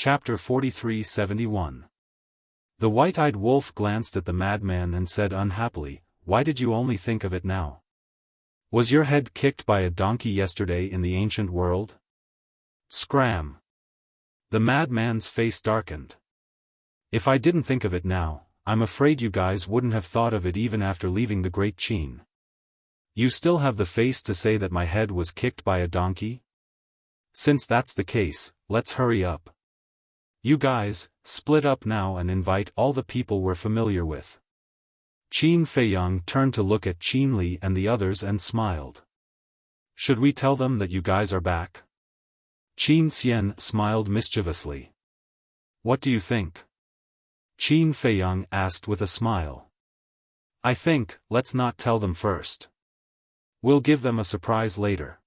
Chapter 43-71. The white-eyed wolf glanced at the madman and said unhappily, "Why did you only think of it now? Was your head kicked by a donkey yesterday in the ancient world?" Scram! The madman's face darkened. "If I didn't think of it now, I'm afraid you guys wouldn't have thought of it even after leaving the Great Qin. You still have the face to say that my head was kicked by a donkey? Since that's the case, let's hurry up. You guys, split up now and invite all the people we're familiar with." Qin Feiyang turned to look at Qin Li and the others and smiled. "Should we tell them that you guys are back?" Qin Xian smiled mischievously. "What do you think?" Qin Feiyang asked with a smile. "I think, let's not tell them first. We'll give them a surprise later,"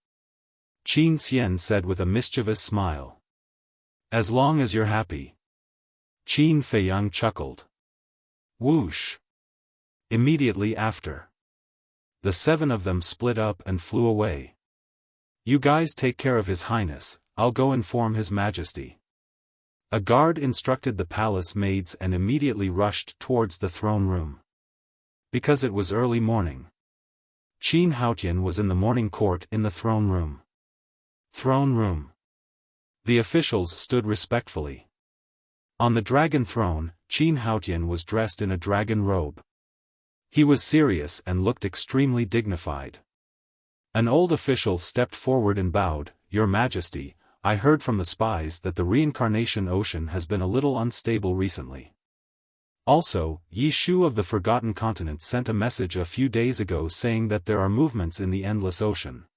Qin Xian said with a mischievous smile. "As long as you're happy." Qin Feiyang chuckled. Whoosh! Immediately after, the seven of them split up and flew away. "You guys take care of His Highness, I'll go inform His Majesty." A guard instructed the palace maids and immediately rushed towards the throne room. Because it was early morning, Qin Haotian was in the morning court in the throne room. Throne room. The officials stood respectfully. On the dragon throne, Qin Haotian was dressed in a dragon robe. He was serious and looked extremely dignified. An old official stepped forward and bowed, "Your Majesty, I heard from the spies that the reincarnation ocean has been a little unstable recently. Also, Yi Shu of the Forgotten Continent sent a message a few days ago saying that there are movements in the Endless Ocean."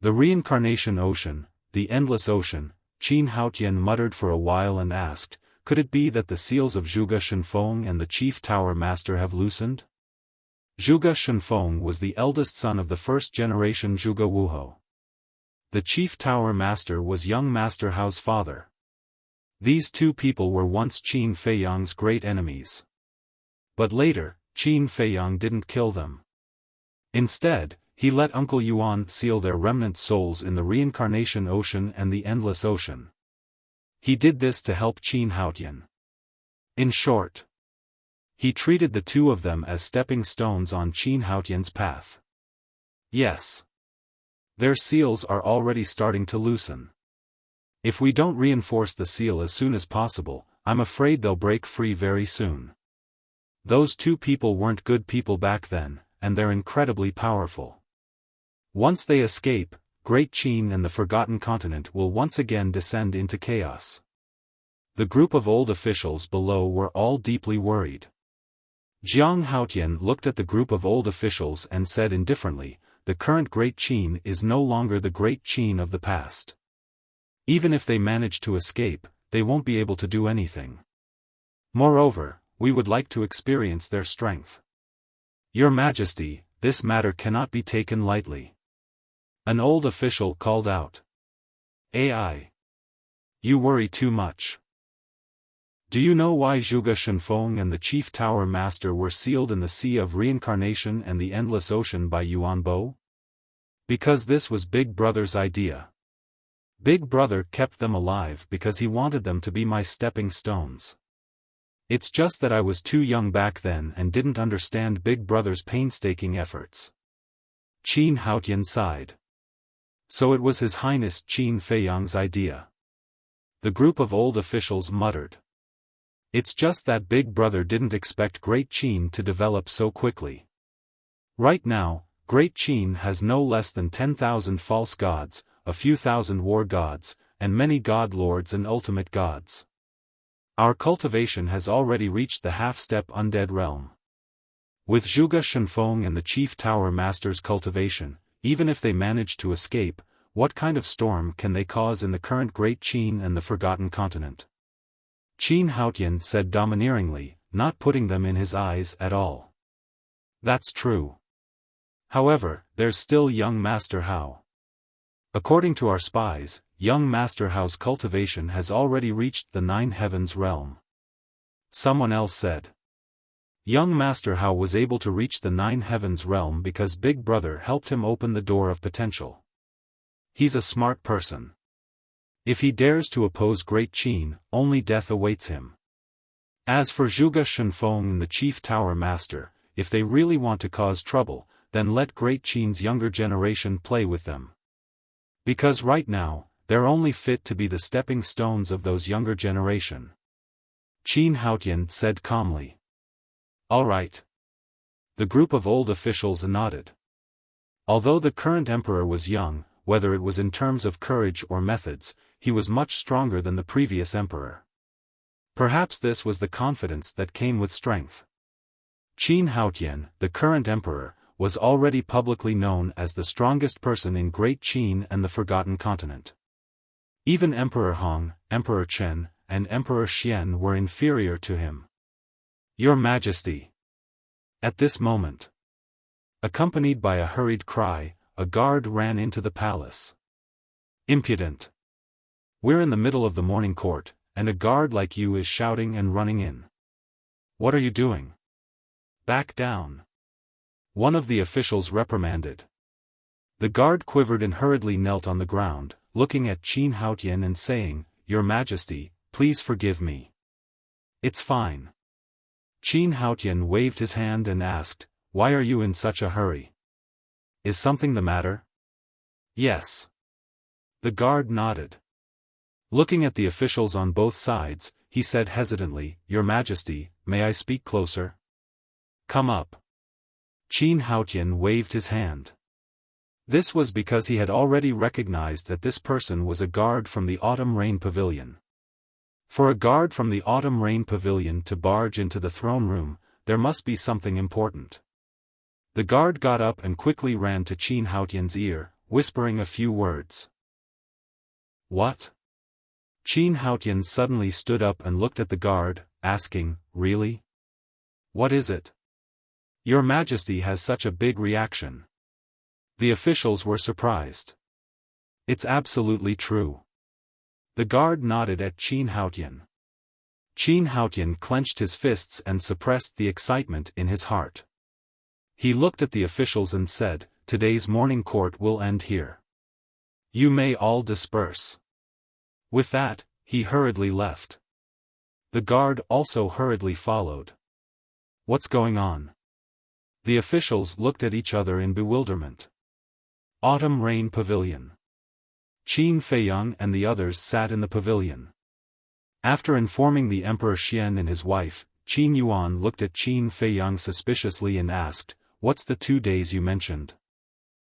The reincarnation ocean, the Endless Ocean, Qin Haotian muttered for a while and asked, "Could it be that the seals of Zhuge Shenfeng and the Chief Tower Master have loosened?" Zhuge Shenfeng was the eldest son of the first-generation Zhuge Wuhou. The Chief Tower Master was young Master Hao's father. These two people were once Qin Feiyang's great enemies. But later, Qin Feiyang didn't kill them. Instead, he let Uncle Yuan seal their remnant souls in the reincarnation ocean and the Endless Ocean. He did this to help Qin Haotian. In short, he treated the two of them as stepping stones on Qin Haotian's path. Yes. Their seals are already starting to loosen. If we don't reinforce the seal as soon as possible, I'm afraid they'll break free very soon. Those two people weren't good people back then, and they're incredibly powerful. Once they escape, Great Qin and the Forgotten Continent will once again descend into chaos. The group of old officials below were all deeply worried. Jiang Haotian looked at the group of old officials and said indifferently, "The current Great Qin is no longer the Great Qin of the past. Even if they manage to escape, they won't be able to do anything. Moreover, we would like to experience their strength. Your Majesty, this matter cannot be taken lightly." An old official called out. "AI. You worry too much. Do you know why Zhuge Shenfeng and the Chief Tower Master were sealed in the Sea of Reincarnation and the Endless Ocean by Yuan Bo? Because this was Big Brother's idea. Big Brother kept them alive because he wanted them to be my stepping stones. It's just that I was too young back then and didn't understand Big Brother's painstaking efforts." Qin Haotian sighed. "So it was His Highness Qin Feiyang's idea." The group of old officials muttered. "It's just that Big Brother didn't expect Great Qin to develop so quickly. Right now, Great Qin has no less than 10,000 false gods, a few thousand war gods, and many god lords and ultimate gods. Our cultivation has already reached the half-step undead realm. With Zhuge Shenfeng and the Chief Tower Master's cultivation, even if they manage to escape, what kind of storm can they cause in the current Great Qin and the Forgotten Continent?" Qin Haotian said domineeringly, not putting them in his eyes at all. "That's true. However, there's still young Master Hao. According to our spies, young Master Hao's cultivation has already reached the Nine Heavens realm." Someone else said. Young Master Hao was able to reach the Nine Heavens realm because Big Brother helped him open the door of potential. He's a smart person. If he dares to oppose Great Qin, only death awaits him. As for Zhuge Shunfeng and the Chief Tower Master, if they really want to cause trouble, then let Great Qin's younger generation play with them. Because right now, they're only fit to be the stepping stones of those younger generation. Qin Haotian said calmly. All right. The group of old officials nodded. Although the current emperor was young, whether it was in terms of courage or methods, he was much stronger than the previous emperor. Perhaps this was the confidence that came with strength. Qin Haotian, the current emperor, was already publicly known as the strongest person in Great Qin and the Forgotten Continent. Even Emperor Hong, Emperor Chen, and Emperor Xian were inferior to him. Your Majesty! At this moment, accompanied by a hurried cry, a guard ran into the palace. Impudent! We're in the middle of the morning court, and a guard like you is shouting and running in. What are you doing? Back down! One of the officials reprimanded. The guard quivered and hurriedly knelt on the ground, looking at Qin Haotian and saying, Your Majesty, please forgive me. It's fine. Qin Haotian waved his hand and asked, Why are you in such a hurry? Is something the matter? Yes. The guard nodded. Looking at the officials on both sides, he said hesitantly, Your Majesty, may I speak closer? Come up. Qin Haotian waved his hand. This was because he had already recognized that this person was a guard from the Autumn Rain Pavilion. For a guard from the Autumn Rain Pavilion to barge into the throne room, there must be something important. The guard got up and quickly ran to Qin Haotian's ear, whispering a few words. What? Qin Haotian suddenly stood up and looked at the guard, asking, Really? What is it? Your Majesty has such a big reaction. The officials were surprised. It's absolutely true. The guard nodded at Qin Haotian. Qin Haotian clenched his fists and suppressed the excitement in his heart. He looked at the officials and said, Today's morning court will end here. You may all disperse. With that, he hurriedly left. The guard also hurriedly followed. What's going on? The officials looked at each other in bewilderment. Autumn Rain Pavilion. Qin Feiyang and the others sat in the pavilion. After informing the Emperor Xian and his wife, Qin Yuan looked at Qin Feiyang suspiciously and asked, What's the 2 days you mentioned?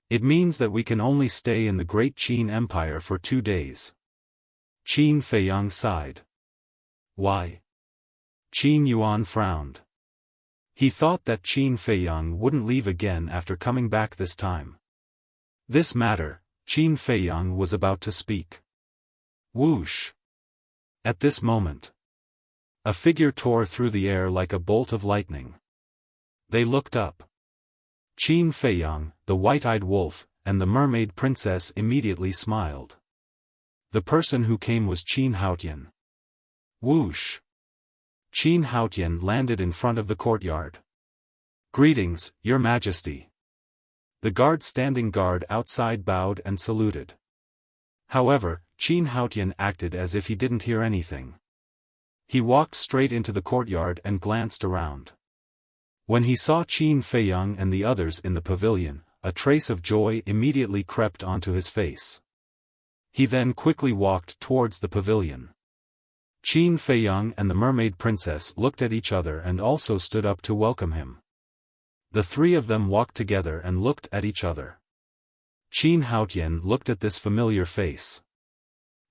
It means that we can only stay in the Great Qin Empire for 2 days. Qin Feiyang sighed. Why? Qin Yuan frowned. He thought that Qin Feiyang wouldn't leave again after coming back this time. This matter, Qin Feiyang was about to speak. Whoosh! At this moment, a figure tore through the air like a bolt of lightning. They looked up. Qin Feiyang, the white-eyed wolf, and the mermaid princess immediately smiled. The person who came was Qin Haotian. Whoosh! Qin Haotian landed in front of the courtyard. Greetings, Your Majesty. The guard standing guard outside bowed and saluted. However, Qin Haotian acted as if he didn't hear anything. He walked straight into the courtyard and glanced around. When he saw Qin Feiyang and the others in the pavilion, a trace of joy immediately crept onto his face. He then quickly walked towards the pavilion. Qin Feiyang and the mermaid princess looked at each other and also stood up to welcome him. The three of them walked together and looked at each other. Qin Haotian looked at this familiar face.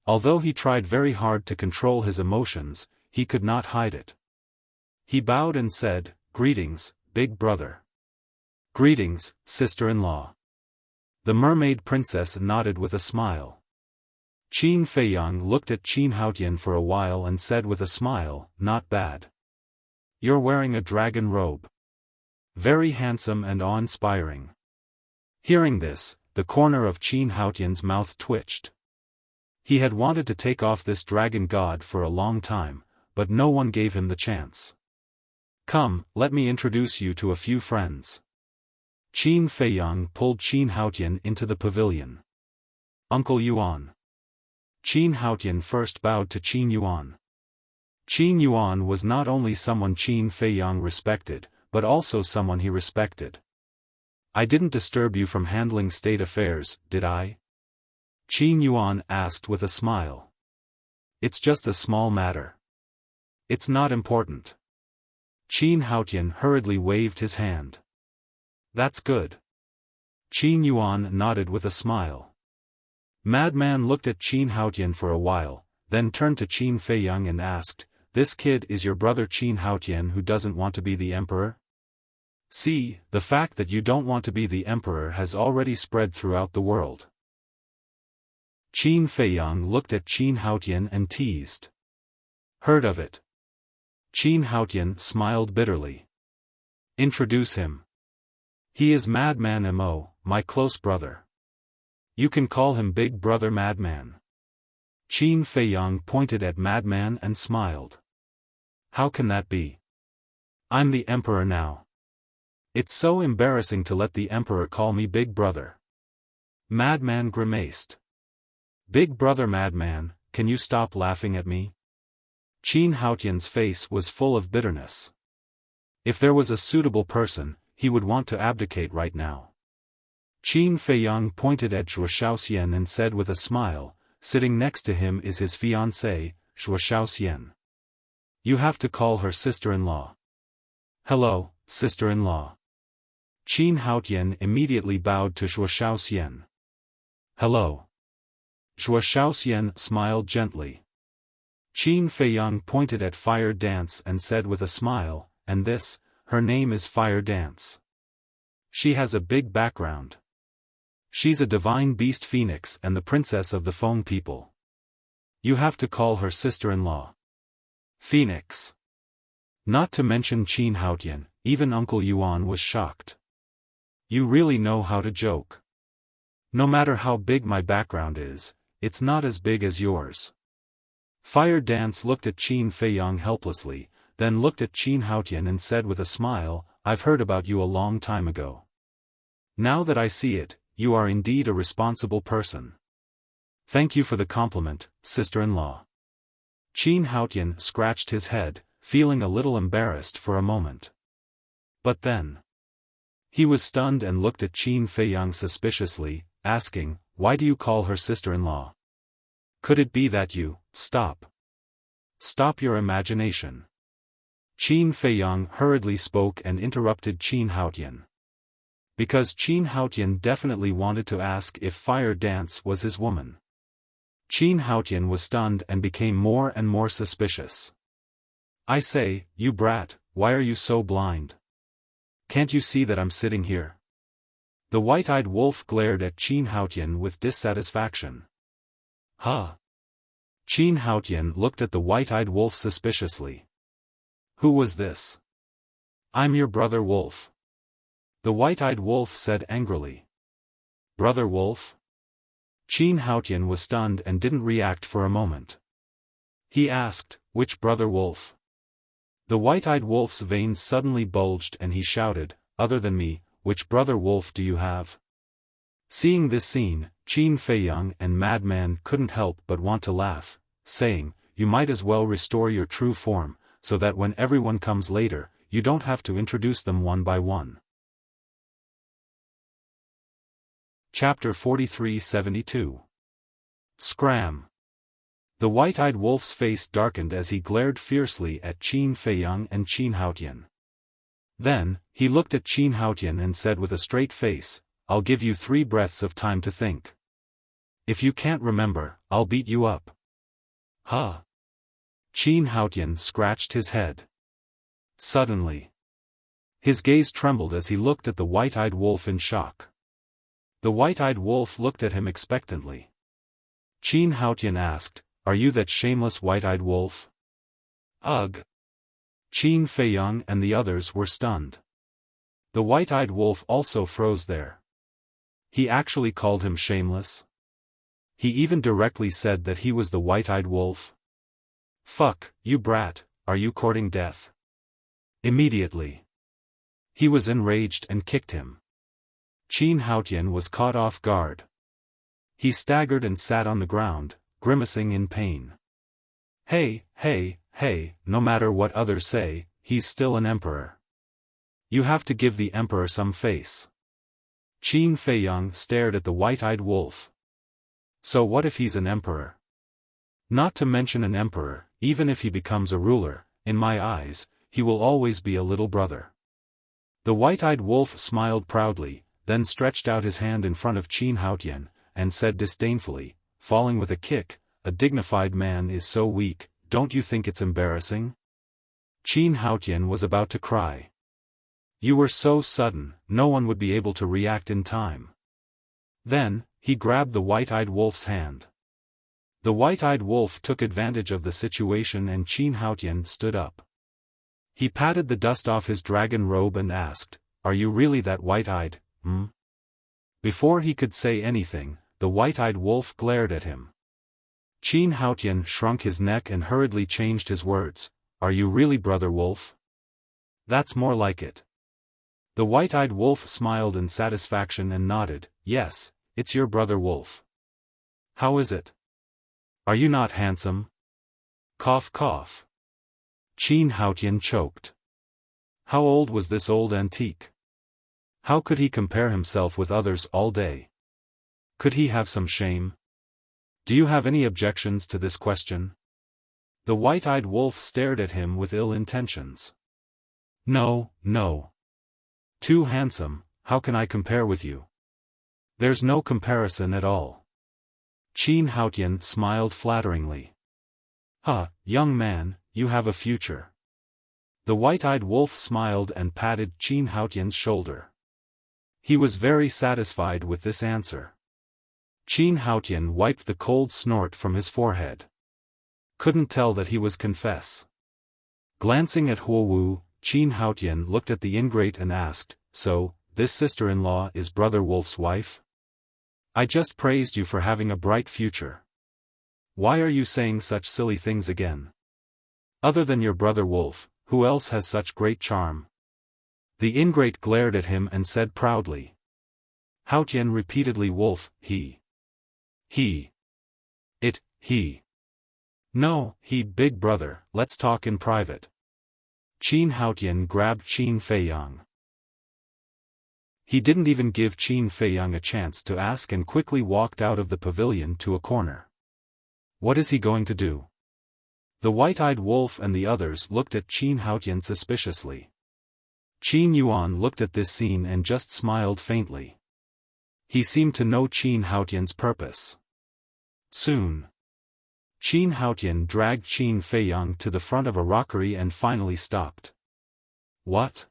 Although he tried very hard to control his emotions, he could not hide it. He bowed and said, Greetings, big brother. Greetings, sister-in-law. The mermaid princess nodded with a smile. Qin Feiyang looked at Qin Haotian for a while and said with a smile, Not bad. You're wearing a dragon robe. Very handsome and awe-inspiring. Hearing this, the corner of Qin Haotian's mouth twitched. He had wanted to take off this dragon god for a long time, but no one gave him the chance. Come, let me introduce you to a few friends. Qin Feiyang pulled Qin Haotian into the pavilion. Uncle Yuan. Qin Haotian first bowed to Qin Yuan. Qin Yuan was not only someone Qin Feiyang respected, but also someone he respected. I didn't disturb you from handling state affairs, did I? Qin Yuan asked with a smile. It's just a small matter. It's not important. Qin Haotian hurriedly waved his hand. That's good. Qin Yuan nodded with a smile. Madman looked at Qin Haotian for a while, then turned to Qin Feiyang and asked, "This kid is your brother Qin Haotian who doesn't want to be the emperor?" See, the fact that you don't want to be the emperor has already spread throughout the world. Qin Feiyang looked at Qin Haotian and teased. Heard of it. Qin Haotian smiled bitterly. Introduce him. He is Madman Mo, my close brother. You can call him Big Brother Madman. Qin Feiyang pointed at Madman and smiled. How can that be? I'm the emperor now. It's so embarrassing to let the emperor call me Big Brother. Madman grimaced. Big Brother Madman, can you stop laughing at me? Qin Haotian's face was full of bitterness. If there was a suitable person, he would want to abdicate right now. Qin Feiyang pointed at Zhuo Shaoxian and said with a smile, sitting next to him is his fiancée, Zhuo Shaoxian. You have to call her sister-in-law. Hello, sister-in-law. Qin Haotian immediately bowed to Zhuo Shaoxian. Hello. Zhuo Shaoxian smiled gently. Qin Feiyang pointed at Fire Dance and said with a smile, and this, her name is Fire Dance. She has a big background. She's a divine beast phoenix and the princess of the Feng people. You have to call her sister-in-law. Phoenix. Not to mention Qin Haotian, even Uncle Yuan was shocked. You really know how to joke. No matter how big my background is, it's not as big as yours. Fire Dance looked at Qin Feiyang helplessly, then looked at Qin Haotian and said with a smile, I've heard about you a long time ago. Now that I see it, you are indeed a responsible person. Thank you for the compliment, sister-in-law. Qin Haotian scratched his head, feeling a little embarrassed for a moment. But then, he was stunned and looked at Qin Feiyang suspiciously, asking, why do you call her sister-in-law? Could it be that you, stop your imagination. Qin Feiyang hurriedly spoke and interrupted Qin Haotian. Because Qin Haotian definitely wanted to ask if Fire Dance was his woman. Qin Haotian was stunned and became more and more suspicious. I say, you brat, why are you so blind? Can't you see that I'm sitting here? The white-eyed wolf glared at Qin Haotian with dissatisfaction. Huh? Qin Haotian looked at the white-eyed wolf suspiciously. Who was this? I'm your brother wolf. The white-eyed wolf said angrily. Brother wolf? Qin Haotian was stunned and didn't react for a moment. He asked, which brother wolf? The white-eyed wolf's veins suddenly bulged and he shouted, other than me, which brother wolf do you have? Seeing this scene, Qin Feiyang and Madman couldn't help but want to laugh, saying, you might as well restore your true form, so that when everyone comes later, you don't have to introduce them one by one. Chapter 43-72. Scram. The white-eyed wolf's face darkened as he glared fiercely at Qin Feiyang and Qin Haotian. Then, he looked at Qin Haotian and said with a straight face, I'll give you 3 breaths of time to think. If you can't remember, I'll beat you up. Huh? Qin Haotian scratched his head. Suddenly, his gaze trembled as he looked at the white-eyed wolf in shock. The white-eyed wolf looked at him expectantly. Qin Haotian asked, are you that shameless white-eyed wolf? Ugh. Qin Feiyang and the others were stunned. The white-eyed wolf also froze there. He actually called him shameless? He even directly said that he was the white-eyed wolf? Fuck, you brat, are you courting death? Immediately, he was enraged and kicked him. Qin Haotian was caught off guard. He staggered and sat on the ground, grimacing in pain. Hey, hey, hey, no matter what others say, he's still an emperor. You have to give the emperor some face. Qin Feiyang stared at the white-eyed wolf. So what if he's an emperor? Not to mention an emperor, even if he becomes a ruler, in my eyes, he will always be a little brother. The white-eyed wolf smiled proudly, then stretched out his hand in front of Qin Haotian, and said disdainfully, falling with a kick, a dignified man is so weak, don't you think it's embarrassing? Qin Haotian was about to cry. You were so sudden, no one would be able to react in time. Then, he grabbed the white-eyed wolf's hand. The white-eyed wolf took advantage of the situation and Qin Haotian stood up. He patted the dust off his dragon robe and asked, Are you really that white-eyed, Before he could say anything, the white-eyed wolf glared at him. Qin Haotian shrunk his neck and hurriedly changed his words, Are you really brother wolf? That's more like it. The white-eyed wolf smiled in satisfaction and nodded, Yes, it's your brother wolf. How is it? Are you not handsome? Cough cough. Qin Haotian choked. How old was this old antique? How could he compare himself with others all day? Could he have some shame? Do you have any objections to this question? The white-eyed wolf stared at him with ill intentions. No, no. Too handsome, how can I compare with you? There's no comparison at all. Qin Haotian smiled flatteringly. Young man, you have a future. The white-eyed wolf smiled and patted Qin Haotian's shoulder. He was very satisfied with this answer. Qin Haotian wiped the cold snort from his forehead. Couldn't tell that he was confess. Glancing at Huowu, Qin Haotian looked at the ingrate and asked, So, this sister-in-law is brother wolf's wife? I just praised you for having a bright future. Why are you saying such silly things again? Other than your brother wolf, who else has such great charm? The ingrate glared at him and said proudly. Haotian repeatedly wolf, he. No, he big brother, let's talk in private. Qin Haotian grabbed Qin Feiyang. He didn't even give Qin Feiyang a chance to ask and quickly walked out of the pavilion to a corner. What is he going to do? The white-eyed wolf and the others looked at Qin Haotian suspiciously. Qin Yuan looked at this scene and just smiled faintly. He seemed to know Qin Haotian's purpose. Soon, Qin Haotian dragged Qin Feiyang to the front of a rockery and finally stopped. What?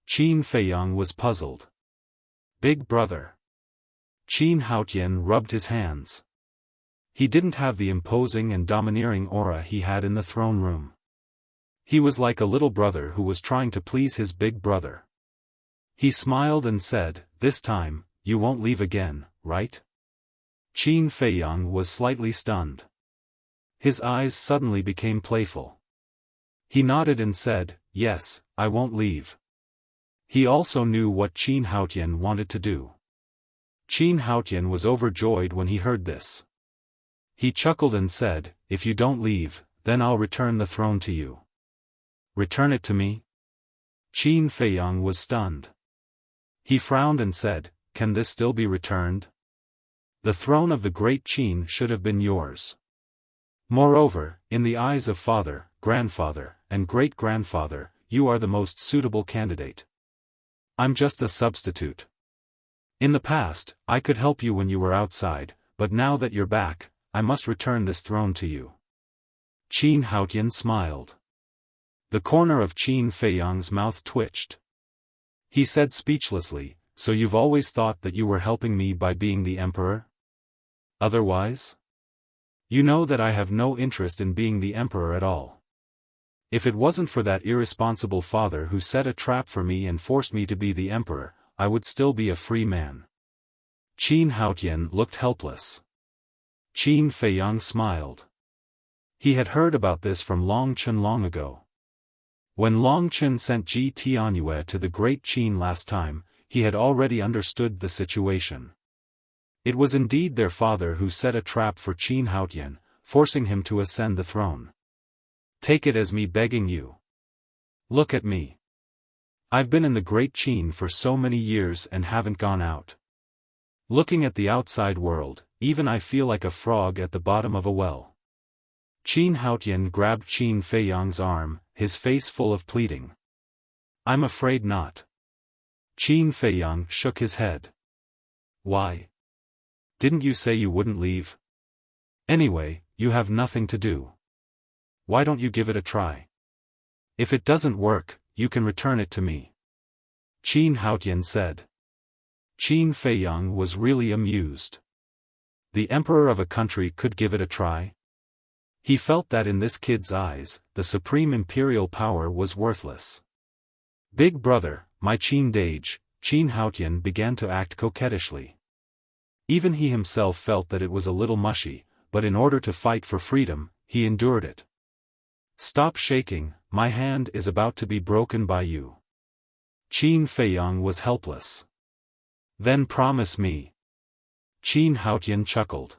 Qin Feiyang was puzzled. Big brother. Qin Haotian rubbed his hands. He didn't have the imposing and domineering aura he had in the throne room. He was like a little brother who was trying to please his big brother. He smiled and said, This time, you won't leave again, right? Qin Feiyang was slightly stunned. His eyes suddenly became playful. He nodded and said, Yes, I won't leave. He also knew what Qin Haotian wanted to do. Qin Haotian was overjoyed when he heard this. He chuckled and said, If you don't leave, then I'll return the throne to you. Return it to me? Qin Feiyang was stunned. He frowned and said, Can this still be returned? The throne of the great Qin should have been yours. Moreover, in the eyes of father, grandfather, and great-grandfather, you are the most suitable candidate. I'm just a substitute. In the past, I could help you when you were outside, but now that you're back, I must return this throne to you. Qin Haotian smiled. The corner of Qin Feiyang's mouth twitched. He said speechlessly, So you've always thought that you were helping me by being the emperor? Otherwise? You know that I have no interest in being the emperor at all. If it wasn't for that irresponsible father who set a trap for me and forced me to be the emperor, I would still be a free man. Qin Haotian looked helpless. Qin Feiyang smiled. He had heard about this from Long Chen long ago. When Long Chen sent Ji Tianyue to the great Qin last time, he had already understood the situation. It was indeed their father who set a trap for Qin Haotian, forcing him to ascend the throne. Take it as me begging you. Look at me. I've been in the Great Qin for so many years and haven't gone out. Looking at the outside world, even I feel like a frog at the bottom of a well. Qin Haotian grabbed Qin Feiyang's arm, his face full of pleading. I'm afraid not. Qin Feiyang shook his head. Why? Didn't you say you wouldn't leave? Anyway, you have nothing to do. Why don't you give it a try? If it doesn't work, you can return it to me. Qin Haotian said. Qin Feiyang was really amused. The emperor of a country could give it a try? He felt that in this kid's eyes, the supreme imperial power was worthless. Big brother, my Qin Dage, Qin Haotian began to act coquettishly. Even he himself felt that it was a little mushy, but in order to fight for freedom, he endured it. Stop shaking, my hand is about to be broken by you. Qin Feiyang was helpless. Then promise me. Qin Haotian chuckled.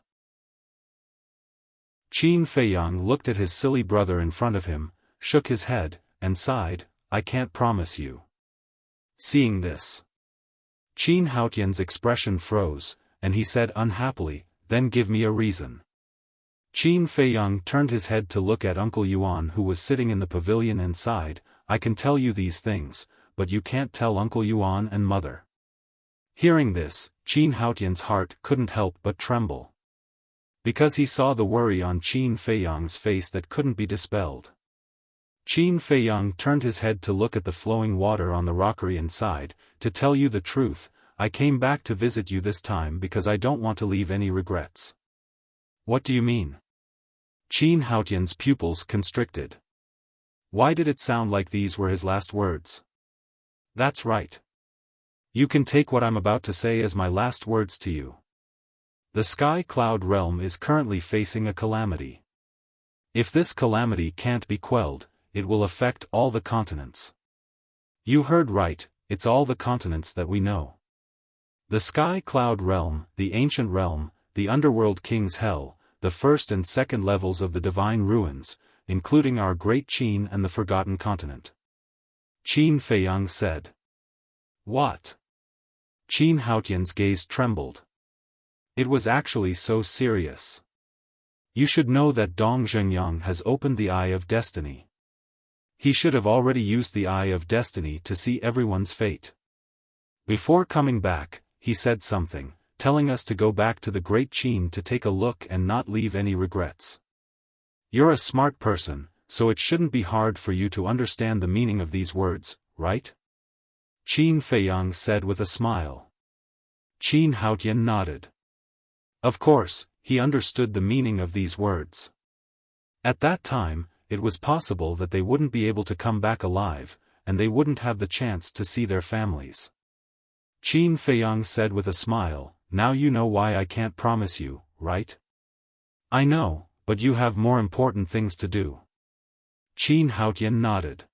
Qin Feiyang looked at his silly brother in front of him, shook his head, and sighed, I can't promise you. Seeing this, Qin Haotian's expression froze, and he said unhappily, then give me a reason. Qin Feiyang turned his head to look at Uncle Yuan who was sitting in the pavilion and sighed, I can tell you these things, but you can't tell Uncle Yuan and Mother. Hearing this, Qin Haotian's heart couldn't help but tremble. Because he saw the worry on Qin Feiyang's face that couldn't be dispelled. Qin Feiyang turned his head to look at the flowing water on the rockery and sighed, to tell you the truth, I came back to visit you this time because I don't want to leave any regrets. What do you mean? Qin Haotian's pupils constricted. Why did it sound like these were his last words? That's right. You can take what I'm about to say as my last words to you. The Sky Cloud realm is currently facing a calamity. If this calamity can't be quelled, it will affect all the continents. You heard right, it's all the continents that we know. The Sky Cloud realm, the ancient realm, the underworld king's hell, the first and second levels of the divine ruins, including our great Qin and the forgotten continent. Qin Feiyang said. What? Qin Haotian's gaze trembled. It was actually so serious. You should know that Dong Zhengyang has opened the Eye of Destiny. He should have already used the Eye of Destiny to see everyone's fate. Before coming back, he said something, telling us to go back to the Great Qin to take a look and not leave any regrets. You're a smart person, so it shouldn't be hard for you to understand the meaning of these words, right? Qin Feiyang said with a smile. Qin Haotian nodded. Of course, he understood the meaning of these words. At that time, it was possible that they wouldn't be able to come back alive, and they wouldn't have the chance to see their families. Qin Feiyang said with a smile, now you know why I can't promise you, right? I know, but you have more important things to do. Qin Haotian nodded.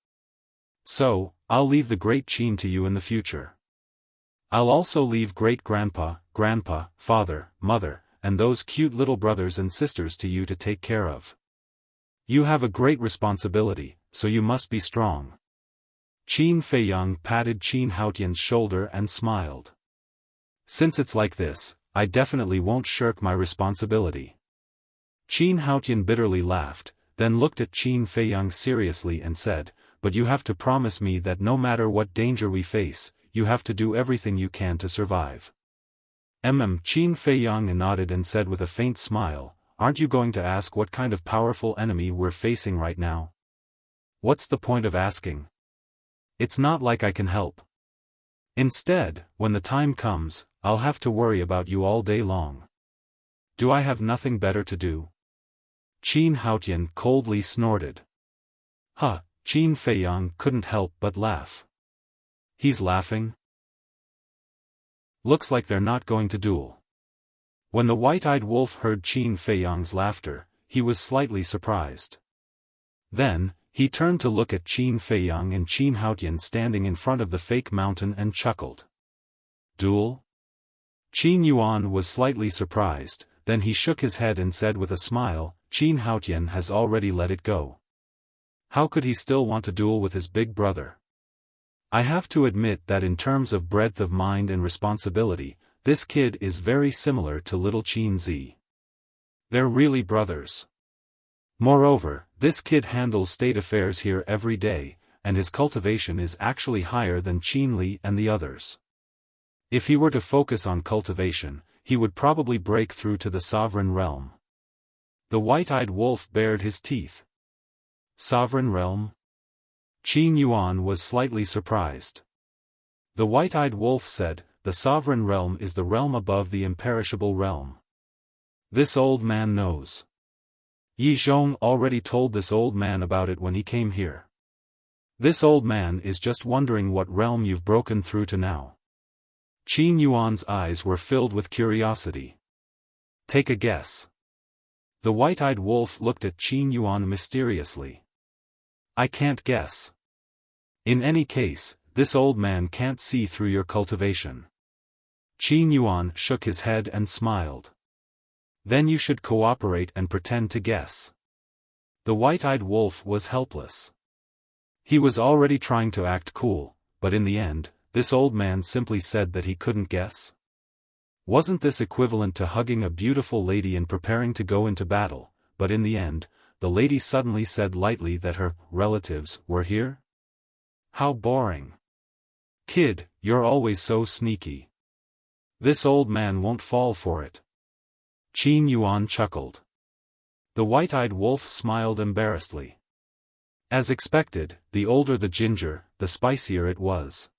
So, I'll leave the Great Qin to you in the future. I'll also leave great-grandpa, grandpa, father, mother, and those cute little brothers and sisters to you to take care of. You have a great responsibility, so you must be strong. Qin Feiyang patted Qin Haotian's shoulder and smiled. Since it's like this, I definitely won't shirk my responsibility. Qin Haotian bitterly laughed, then looked at Qin Feiyang seriously and said, but you have to promise me that no matter what danger we face, you have to do everything you can to survive. Qin Feiyang nodded and said with a faint smile, aren't you going to ask what kind of powerful enemy we're facing right now? What's the point of asking? It's not like I can help. Instead, when the time comes, I'll have to worry about you all day long. Do I have nothing better to do? Qin Haotian coldly snorted. Huh, Qin Feiyang couldn't help but laugh. He's laughing? Looks like they're not going to duel. When the white-eyed wolf heard Qin Feiyang's laughter, he was slightly surprised. Then, he turned to look at Qin Feiyang and Qin Haotian standing in front of the fake mountain and chuckled. Duel? Qin Yuan was slightly surprised, then he shook his head and said with a smile, Qin Haotian has already let it go. How could he still want to duel with his big brother? I have to admit that in terms of breadth of mind and responsibility, this kid is very similar to little Qin Zi. They're really brothers. Moreover, this kid handles state affairs here every day, and his cultivation is actually higher than Qin Li and the others. If he were to focus on cultivation, he would probably break through to the sovereign realm. The white-eyed wolf bared his teeth. Sovereign realm? Qin Yuan was slightly surprised. The white-eyed wolf said, the sovereign realm is the realm above the imperishable realm. This old man knows. Yi Zhong already told this old man about it when he came here. This old man is just wondering what realm you've broken through to now. Qin Yuan's eyes were filled with curiosity. Take a guess. The white-eyed wolf looked at Qin Yuan mysteriously. I can't guess. In any case, this old man can't see through your cultivation. Qin Yuan shook his head and smiled. Then you should cooperate and pretend to guess. The white-eyed wolf was helpless. He was already trying to act cool, but in the end, this old man simply said that he couldn't guess. Wasn't this equivalent to hugging a beautiful lady and preparing to go into battle, but in the end, the lady suddenly said lightly that her relatives were here? How boring. Kid, you're always so sneaky. This old man won't fall for it. Qin Yuan chuckled. The white-eyed wolf smiled embarrassedly. As expected, the older the ginger, the spicier it was.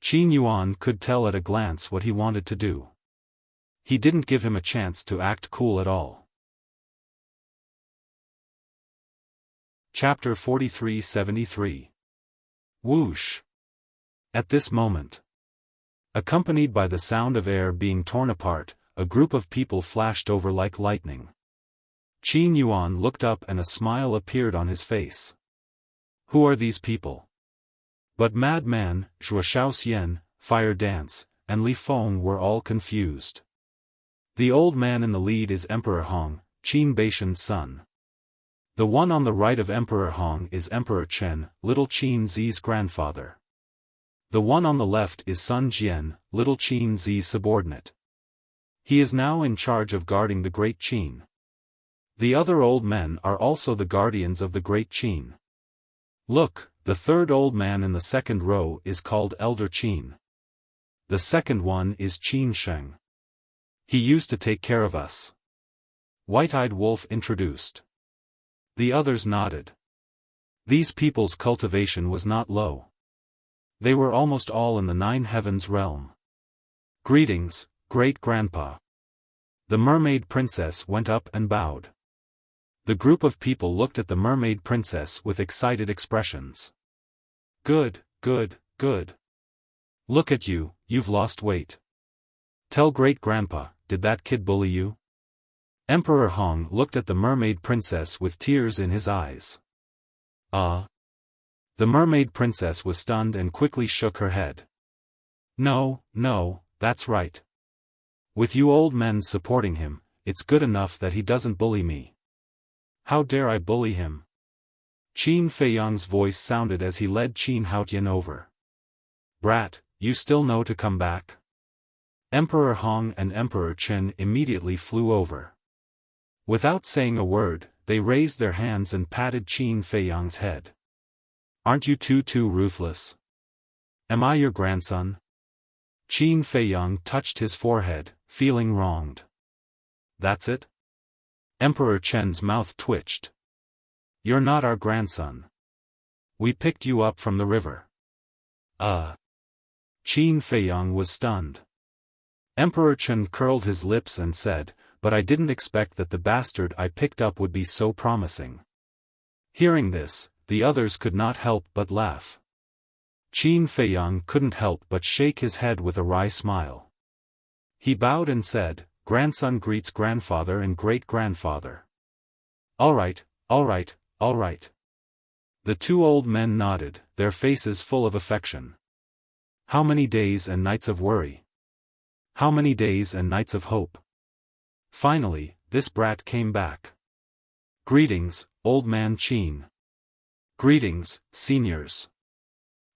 Qin Yuan could tell at a glance what he wanted to do. He didn't give him a chance to act cool at all. Chapter 43-73. Whoosh. At this moment, accompanied by the sound of air being torn apart, a group of people flashed over like lightning. Qin Yuan looked up and a smile appeared on his face. Who are these people? But Madman, Zhuo Xiaoxian, Fire Dance, and Li Feng were all confused. The old man in the lead is Emperor Hong, Qin Baishan's son. The one on the right of Emperor Hong is Emperor Chen, little Qin Zi's grandfather. The one on the left is Sun Jian, little Qin Zi's subordinate. He is now in charge of guarding the Great Qin. The other old men are also the guardians of the Great Qin. Look, the third old man in the second row is called Elder Qin. The second one is Qin Sheng. He used to take care of us. White-eyed wolf introduced. The others nodded. These people's cultivation was not low. They were almost all in the Nine Heavens realm. Greetings, great-grandpa. The mermaid princess went up and bowed. The group of people looked at the mermaid princess with excited expressions. Good, good, good. Look at you, you've lost weight. Tell great-grandpa, did that kid bully you? Emperor Hong looked at the mermaid princess with tears in his eyes. The mermaid princess was stunned and quickly shook her head. No, no, that's right. With you old men supporting him, it's good enough that he doesn't bully me. How dare I bully him? Qin Feiyang's voice sounded as he led Qin Haotian over. Brat, you still know to come back? Emperor Hong and Emperor Chen immediately flew over. Without saying a word, they raised their hands and patted Qin Feiyang's head. Aren't you too ruthless? Am I your grandson? Qin Feiyang touched his forehead, feeling wronged. That's it? Emperor Chen's mouth twitched. You're not our grandson. We picked you up from the river. Qin Feiyang was stunned. Emperor Chen curled his lips and said, but I didn't expect that the bastard I picked up would be so promising. Hearing this, the others could not help but laugh. Qin Feiyang couldn't help but shake his head with a wry smile. He bowed and said, grandson greets grandfather and great-grandfather. All right, all right, all right. The two old men nodded, their faces full of affection. How many days and nights of worry? How many days and nights of hope. Finally, this brat came back. Greetings, old man Qin. Greetings, seniors.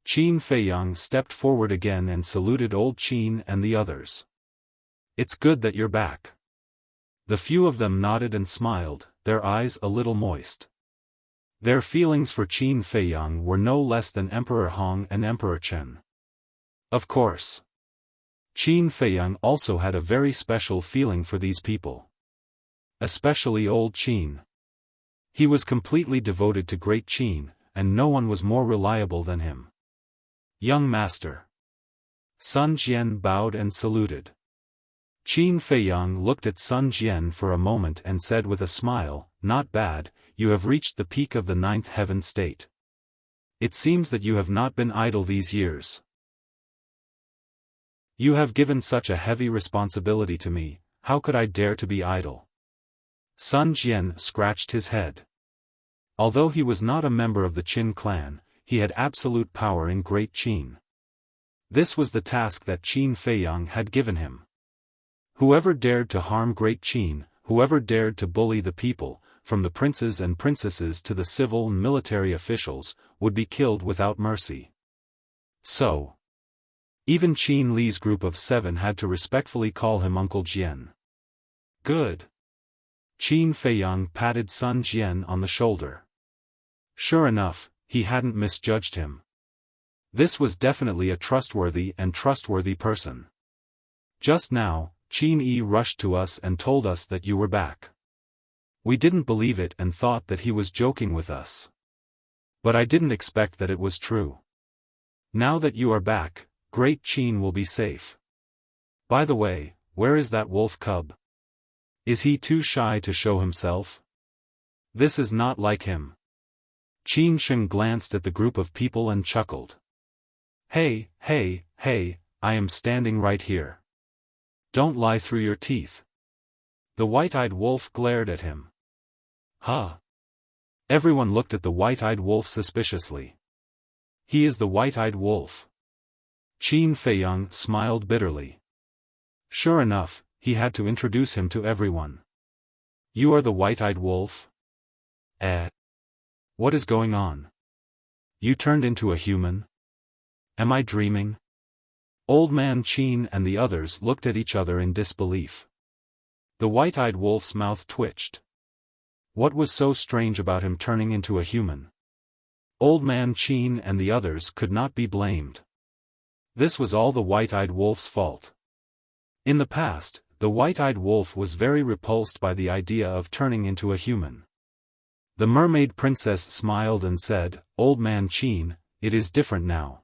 Qin Feiyang stepped forward again and saluted old Qin and the others. It's good that you're back. The few of them nodded and smiled, their eyes a little moist. Their feelings for Qin Feiyang were no less than Emperor Hong and Emperor Chen. Of course. Qin Feiyang also had a very special feeling for these people. Especially old Qin. He was completely devoted to great Qin, and no one was more reliable than him. Young master. Sun Jian bowed and saluted. Qin Feiyang looked at Sun Jian for a moment and said with a smile, "Not bad, you have reached the peak of the ninth heaven state. It seems that you have not been idle these years. You have given such a heavy responsibility to me, how could I dare to be idle?" Sun Jian scratched his head. Although he was not a member of the Qin clan, he had absolute power in Great Qin. This was the task that Qin Feiyang had given him. Whoever dared to harm Great Qin, whoever dared to bully the people, from the princes and princesses to the civil and military officials, would be killed without mercy. So, even Qin Li's group of 7 had to respectfully call him Uncle Jian. Good. Qin Feiyang patted Sun Jian on the shoulder. Sure enough, he hadn't misjudged him. This was definitely a trustworthy person. Just now, Qin Yi rushed to us and told us that you were back. We didn't believe it and thought that he was joking with us. But I didn't expect that it was true. Now that you are back, Great Qin will be safe. By the way, where is that wolf cub? Is he too shy to show himself? This is not like him. Qin Sheng glanced at the group of people and chuckled. Hey, I am standing right here. Don't lie through your teeth. The white-eyed wolf glared at him. Huh? Everyone looked at the white-eyed wolf suspiciously. He is the white-eyed wolf. Qin Feiyang smiled bitterly. Sure enough, he had to introduce him to everyone. You are the white-eyed wolf? What is going on? You turned into a human? Am I dreaming? Old man Qin and the others looked at each other in disbelief. The white-eyed wolf's mouth twitched. What was so strange about him turning into a human? Old man Qin and the others could not be blamed. This was all the white-eyed wolf's fault. In the past, the white-eyed wolf was very repulsed by the idea of turning into a human. The mermaid princess smiled and said, "Old man Qin, it is different now.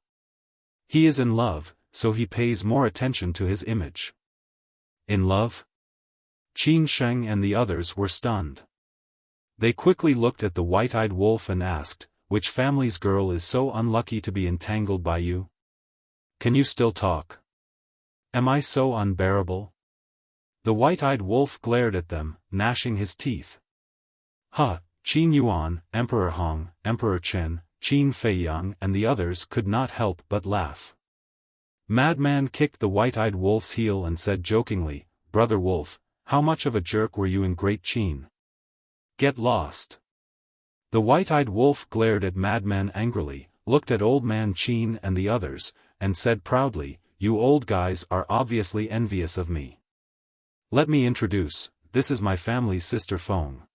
He is in love, so he pays more attention to his image." In love? Qin Sheng and the others were stunned. They quickly looked at the white-eyed wolf and asked, "Which family's girl is so unlucky to be entangled by you? Can you still talk? Am I so unbearable?" The white-eyed wolf glared at them, gnashing his teeth. Huh, Qin Yuan, Emperor Hong, Emperor Chen, Qin Feiyang and the others could not help but laugh. Madman kicked the white-eyed wolf's heel and said jokingly, "Brother Wolf, how much of a jerk were you in Great Qin? Get lost." The white-eyed wolf glared at Madman angrily, looked at old man Qin and the others, and said proudly, "You old guys are obviously envious of me. Let me introduce, this is my family's sister Feng.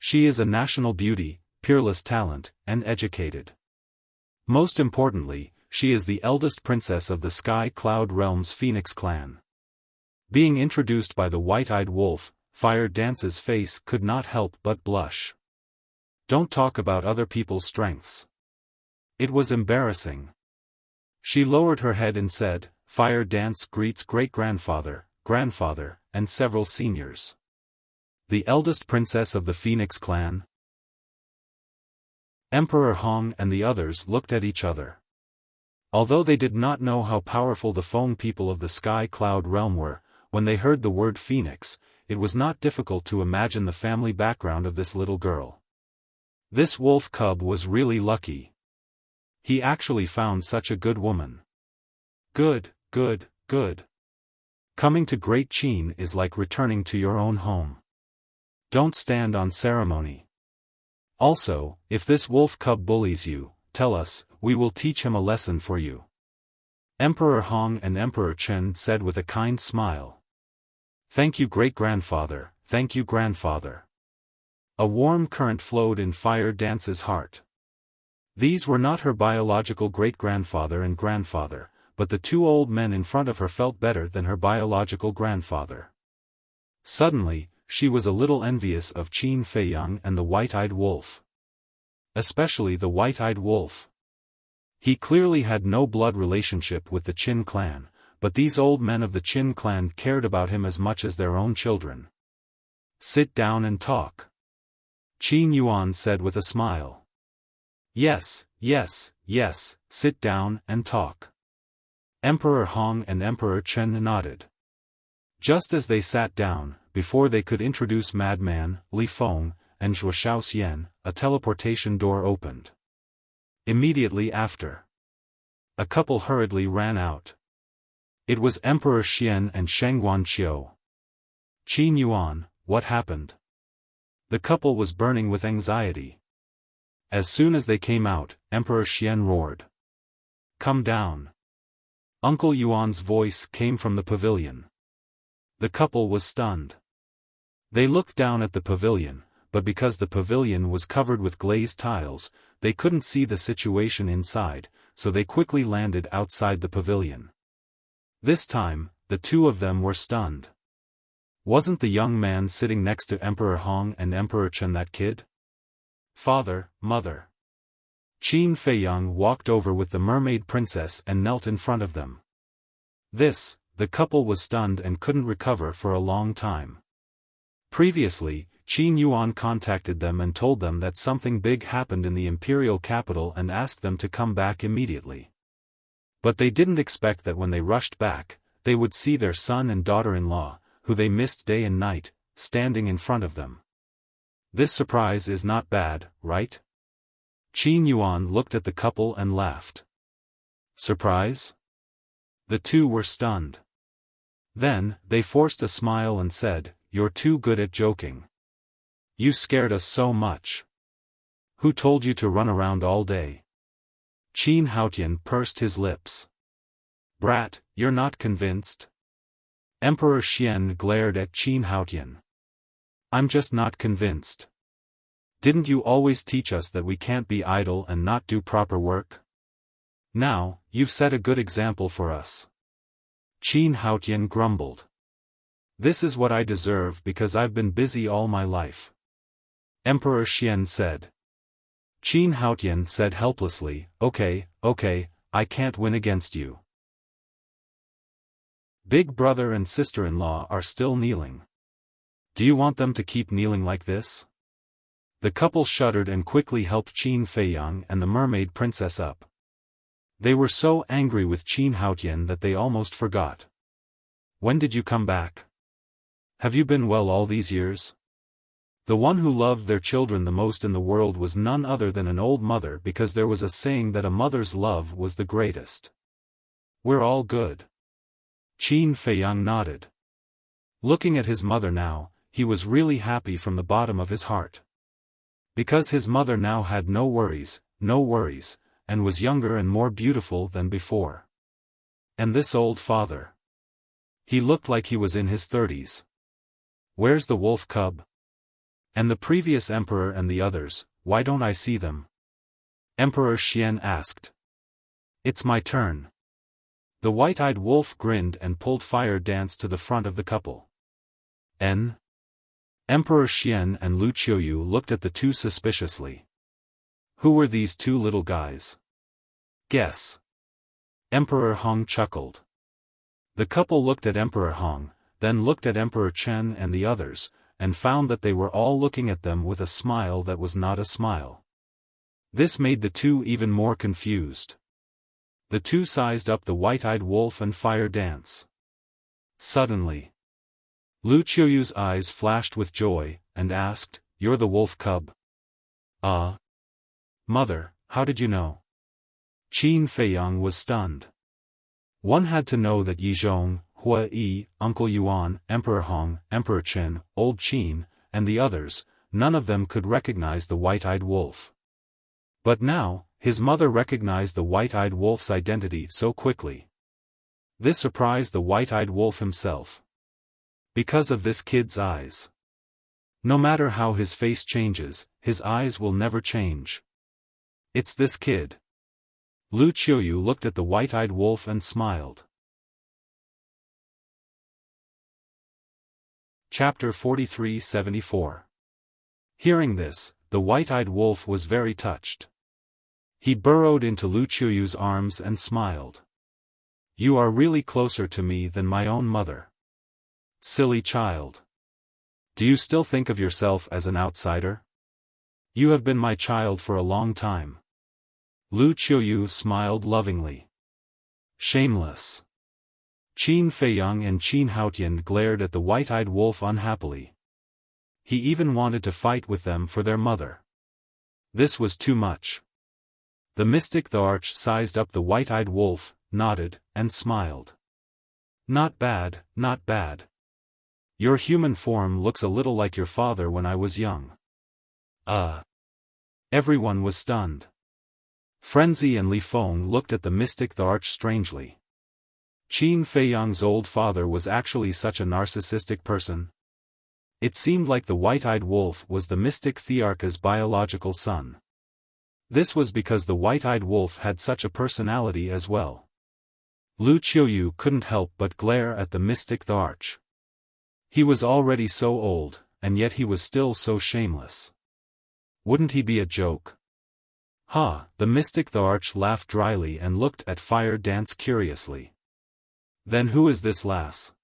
She is a national beauty, peerless talent, and educated. Most importantly, she is the eldest princess of the Sky Cloud Realm's Phoenix clan." Being introduced by the white-eyed wolf, Fire Dance's face could not help but blush. Don't talk about other people's strengths. It was embarrassing. She lowered her head and said, "Fire Dance greets great-grandfather, grandfather, and several seniors." The eldest princess of the Phoenix clan? Emperor Hong and the others looked at each other. Although they did not know how powerful the Feng people of the Sky Cloud Realm were, when they heard the word Phoenix, it was not difficult to imagine the family background of this little girl. This wolf cub was really lucky. He actually found such a good woman. Good. Coming to Great Qin is like returning to your own home. Don't stand on ceremony. Also, if this wolf cub bullies you, tell us, we will teach him a lesson for you. Emperor Hong and Emperor Chen said with a kind smile. Thank you great-grandfather, thank you grandfather. A warm current flowed in Fire Dance's heart. These were not her biological great-grandfather and grandfather, but the two old men in front of her felt better than her biological grandfather. Suddenly, she was a little envious of Qin Feiyang and the white-eyed wolf. Especially the white-eyed wolf. He clearly had no blood relationship with the Qin clan, but these old men of the Qin clan cared about him as much as their own children. Sit down and talk. Qin Yuan said with a smile. Yes, yes, yes, sit down and talk. Emperor Hong and Emperor Chen nodded. Just as they sat down, before they could introduce Madman, Li Feng, and Zhuo Xian, a teleportation door opened. Immediately after, a couple hurriedly ran out. It was Emperor Xian and Sheng Guanqiu. Qin Yuan, what happened? The couple was burning with anxiety. As soon as they came out, Emperor Xian roared. Come down. Uncle Yuan's voice came from the pavilion. The couple was stunned. They looked down at the pavilion, but because the pavilion was covered with glazed tiles, they couldn't see the situation inside, so they quickly landed outside the pavilion. This time, the two of them were stunned. Wasn't the young man sitting next to Emperor Hong and Emperor Chen that kid? Father, mother. Qin Feiyang walked over with the mermaid princess and knelt in front of them. The couple was stunned and couldn't recover for a long time. Previously, Qin Yuan contacted them and told them that something big happened in the imperial capital and asked them to come back immediately. But they didn't expect that when they rushed back, they would see their son and daughter-in-law, who they missed day and night, standing in front of them. This surprise is not bad, right? Qin Yuan looked at the couple and laughed. Surprise? The two were stunned. Then, they forced a smile and said, You're too good at joking. You scared us so much. Who told you to run around all day? Qin Haotian pursed his lips. Brat, you're not convinced? Emperor Xian glared at Qin Haotian. I'm just not convinced. Didn't you always teach us that we can't be idle and not do proper work? Now, you've set a good example for us. Qin Haotian grumbled. This is what I deserve because I've been busy all my life. Emperor Xian said. Qin Haotian said helplessly, Okay, I can't win against you. Big brother and sister-in-law are still kneeling. Do you want them to keep kneeling like this? The couple shuddered and quickly helped Qin Feiyang and the mermaid princess up. They were so angry with Qin Haotian that they almost forgot. When did you come back? Have you been well all these years? The one who loved their children the most in the world was none other than an old mother because there was a saying that a mother's love was the greatest. We're all good. Qin Feiyang nodded. Looking at his mother now, he was really happy from the bottom of his heart. Because his mother now had no worries, and was younger and more beautiful than before. And this old father. He looked like he was in his 30s. Where's the wolf cub? And the previous emperor and the others, why don't I see them? Emperor Xian asked. It's my turn. The white-eyed wolf grinned and pulled Fire Dance to the front of the couple. Emperor Xian and Lu Qiuyu looked at the two suspiciously. Who were these two little guys? Guess. Emperor Hong chuckled. The couple looked at Emperor Hong, then looked at Emperor Chen and the others, and found that they were all looking at them with a smile that was not a smile. This made the two even more confused. The two sized up the white-eyed wolf and Fire Dance. Suddenly, Lu Qiuyu's eyes flashed with joy, and asked, You're the wolf cub? Mother, how did you know? Qin Feiyang was stunned. One had to know that Yizhong, Hua Yi, Uncle Yuan, Emperor Hong, Emperor Qin, Old Qin, and the others, none of them could recognize the white-eyed wolf. But now, his mother recognized the white-eyed wolf's identity so quickly. This surprised the white-eyed wolf himself. Because of this kid's eyes. No matter how his face changes, his eyes will never change. It's this kid. Lu Qiuyu looked at the white-eyed wolf and smiled. Chapter 43-74. Hearing this, the white-eyed wolf was very touched. He burrowed into Lu Qiuyu's arms and smiled. You are really closer to me than my own mother. Silly child. Do you still think of yourself as an outsider? You have been my child for a long time. Lu Qiuyu smiled lovingly. Shameless. Qin Feiyang and Qin Haotian glared at the white-eyed wolf unhappily. He even wanted to fight with them for their mother. This was too much. The mystic the arch sized up the white-eyed wolf, nodded, and smiled. Not bad, not bad. Your human form looks a little like your father when I was young. Everyone was stunned. Frenzy and Li Feng looked at the mystic the arch strangely. Qin Feiyang's old father was actually such a narcissistic person. It seemed like the white-eyed wolf was the mystic Thearcha's biological son. This was because the white-eyed wolf had such a personality as well. Lu Qiuyu couldn't help but glare at the mystic the arch. He was already so old, and yet he was still so shameless. Wouldn't he be a joke? The mystic the arch laughed dryly and looked at Fire Dance curiously. Then who is this lass?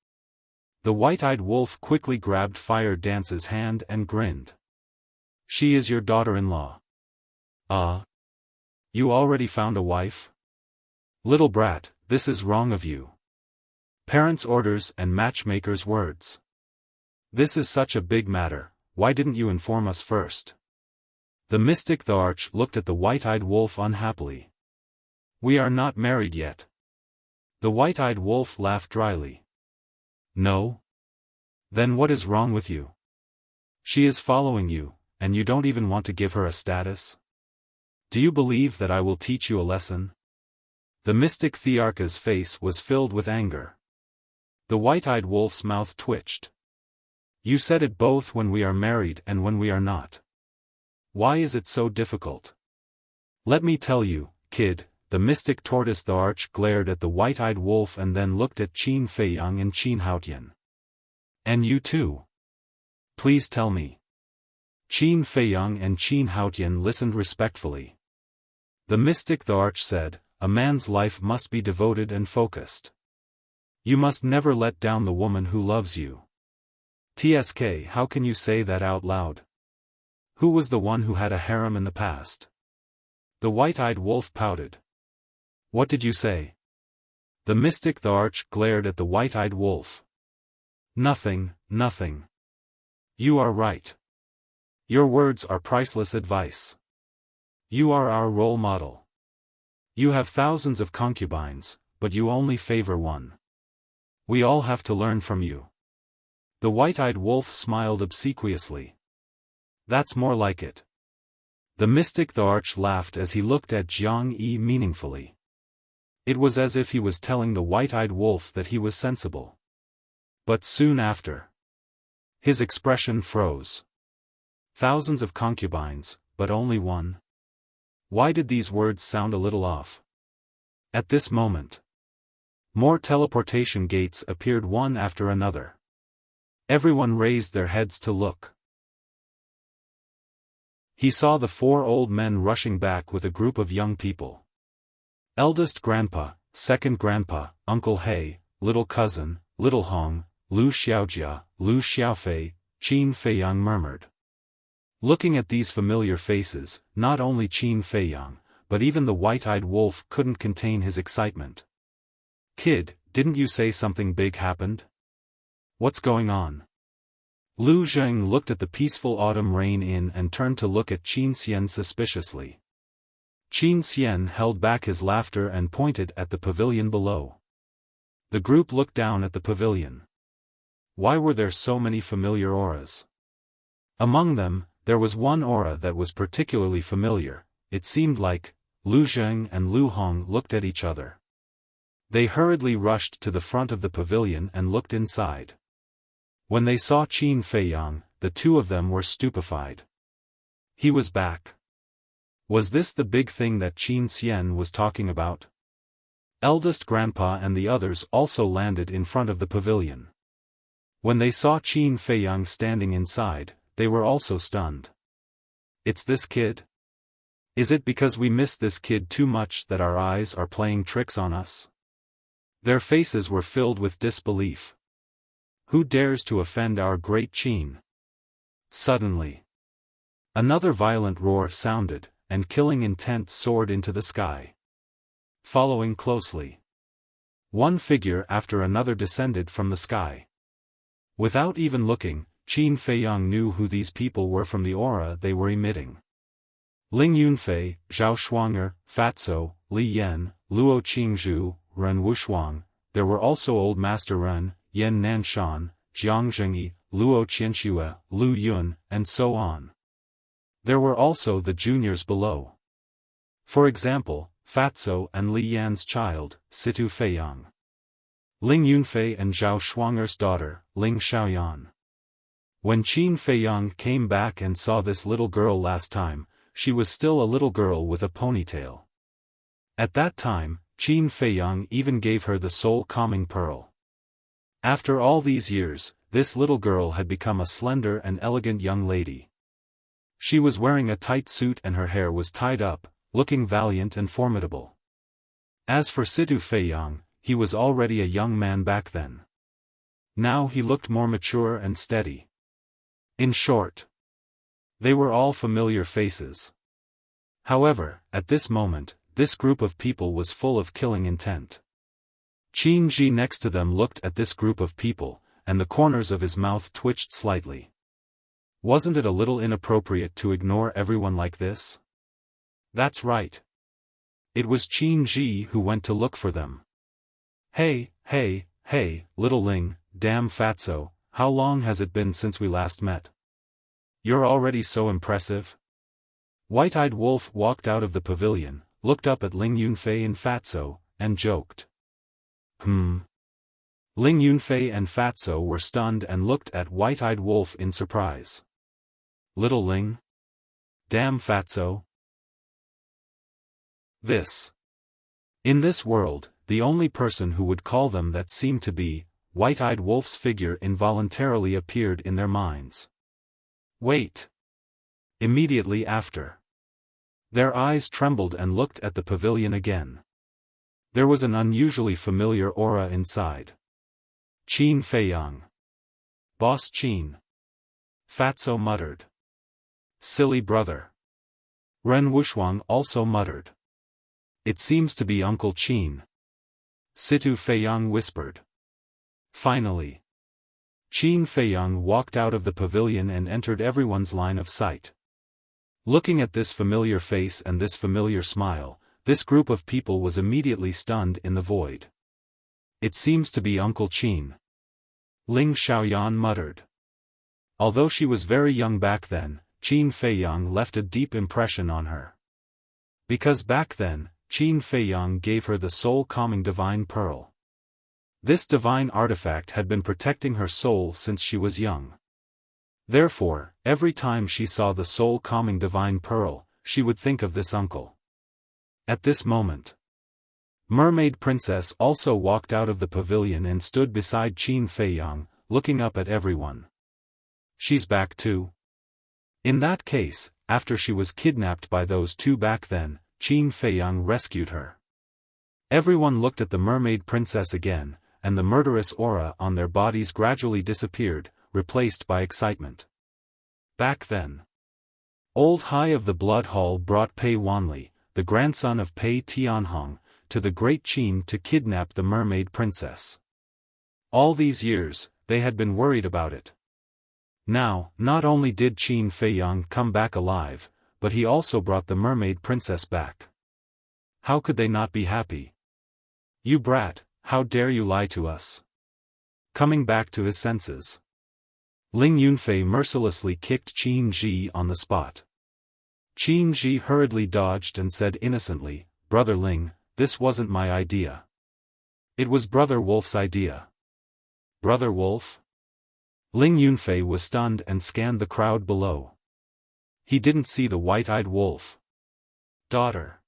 The white-eyed wolf quickly grabbed Fire Dance's hand and grinned. She is your daughter-in-law. You already found a wife? Little brat, this is wrong of you. Parents' orders and matchmakers' words. This is such a big matter, why didn't you inform us first? The mystic the arch looked at the white-eyed wolf unhappily. We are not married yet. The white-eyed wolf laughed dryly. No? Then what is wrong with you? She is following you, and you don't even want to give her a status? Do you believe that I will teach you a lesson? The mystic Thearcha's face was filled with anger. The white-eyed wolf's mouth twitched. You said it both when we are married and when we are not. Why is it so difficult? Let me tell you, kid, the mystic tortoise the arch glared at the white-eyed wolf and then looked at Qin Feiyang and Qin Haotian. And you too? Please tell me. Qin Feiyang and Qin Haotian listened respectfully. The mystic the arch said, a man's life must be devoted and focused. You must never let down the woman who loves you. TSK, how can you say that out loud? Who was the one who had a harem in the past? The white-eyed wolf pouted. What did you say? The mystic the arch glared at the white-eyed wolf. Nothing, nothing. You are right. Your words are priceless advice. You are our role model. You have thousands of concubines, but you only favor one. We all have to learn from you. The white-eyed wolf smiled obsequiously. That's more like it. The mystic the arch laughed as he looked at Jiang Yi meaningfully. It was as if he was telling the white-eyed wolf that he was sensible. But soon after, his expression froze. Thousands of concubines, but only one? Why did these words sound a little off? At this moment, more teleportation gates appeared one after another. Everyone raised their heads to look. He saw the 4 old men rushing back with a group of young people. Eldest grandpa, second grandpa, Uncle He, little cousin, little Hong, Lu Xiaojia, Lu Xiaofei, Qin Feiyang murmured. Looking at these familiar faces, not only Qin Feiyang, but even the white-eyed wolf couldn't contain his excitement. Kid, didn't you say something big happened? What's going on? Lu Zheng looked at the peaceful autumn rain in and turned to look at Qin Xian suspiciously. Qin Xian held back his laughter and pointed at the pavilion below. The group looked down at the pavilion. Why were there so many familiar auras? Among them, there was one aura that was particularly familiar. It seemed like Lu Zheng and Lu Hong looked at each other. They hurriedly rushed to the front of the pavilion and looked inside. When they saw Qin Feiyang, the two of them were stupefied. He was back. Was this the big thing that Qin Xian was talking about? Eldest grandpa and the others also landed in front of the pavilion. When they saw Qin Feiyang standing inside, they were also stunned. It's this kid? Is it because we miss this kid too much that our eyes are playing tricks on us? Their faces were filled with disbelief. Who dares to offend our great Qin? Suddenly, another violent roar sounded, and killing intent soared into the sky. Following closely, one figure after another descended from the sky. Without even looking, Qin Feiyang knew who these people were from the aura they were emitting. Ling Yunfei, Zhao Shuanger, Fatso, Li Yan, Luo Qingzhu, Ren Wushuang. There were also Old Master Ren, Yan Nanshan, Jiang Zhengyi, Luo Qianxue, Lu Yun, and so on. There were also the juniors below. For example, Fatso and Li Yan's child, Situ Feiyang. Ling Yunfei and Zhao Shuanger's daughter, Ling Xiaoyan. When Qin Feiyang came back and saw this little girl last time, she was still a little girl with a ponytail. At that time, Qin Feiyang even gave her the soul calming pearl. After all these years, this little girl had become a slender and elegant young lady. She was wearing a tight suit and her hair was tied up, looking valiant and formidable. As for Situ Feiyang, he was already a young man back then. Now he looked more mature and steady. In short, they were all familiar faces. However, at this moment, this group of people was full of killing intent. Qin Ji next to them looked at this group of people, and the corners of his mouth twitched slightly. Wasn't it a little inappropriate to ignore everyone like this? That's right. It was Qin Ji who went to look for them. Hey, little Ling, damn Fatso, how long has it been since we last met? You're already so impressive. White-eyed Wolf walked out of the pavilion, looked up at Ling Yunfei and Fatso, and joked. Ling Yunfei and Fatso were stunned and looked at White-eyed Wolf in surprise. Little Ling? Damn Fatso. In this world, the only person who would call them that seemed to be, White-eyed Wolf's figure involuntarily appeared in their minds. Wait. Immediately after, their eyes trembled and looked at the pavilion again. There was an unusually familiar aura inside. Qin Feiyang. Boss Qin. Fatso muttered. Silly brother. Ren Wushuang also muttered. It seems to be Uncle Qin. Situ Feiyang whispered. Finally, Qin Feiyang walked out of the pavilion and entered everyone's line of sight. Looking at this familiar face and this familiar smile, this group of people was immediately stunned in the void. It seems to be Uncle Qin. Ling Xiaoyan muttered. Although she was very young back then, Qin Feiyang left a deep impression on her. Because back then, Qin Feiyang gave her the soul-calming divine pearl. This divine artifact had been protecting her soul since she was young. Therefore, every time she saw the soul-calming divine pearl, she would think of this uncle. At this moment, Mermaid Princess also walked out of the pavilion and stood beside Qin Feiyang, looking up at everyone. She's back too? In that case, after she was kidnapped by those two back then, Qin Feiyang rescued her. Everyone looked at the Mermaid Princess again, and the murderous aura on their bodies gradually disappeared, replaced by excitement. Back then, Old High of the Blood Hall brought Pei Wanli, the grandson of Pei Tianhong, to the Great Qin to kidnap the Mermaid Princess. All these years, they had been worried about it. Now, not only did Qin Feiyang come back alive, but he also brought the Mermaid Princess back. How could they not be happy? You brat, how dare you lie to us? Coming back to his senses, Ling Yunfei mercilessly kicked Qin Ji on the spot. Qin Ji hurriedly dodged and said innocently, "Brother Ling, this wasn't my idea. It was Brother Wolf's idea." Brother Wolf? Ling Yunfei was stunned and scanned the crowd below. He didn't see the white-eyed wolf. Daughter.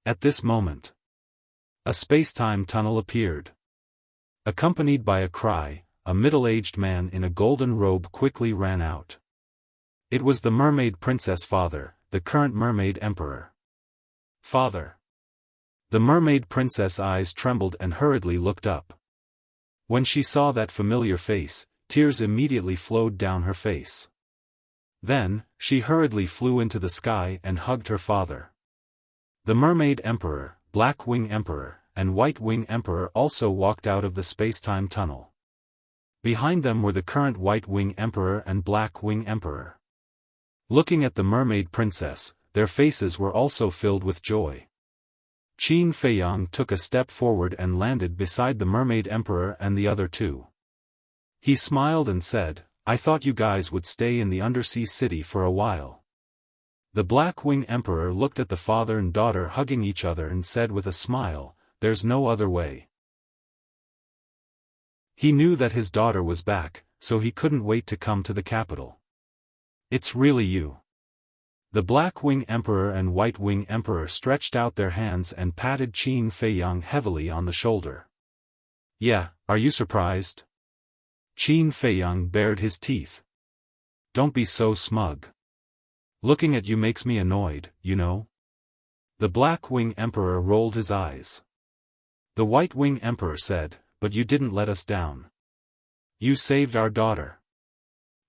At this moment, a space-time tunnel appeared. Accompanied by a cry, a middle-aged man in a golden robe quickly ran out. It was the mermaid princess father, the current mermaid emperor. Father. The mermaid princess' eyes trembled and hurriedly looked up. When she saw that familiar face, tears immediately flowed down her face. Then, she hurriedly flew into the sky and hugged her father. The mermaid emperor, black wing emperor, and white wing emperor also walked out of the space-time tunnel. Behind them were the current white wing emperor and black wing emperor. Looking at the mermaid princess, their faces were also filled with joy. Qin Feiyang took a step forward and landed beside the mermaid emperor and the other two. He smiled and said, "I thought you guys would stay in the undersea city for a while." The black wing emperor looked at the father and daughter hugging each other and said with a smile, "There's no other way." He knew that his daughter was back, so he couldn't wait to come to the capital. "It's really you." The black wing emperor and white wing emperor stretched out their hands and patted Qin Feiyang heavily on the shoulder. "Yeah, are you surprised?" Qin Feiyang bared his teeth. "Don't be so smug. Looking at you makes me annoyed, you know." The black wing emperor rolled his eyes. The white wing emperor said, "But you didn't let us down. You saved our daughter.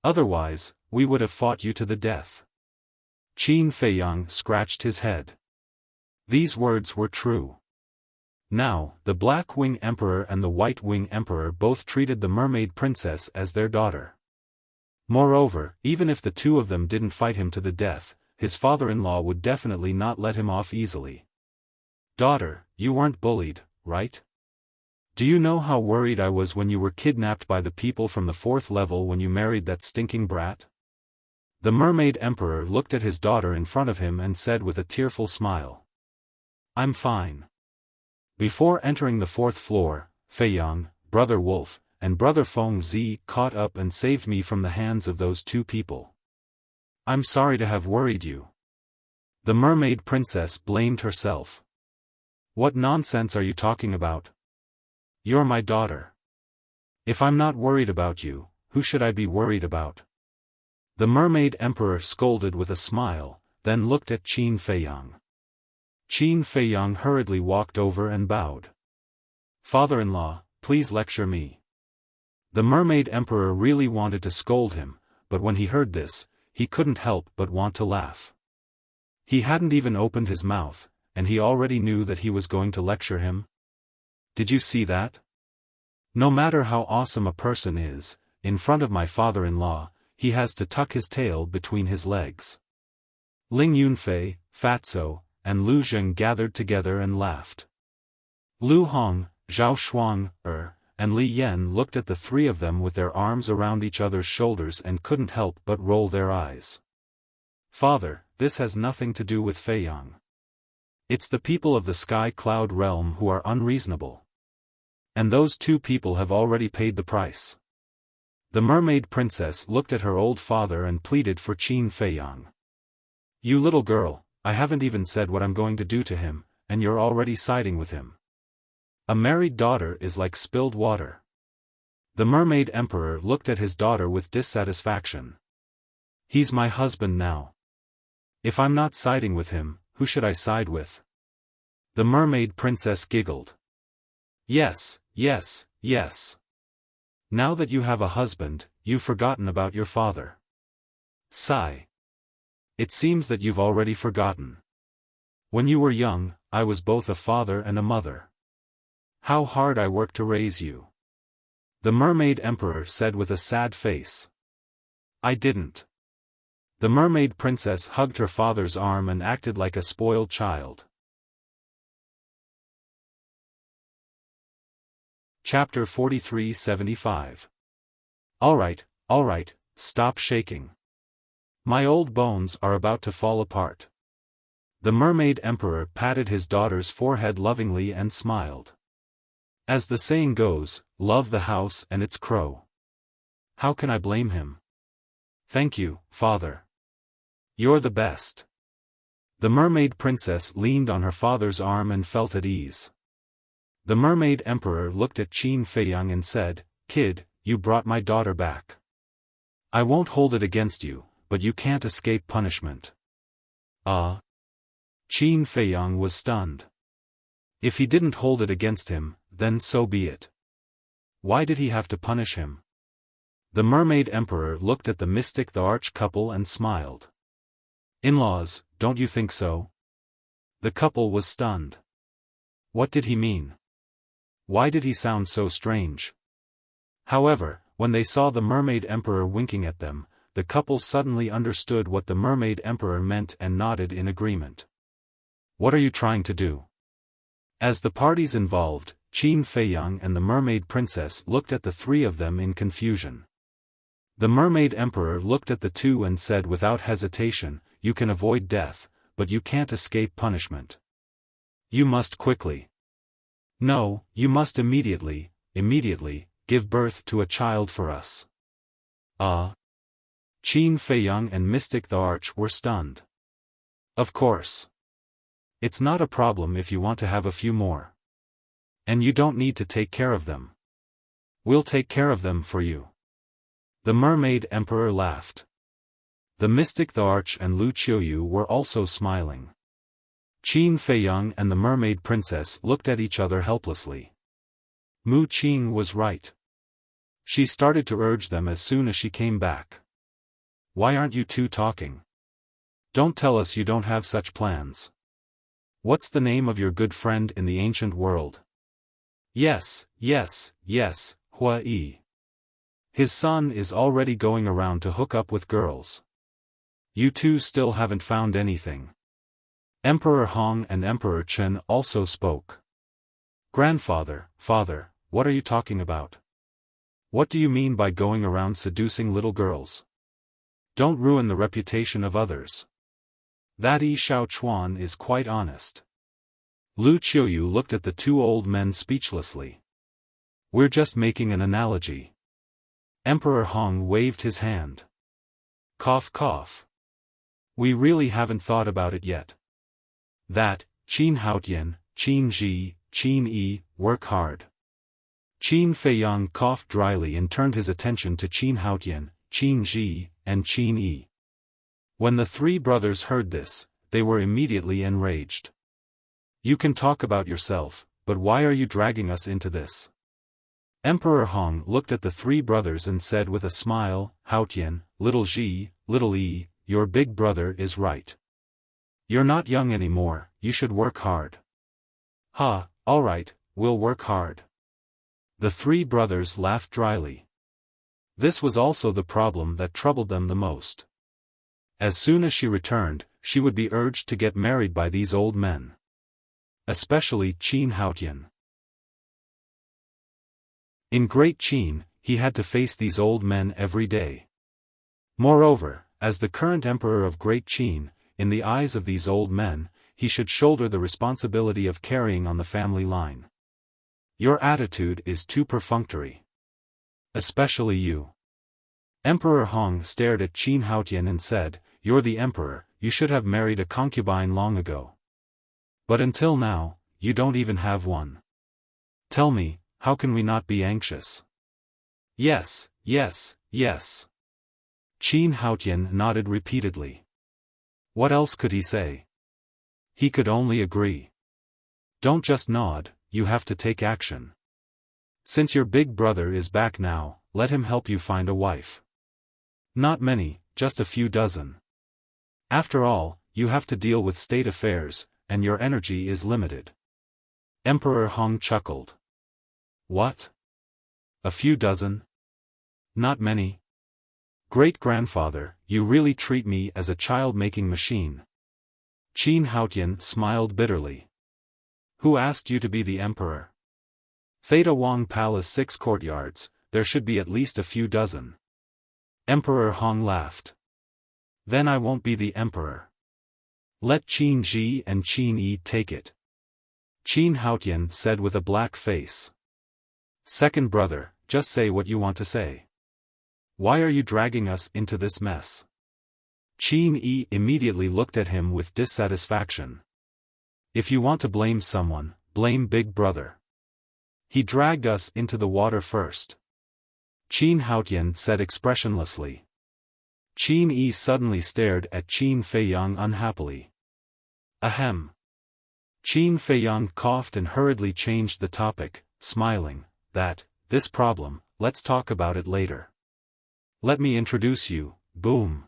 Otherwise, we would have fought you to the death." Qin Feiyang scratched his head. These words were true. Now, the black wing emperor and the white wing emperor both treated the mermaid princess as their daughter. Moreover, even if the two of them didn't fight him to the death, his father-in-law would definitely not let him off easily. "Daughter, you weren't bullied, right? Do you know how worried I was when you were kidnapped by the people from the 4th level when you married that stinking brat?" The mermaid emperor looked at his daughter in front of him and said with a tearful smile, "I'm fine." Before entering the 4th floor, Feiyang, Brother Wolf, and Brother Feng Zi caught up and saved me from the hands of those two people. "I'm sorry to have worried you." The mermaid princess blamed herself. "What nonsense are you talking about? You're my daughter. If I'm not worried about you, who should I be worried about?" The mermaid emperor scolded with a smile, then looked at Qin Feiyang. Qin Feiyang hurriedly walked over and bowed. "Father-in-law, please lecture me." The mermaid emperor really wanted to scold him, but when he heard this, he couldn't help but want to laugh. He hadn't even opened his mouth, and he already knew that he was going to lecture him. Did you see that? No matter how awesome a person is, in front of my father-in-law, he has to tuck his tail between his legs. Ling Yunfei, Fatso, and Lu Zheng gathered together and laughed. Lu Hong, Zhao Shuang, and Li Yan looked at the three of them with their arms around each other's shoulders and couldn't help but roll their eyes. "Father, this has nothing to do with Feiyang. It's the people of the Sky Cloud realm who are unreasonable. And those two people have already paid the price." The mermaid princess looked at her old father and pleaded for Qin Feiyang. "You little girl, I haven't even said what I'm going to do to him, and you're already siding with him. A married daughter is like spilled water." The mermaid emperor looked at his daughter with dissatisfaction. "He's my husband now. If I'm not siding with him, who should I side with?" The mermaid princess giggled. "Yes, yes, yes. Now that you have a husband, you've forgotten about your father." Sigh. "It seems that you've already forgotten. When you were young, I was both a father and a mother. How hard I worked to raise you." The mermaid emperor said with a sad face. "I didn't." The mermaid princess hugged her father's arm and acted like a spoiled child. Chapter 4375. Alright, stop shaking. My old bones are about to fall apart. The Mermaid Emperor patted his daughter's forehead lovingly and smiled. As the saying goes, love the house and its crow. How can I blame him? Thank you, father. You're the best. The Mermaid Princess leaned on her father's arm and felt at ease. The Mermaid Emperor looked at Qin Feiyang and said, "Kid, you brought my daughter back. I won't hold it against you, but you can't escape punishment." Qin Feiyang was stunned. If he didn't hold it against him, then so be it. Why did he have to punish him? The Mermaid Emperor looked at the mystic the arch couple and smiled. In-laws, don't you think so? The couple was stunned. What did he mean? Why did he sound so strange? However, when they saw the Mermaid Emperor winking at them, the couple suddenly understood what the Mermaid Emperor meant and nodded in agreement. What are you trying to do? As the parties involved, Qin Feiyang and the Mermaid Princess looked at the three of them in confusion. The Mermaid Emperor looked at the two and said without hesitation, "You can avoid death, but you can't escape punishment. You must quickly. No, you must immediately, give birth to a child for us." Qin Feiyang and Mystic the Arch were stunned. Of course. It's not a problem if you want to have a few more. And you don't need to take care of them. We'll take care of them for you. The Mermaid Emperor laughed. The Mystic the Arch and Lu Qiuyu were also smiling. Qin Feiyang and the Mermaid Princess looked at each other helplessly. Mu Qing was right. She started to urge them as soon as she came back. Why aren't you two talking? Don't tell us you don't have such plans. What's the name of your good friend in the ancient world? Yes, Hua Yi. His son is already going around to hook up with girls. You two still haven't found anything. Emperor Hong and Emperor Chen also spoke. Grandfather, father, what are you talking about? What do you mean by going around seducing little girls? Don't ruin the reputation of others. That Yi Shaochuan is quite honest. Lu Qiuyu looked at the two old men speechlessly. We're just making an analogy. Emperor Hong waved his hand. Cough cough. We really haven't thought about it yet. That, Qin Haotian, Qin Ji, Qin Yi, work hard. Qin Feiyang coughed dryly and turned his attention to Qin Haotian, Qin Ji, and Qin Yi. When the three brothers heard this, they were immediately enraged. You can talk about yourself, but why are you dragging us into this? Emperor Hong looked at the three brothers and said with a smile, Haotian, little Ji, little Yi, your big brother is right. You're not young anymore, you should work hard. Alright, we'll work hard. The three brothers laughed dryly. This was also the problem that troubled them the most. As soon as she returned, she would be urged to get married by these old men. Especially Qin Haotian. In Great Qin, he had to face these old men every day. Moreover, as the current emperor of Great Qin, in the eyes of these old men, he should shoulder the responsibility of carrying on the family line. Your attitude is too perfunctory. Especially you. Emperor Hong stared at Qin Haotian and said, You're the emperor, you should have married a concubine long ago. But until now, you don't even have one. Tell me, how can we not be anxious? Yes. Qin Haotian nodded repeatedly. What else could he say? He could only agree. Don't just nod, you have to take action. Since your big brother is back now, let him help you find a wife. Not many, just a few dozen. After all, you have to deal with state affairs, and your energy is limited. Emperor Hong chuckled. What? A few dozen? Not many? Great-grandfather, you really treat me as a child-making machine. Qin Haotian smiled bitterly. Who asked you to be the emperor? Theta Wang Palace 6 courtyards, there should be at least a few dozen. Emperor Hong laughed. Then I won't be the emperor. Let Qin Ji and Qin Yi take it. Qin Haotian said with a black face. Second brother, just say what you want to say. Why are you dragging us into this mess? Qin Yi immediately looked at him with dissatisfaction. If you want to blame someone, blame Big Brother. He dragged us into the water first. Qin Haotian said expressionlessly. Qin Yi suddenly stared at Qin Feiyang unhappily. Ahem. Qin Feiyang coughed and hurriedly changed the topic, smiling. This problem, let's talk about it later. Let me introduce you, boom.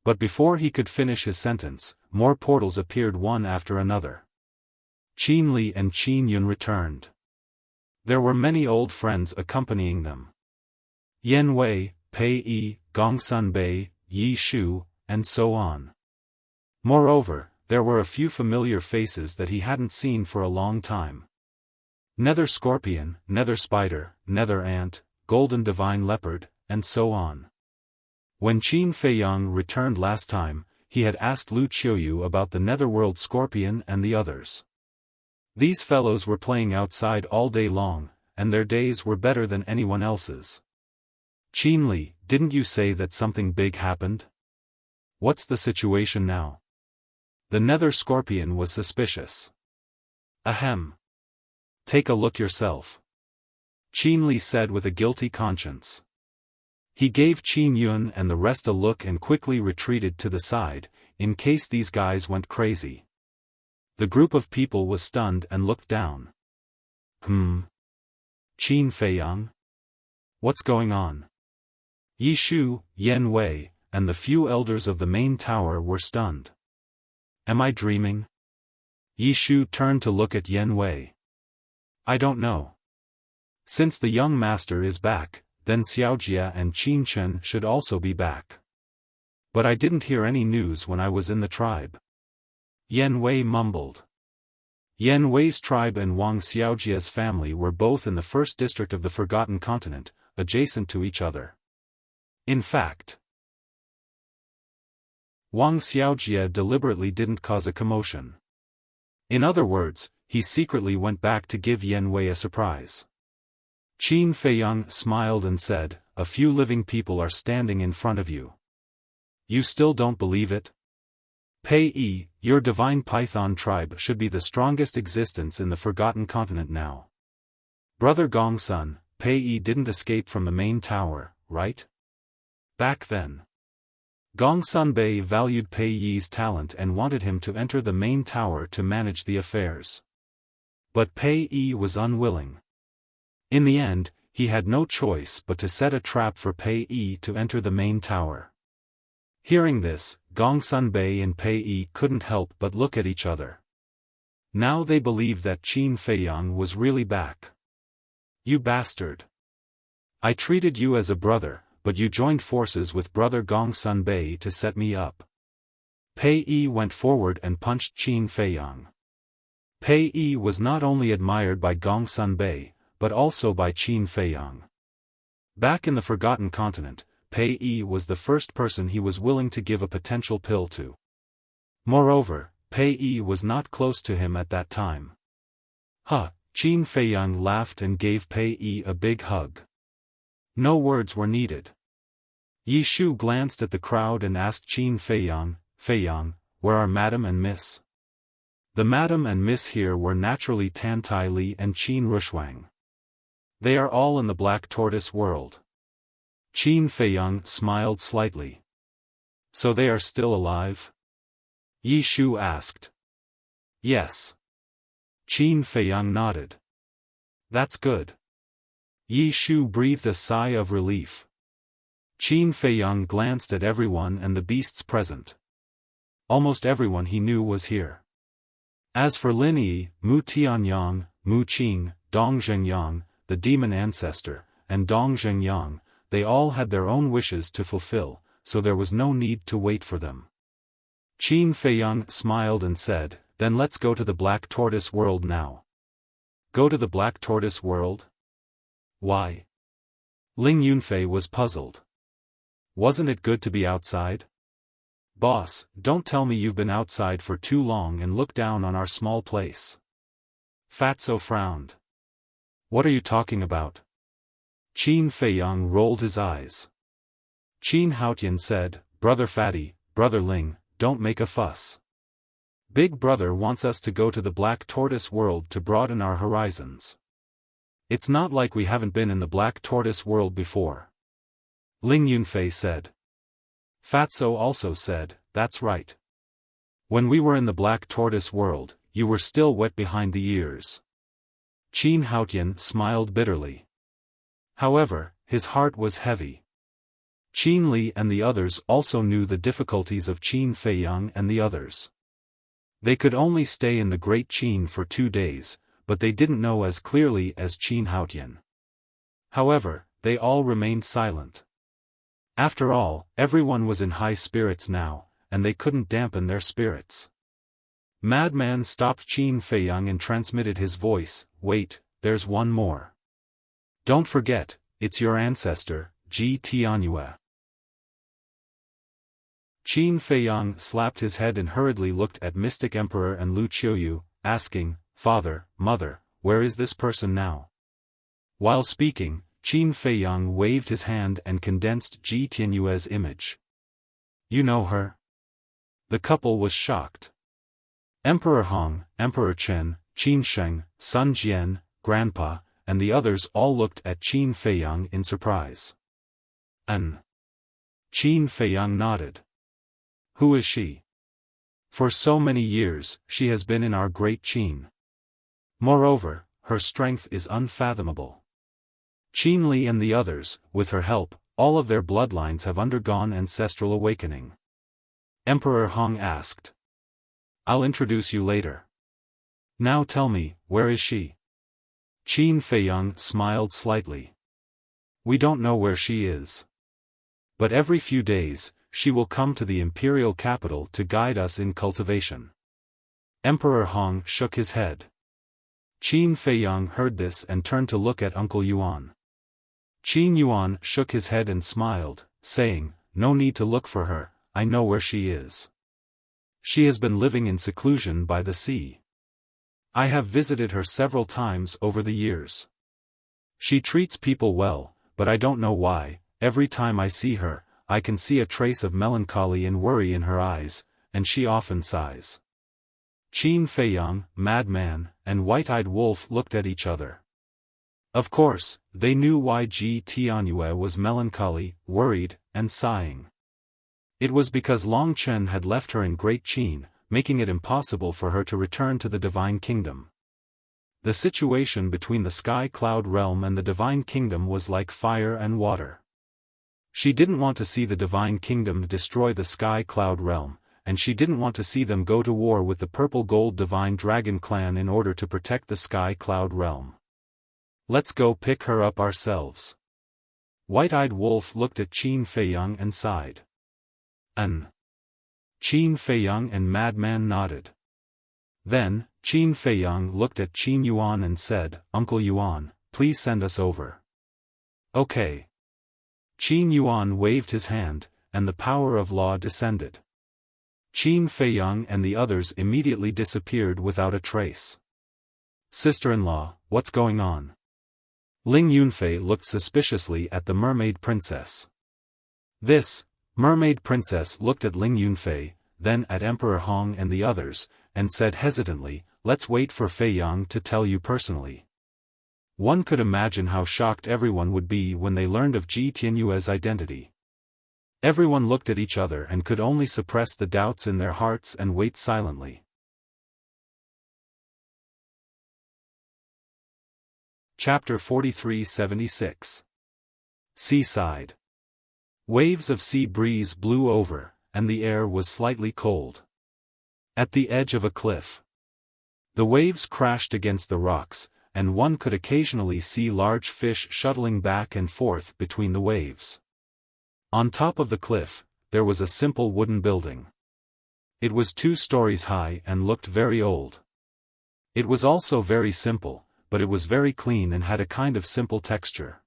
But before he could finish his sentence, more portals appeared one after another. Qin Li and Qin Yun returned. There were many old friends accompanying them. Yan Wei, Pei Yi, Gongsun Bei, Yi Shu, and so on. Moreover, there were a few familiar faces that he hadn't seen for a long time. Nether Scorpion, Nether Spider, Nether Ant, Golden Divine Leopard, and so on. When Qin Feiyang returned last time, he had asked Lu Qiuyu about the Netherworld Scorpion and the others. These fellows were playing outside all day long, and their days were better than anyone else's. Qin Li, didn't you say that something big happened? What's the situation now? The Nether Scorpion was suspicious. Ahem. Take a look yourself. Qin Li said with a guilty conscience. He gave Qin Yun and the rest a look and quickly retreated to the side, in case these guys went crazy. The group of people was stunned and looked down. Qin Feiyang? What's going on? Yi Shu, Yan Wei, and the few elders of the main tower were stunned. Am I dreaming? Yi Shu turned to look at Yan Wei. I don't know. Since the young master is back, then Xiaojia and Qin Chen should also be back. But I didn't hear any news when I was in the tribe. Yan Wei mumbled. Yan Wei's tribe and Wang Xiaojia's family were both in the first district of the Forgotten Continent, adjacent to each other. In fact, Wang Xiaojia deliberately didn't cause a commotion. In other words, he secretly went back to give Yan Wei a surprise. Qin Feiyang smiled and said, a few living people are standing in front of you. You still don't believe it? Pei Yi, your divine python tribe should be the strongest existence in the Forgotten Continent now. Brother Gongsun, Pei Yi didn't escape from the main tower, right? Back then, Gongsun Bei valued Pei Yi's talent and wanted him to enter the main tower to manage the affairs. But Pei Yi was unwilling. In the end, he had no choice but to set a trap for Pei Yi to enter the main tower. Hearing this, Gongsun Bei and Pei Yi couldn't help but look at each other. Now they believed that Qin Feiyang was really back. You bastard. I treated you as a brother, but you joined forces with brother Gongsun Bei to set me up. Pei Yi went forward and punched Qin Feiyang. Pei Yi was not only admired by Gongsun Bei, but also by Qin Feiyang. Back in the Forgotten Continent, Pei Yi was the first person he was willing to give a potential pill to. Moreover, Pei Yi was not close to him at that time. Qin Feiyang laughed and gave Pei Yi a big hug. No words were needed. Yi Shu glanced at the crowd and asked Qin Feiyang, where are Madam and Miss? The Madam and Miss here were naturally Tan Tai Li and Qin Rushuang. They are all in the Black Tortoise world. Qin Feiyang smiled slightly. So they are still alive? Yi Shu asked. Yes. Qin Feiyang nodded. That's good. Yi Shu breathed a sigh of relief. Qin Feiyang glanced at everyone and the beasts present. Almost everyone he knew was here. As for Lin Yi, Mu Tianyang, Mu Qing, Dong Zhengyang, the demon ancestor, and Dong Zhengyang, they all had their own wishes to fulfill, so there was no need to wait for them. Qin Feiyang smiled and said, then let's go to the Black Tortoise world now. Go to the Black Tortoise world? Why? Ling Yunfei was puzzled. Wasn't it good to be outside? Boss, don't tell me you've been outside for too long and look down on our small place. Fatso frowned. What are you talking about? Qin Feiyang rolled his eyes. Qin Haotian said, Brother Fatty, Brother Ling, don't make a fuss. Big Brother wants us to go to the Black Tortoise world to broaden our horizons. It's not like we haven't been in the Black Tortoise world before. Ling Yunfei said. Fatso also said, that's right. When we were in the Black Tortoise world, you were still wet behind the ears. Qin Haotian smiled bitterly. However, his heart was heavy. Qin Li and the others also knew the difficulties of Qin Feiyang and the others. They could only stay in the Great Qin for 2 days, but they didn't know as clearly as Qin Haotian. However, they all remained silent. After all, everyone was in high spirits now, and they couldn't dampen their spirits. Madman stopped Qin Feiyang and transmitted his voice, wait, there's one more. Don't forget, it's your ancestor, Ji Tianyue. Qin Feiyang slapped his head and hurriedly looked at Mystic Emperor and Lu Qiuyu, asking, Father, Mother, where is this person now? While speaking, Qin Feiyang waved his hand and condensed Ji Tianyue's image. You know her? The couple was shocked. Emperor Hong, Emperor Chen, Qin Sheng, Sun Jian, Grandpa, and the others all looked at Qin Feiyang in surprise. Qin Feiyang nodded. Who is she? For so many years, she has been in our Great Qin. Moreover, her strength is unfathomable. Qin Li and the others, with her help, all of their bloodlines have undergone ancestral awakening. Emperor Hong asked. I'll introduce you later. Now tell me, where is she? Qin Feiyang smiled slightly. We don't know where she is. But every few days, she will come to the imperial capital to guide us in cultivation. Emperor Hong shook his head. Qin Feiyang heard this and turned to look at Uncle Yuan. Qin Yuan shook his head and smiled, saying, no need to look for her, I know where she is. She has been living in seclusion by the sea. I have visited her several times over the years. She treats people well, but I don't know why, every time I see her, I can see a trace of melancholy and worry in her eyes, and she often sighs. Qin Feiyang, Madman, and White-Eyed Wolf looked at each other. Of course, they knew why Ji Tianyue was melancholy, worried, and sighing. It was because Long Chen had left her in Great Qin, making it impossible for her to return to the Divine Kingdom. The situation between the Sky Cloud Realm and the Divine Kingdom was like fire and water. She didn't want to see the Divine Kingdom destroy the Sky Cloud Realm, and she didn't want to see them go to war with the Purple Gold Divine Dragon Clan in order to protect the Sky Cloud Realm. Let's go pick her up ourselves. White-Eyed Wolf looked at Qin Feiyang and sighed. Qin Feiyang and Madman nodded. Then, Qin Feiyang looked at Qin Yuan and said, Uncle Yuan, please send us over. Okay. Qin Yuan waved his hand, and the power of law descended. Qin Feiyang and the others immediately disappeared without a trace. Sister-in-law, what's going on? Ling Yunfei looked suspiciously at the mermaid princess. This mermaid princess looked at Ling Yunfei, then at Emperor Hong and the others, and said hesitantly, let's wait for Feiyang to tell you personally. One could imagine how shocked everyone would be when they learned of Ji Tianyue's identity. Everyone looked at each other and could only suppress the doubts in their hearts and wait silently. Chapter 4376. Seaside. Waves of sea breeze blew over, and the air was slightly cold. At the edge of a cliff, the waves crashed against the rocks, and one could occasionally see large fish shuttling back and forth between the waves. On top of the cliff, there was a simple wooden building. It was 2 stories high and looked very old. It was also very simple, but it was very clean and had a kind of simple texture.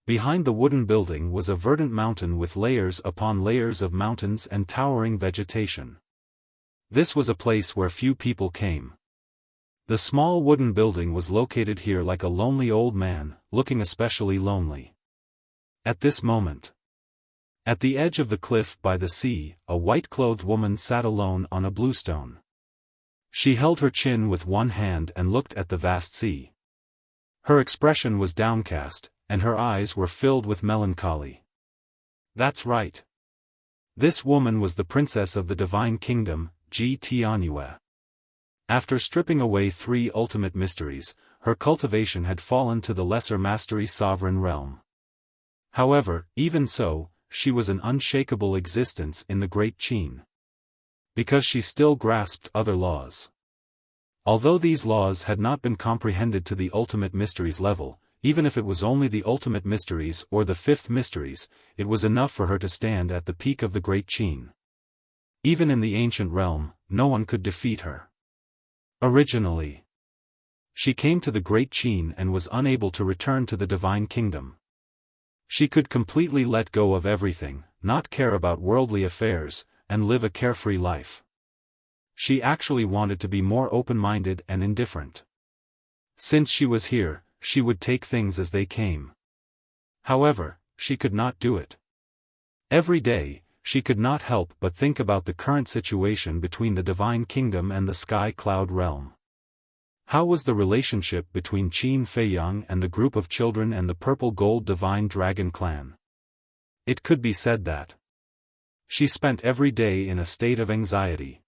Behind the wooden building was a verdant mountain with layers upon layers of mountains and towering vegetation. This was a place where few people came. The small wooden building was located here like a lonely old man, looking especially lonely. At this moment, at the edge of the cliff by the sea, a white-clothed woman sat alone on a bluestone. She held her chin with one hand and looked at the vast sea. Her expression was downcast, and her eyes were filled with melancholy. That's right. This woman was the princess of the divine kingdom, Tianyue. After stripping away 3 ultimate mysteries, her cultivation had fallen to the lesser mastery sovereign realm. However, even so, she was an unshakable existence in the Great Qin. Because she still grasped other laws. Although these laws had not been comprehended to the ultimate mysteries level, even if it was only the ultimate mysteries or the 5th mysteries, it was enough for her to stand at the peak of the Great Qin. Even in the ancient realm, no one could defeat her. Originally, she came to the Great Qin and was unable to return to the divine kingdom. She could completely let go of everything, not care about worldly affairs, and live a carefree life. She actually wanted to be more open-minded and indifferent. Since she was here, she would take things as they came. However, she could not do it. Every day, she could not help but think about the current situation between the divine kingdom and the sky cloud realm. How was the relationship between Qin Feiyang and the group of children and the purple gold divine dragon clan? It could be said that she spent every day in a state of anxiety.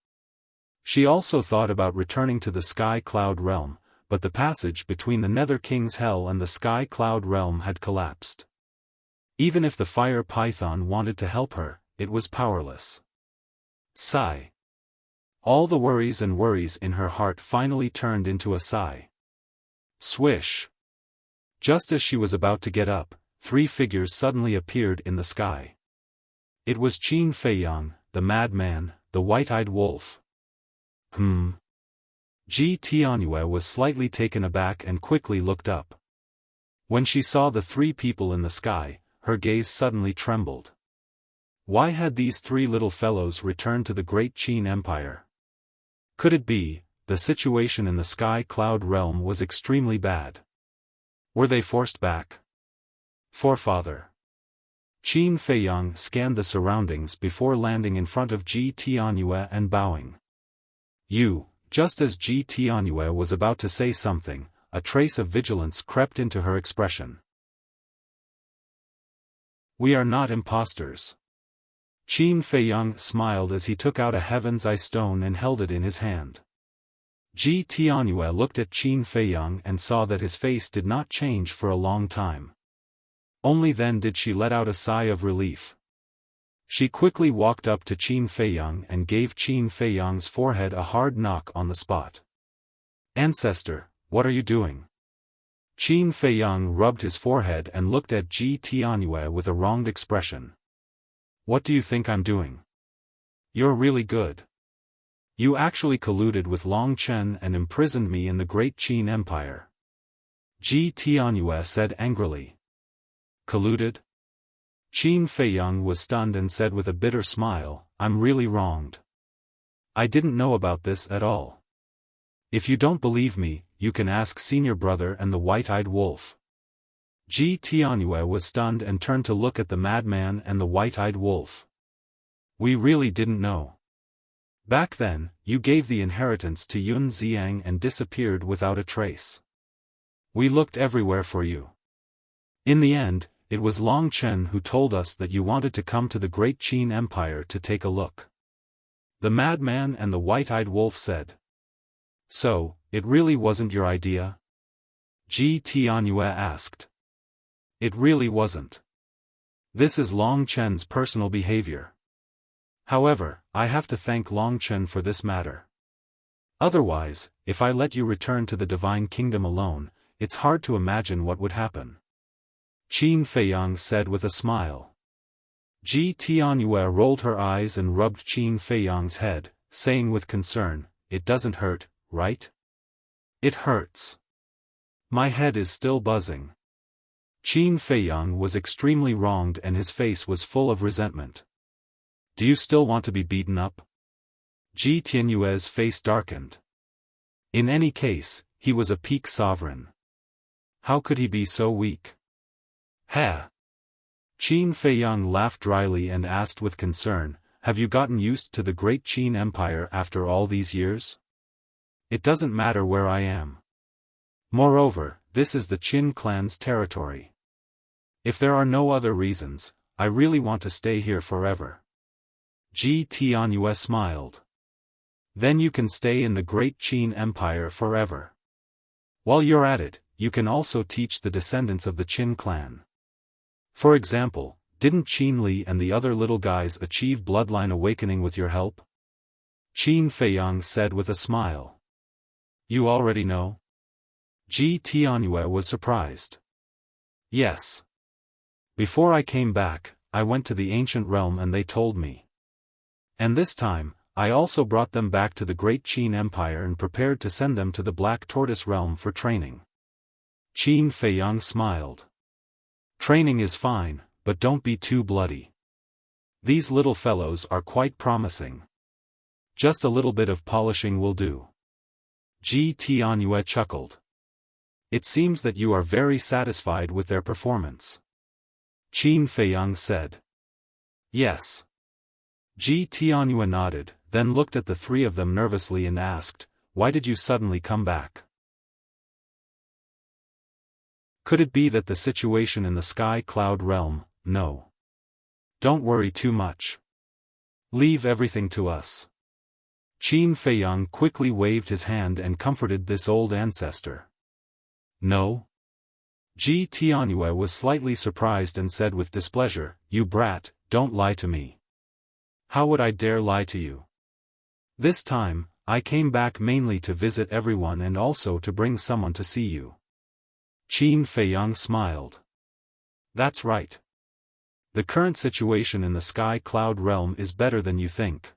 She also thought about returning to the sky cloud realm, but the passage between the Nether King's Hell and the sky cloud realm had collapsed. Even if the fire python wanted to help her, it was powerless. Sigh. All the worries in her heart finally turned into a sigh. Swish. Just as she was about to get up, 3 figures suddenly appeared in the sky. It was Qin Feiyang, the madman, the white-eyed wolf. Tianyue was slightly taken aback and quickly looked up. When she saw the 3 people in the sky, her gaze suddenly trembled. Why had these 3 little fellows returned to the Great Qin Empire? Could it be, the situation in the sky cloud realm was extremely bad? Were they forced back? Forefather. Qin Feiyang scanned the surroundings before landing in front of Tianyue and bowing. Just as Tianyue was about to say something, a trace of vigilance crept into her expression. We are not imposters. Qin Feiyang smiled as he took out a Heaven's Eye stone and held it in his hand. Tianyue looked at Qin Feiyang and saw that his face did not change for a long time. Only then did she let out a sigh of relief. She quickly walked up to Qin Feiyang and gave Qin Feiyang's forehead a hard knock on the spot. Ancestor, what are you doing? Qin Feiyang rubbed his forehead and looked at Tianyue with a wronged expression. What do you think I'm doing? You're really good. You actually colluded with Long Chen and imprisoned me in the Great Qin Empire. Tianyue said angrily. Colluded? Qin Feiyang was stunned and said with a bitter smile, I'm really wronged. I didn't know about this at all. If you don't believe me, you can ask senior brother and the white-eyed wolf. Tianyue was stunned and turned to look at the madman and the white-eyed wolf. We really didn't know. Back then, you gave the inheritance to Yun Xiang and disappeared without a trace. We looked everywhere for you. In the end, it was Long Chen who told us that you wanted to come to the Great Qin Empire to take a look. The madman and the white-eyed wolf said. So, it really wasn't your idea? Tianyue asked. It really wasn't. This is Long Chen's personal behavior. However, I have to thank Long Chen for this matter. Otherwise, if I let you return to the divine kingdom alone, it's hard to imagine what would happen. Qin Feiyang said with a smile. Tianyue rolled her eyes and rubbed Qin Feiyang's head, saying with concern, it doesn't hurt, right? It hurts. My head is still buzzing. Qin Feiyang was extremely wronged and his face was full of resentment. Do you still want to be beaten up? Ji Tianyue's face darkened. In any case, he was a peak sovereign. How could he be so weak? Ha! Qin Feiyang laughed dryly and asked with concern, have you gotten used to the great Qin Empire after all these years? It doesn't matter where I am. Moreover, this is the Qin clan's territory. If there are no other reasons, I really want to stay here forever. Ji Tianyue smiled. Then you can stay in the great Qin Empire forever. While you're at it, you can also teach the descendants of the Qin clan. For example, didn't Qin Li and the other little guys achieve bloodline awakening with your help? Qin Feiyang said with a smile. You already know? Ji Tianyue was surprised. Yes. Before I came back, I went to the ancient realm and they told me. And this time, I also brought them back to the great Qin Empire and prepared to send them to the Black Tortoise realm for training. Qin Feiyang smiled. Training is fine, but don't be too bloody. These little fellows are quite promising. Just a little bit of polishing will do. Ji Tianyue chuckled. It seems that you are very satisfied with their performance. Qin Feiyang said. Yes. Ji Tianyue nodded, then looked at the three of them nervously and asked, why did you suddenly come back? Could it be that the situation in the Sky Cloud realm? No. Don't worry too much. Leave everything to us. Qin Feiyang quickly waved his hand and comforted this old ancestor. No? Ji Tianyue was slightly surprised and said with displeasure, you brat, don't lie to me. How would I dare lie to you? This time, I came back mainly to visit everyone and also to bring someone to see you. Qin Feiyang smiled. That's right. The current situation in the Sky Cloud realm is better than you think.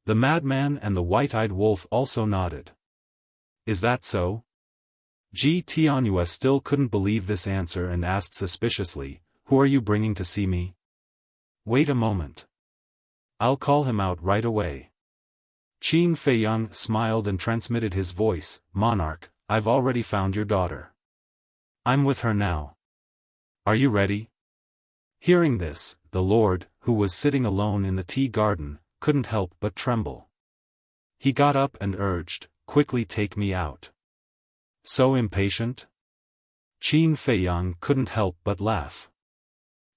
The madman and the white-eyed wolf also nodded. Is that so? Ji Tianyue still couldn't believe this answer and asked suspiciously, who are you bringing to see me? Wait a moment. I'll call him out right away. Qin Feiyang smiled and transmitted his voice, Monarch, I've already found your daughter. I'm with her now. Are you ready? Hearing this, the Lord, who was sitting alone in the tea garden, couldn't help but tremble. He got up and urged, quickly take me out. So impatient? Qin Feiyang couldn't help but laugh.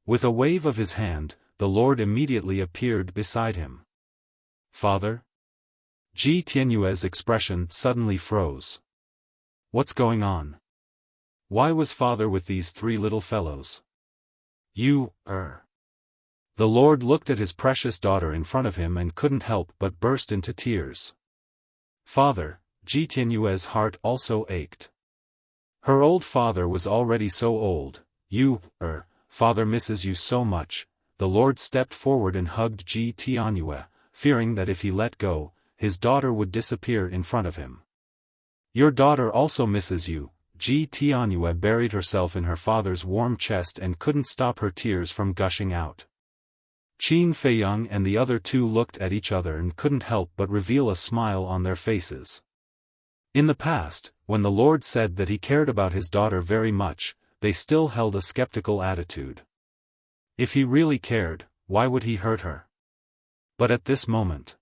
With a wave of his hand, the Lord immediately appeared beside him. Father? Ji Tianyue's expression suddenly froze. What's going on? Why was father with these three little fellows? The Lord looked at his precious daughter in front of him and couldn't help but burst into tears. Father, Ji Tianyue's heart also ached. Her old father was already so old. Father misses you so much. The Lord stepped forward and hugged Ji Tianyue, fearing that if he let go, his daughter would disappear in front of him. Your daughter also misses you. Ji Tianyue buried herself in her father's warm chest and couldn't stop her tears from gushing out. Qin Feiyang and the other two looked at each other and couldn't help but reveal a smile on their faces. In the past, when the Lord said that he cared about his daughter very much, they still held a skeptical attitude. If he really cared, why would he hurt her? But at this moment,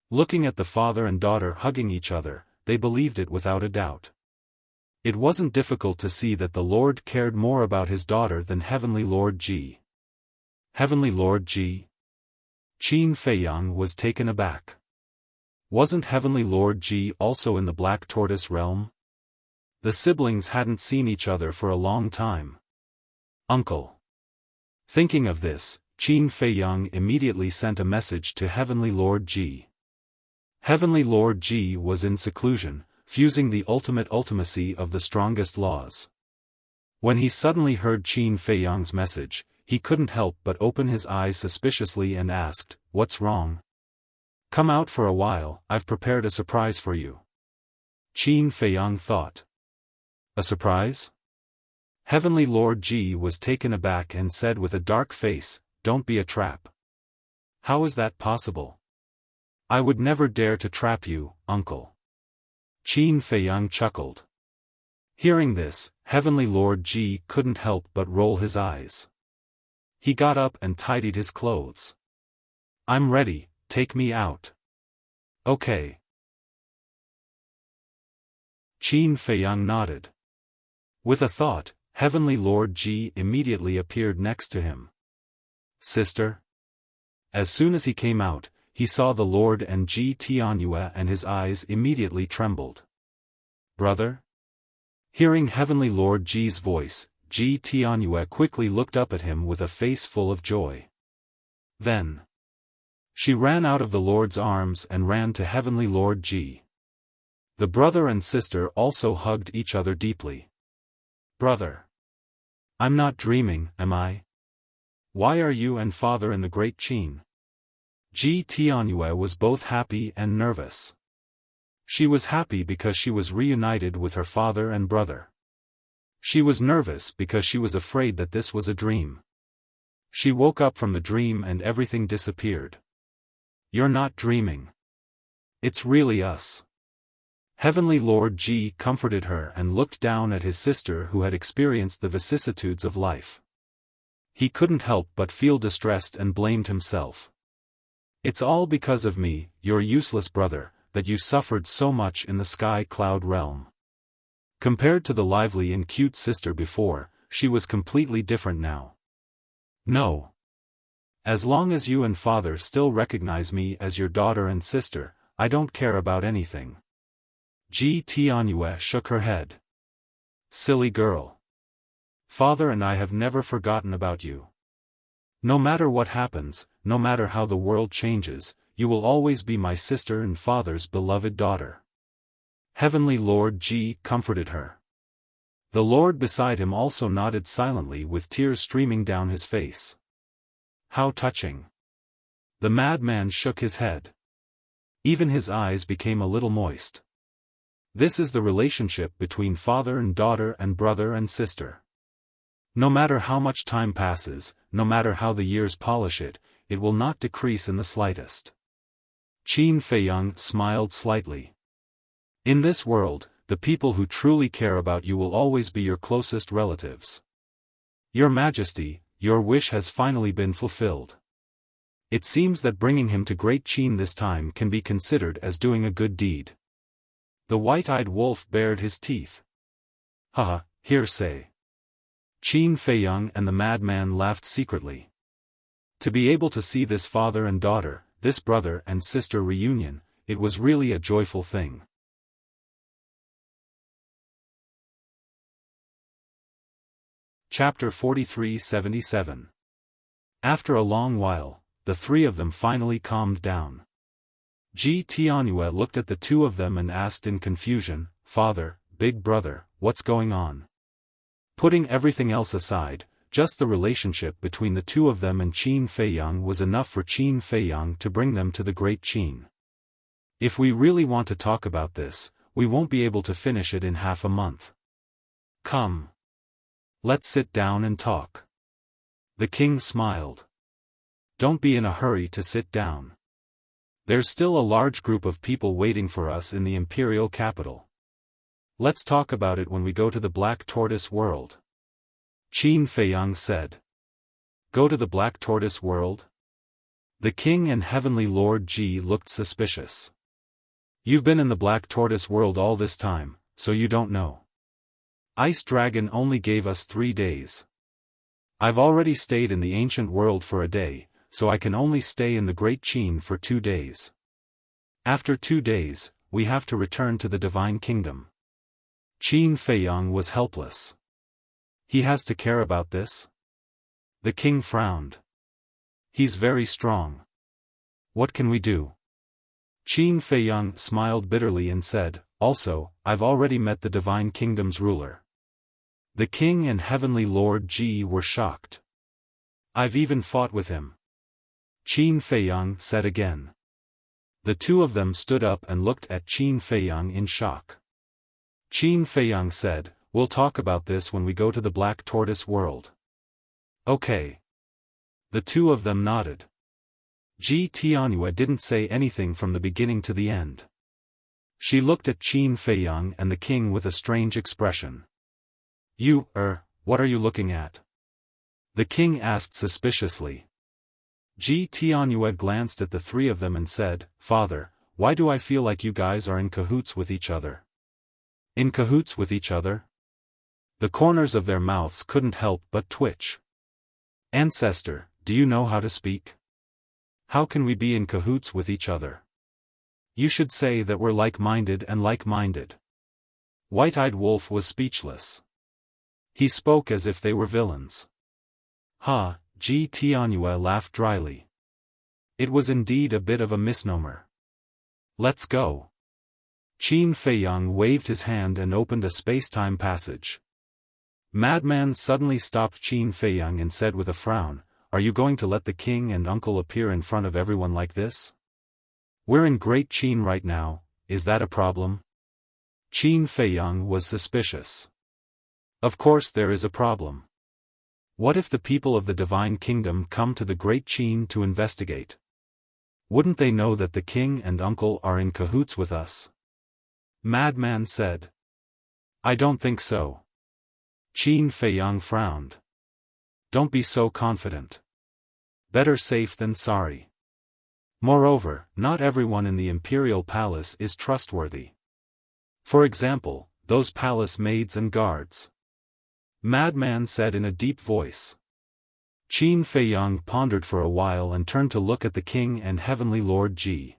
looking at the father and daughter hugging each other, they believed it without a doubt. It wasn't difficult to see that the Lord cared more about his daughter than Heavenly Lord Ji. Heavenly Lord Ji? Qin Feiyang was taken aback. Wasn't Heavenly Lord Ji also in the Black Tortoise realm? The siblings hadn't seen each other for a long time. Uncle. Thinking of this, Qin Feiyang immediately sent a message to Heavenly Lord Ji. Heavenly Lord Ji was in seclusion, fusing the ultimate ultimacy of the strongest laws. When he suddenly heard Qin Feiyang's message, he couldn't help but open his eyes suspiciously and asked, what's wrong? Come out for a while, I've prepared a surprise for you. Qin Feiyang thought. A A surprise? Heavenly Lord Ji was taken aback and said with a dark face, "Don't be a trap." "How is that possible? I would never dare to trap you, uncle." Qin Feiyang chuckled. Hearing this, Heavenly Lord Ji couldn't help but roll his eyes. He got up and tidied his clothes. "I'm ready, take me out." "Okay." Qin Feiyang nodded. With a thought, Heavenly Lord Ji immediately appeared next to him. "Sister?" As soon as he came out, he saw the Lord and Ji Tianyue and his eyes immediately trembled. "Brother?" Hearing Heavenly Lord Ji's voice, Ji Tianyue quickly looked up at him with a face full of joy. Then she ran out of the Lord's arms and ran to Heavenly Lord Ji. The brother and sister also hugged each other deeply. "Brother! I'm not dreaming, am I? Why are you and father in the Great Qin?" Ji Tianyue was both happy and nervous. She was happy because she was reunited with her father and brother. She was nervous because she was afraid that this was a dream. She woke up from the dream and everything disappeared. "You're not dreaming. It's really us." Heavenly Lord Ji comforted her and looked down at his sister who had experienced the vicissitudes of life. He couldn't help but feel distressed and blamed himself. "It's all because of me, your useless brother, that you suffered so much in the sky cloud realm." Compared to the lively and cute sister before, she was completely different now. "No. As long as you and father still recognize me as your daughter and sister, I don't care about anything." Ji Tianyue shook her head. "Silly girl. Father and I have never forgotten about you. No matter what happens, no matter how the world changes, you will always be my sister and father's beloved daughter." Heavenly Lord Ji comforted her. The Lord beside him also nodded silently with tears streaming down his face. "How touching." The madman shook his head. Even his eyes became a little moist. This is the relationship between father and daughter and brother and sister. No matter how much time passes, no matter how the years polish it, it will not decrease in the slightest. Qin Feiyang smiled slightly. "In this world, the people who truly care about you will always be your closest relatives. Your Majesty, your wish has finally been fulfilled. It seems that bringing him to Great Qin this time can be considered as doing a good deed." The white-eyed wolf bared his teeth. "Haha, hearsay." Qin Feiyang and the madman laughed secretly. To be able to see this father and daughter, this brother and sister reunion, it was really a joyful thing. Chapter 43-77. After a long while, the three of them finally calmed down. Ji Tianyue looked at the two of them and asked in confusion, "Father, big brother, what's going on?" Putting everything else aside, just the relationship between the two of them and Qin Feiyang was enough for Qin Feiyang to bring them to the Great Qin. "If we really want to talk about this, we won't be able to finish it in half a month. Come. Let's sit down and talk." The king smiled. "Don't be in a hurry to sit down. There's still a large group of people waiting for us in the imperial capital. Let's talk about it when we go to the Black Tortoise world." Qin Feiyang said. "Go to the Black Tortoise world?" The king and Heavenly Lord Ji looked suspicious. "You've been in the Black Tortoise world all this time, so you don't know. Ice Dragon only gave us 3 days. I've already stayed in the ancient world for a day, so I can only stay in the Great Qin for 2 days. After 2 days, we have to return to the Divine Kingdom." Qin Feiyang was helpless. He has to care about this? The king frowned. He's very strong. What can we do? Qin Feiyang smiled bitterly and said, "Also, I've already met the Divine Kingdom's ruler." The king and Heavenly Lord Ji were shocked. "I've even fought with him." Qin Feiyang said again. The two of them stood up and looked at Qin Feiyang in shock. Qin Feiyang said, we'll talk about this when we go to the Black Tortoise world. Okay. The two of them nodded. Ji Tianyue didn't say anything from the beginning to the end. She looked at Qin Feiyang and the king with a strange expression. What are you looking at? The king asked suspiciously. Ji Tianyue glanced at the three of them and said, Father, why do I feel like you guys are in cahoots with each other? In cahoots with each other? The corners of their mouths couldn't help but twitch. Ancestor, do you know how to speak? How can we be in cahoots with each other? You should say that we're like-minded and like-minded. White-Eyed Wolf was speechless. He spoke as if they were villains. Ha, Ji Tianyue laughed dryly. It was indeed a bit of a misnomer. Let's go. Qin Feiyang waved his hand and opened a space-time passage. Madman suddenly stopped Qin Feiyang and said with a frown, Are you going to let the king and uncle appear in front of everyone like this? We're in Great Qin right now, is that a problem? Qin Feiyang was suspicious. Of course there is a problem. What if the people of the Divine Kingdom come to the Great Qin to investigate? Wouldn't they know that the king and uncle are in cahoots with us? Madman said. I don't think so. Qin Feiyang frowned. Don't be so confident. Better safe than sorry. Moreover, not everyone in the imperial palace is trustworthy. For example, those palace maids and guards. Madman said in a deep voice. Qin Feiyang pondered for a while and turned to look at the king and heavenly Lord Ji.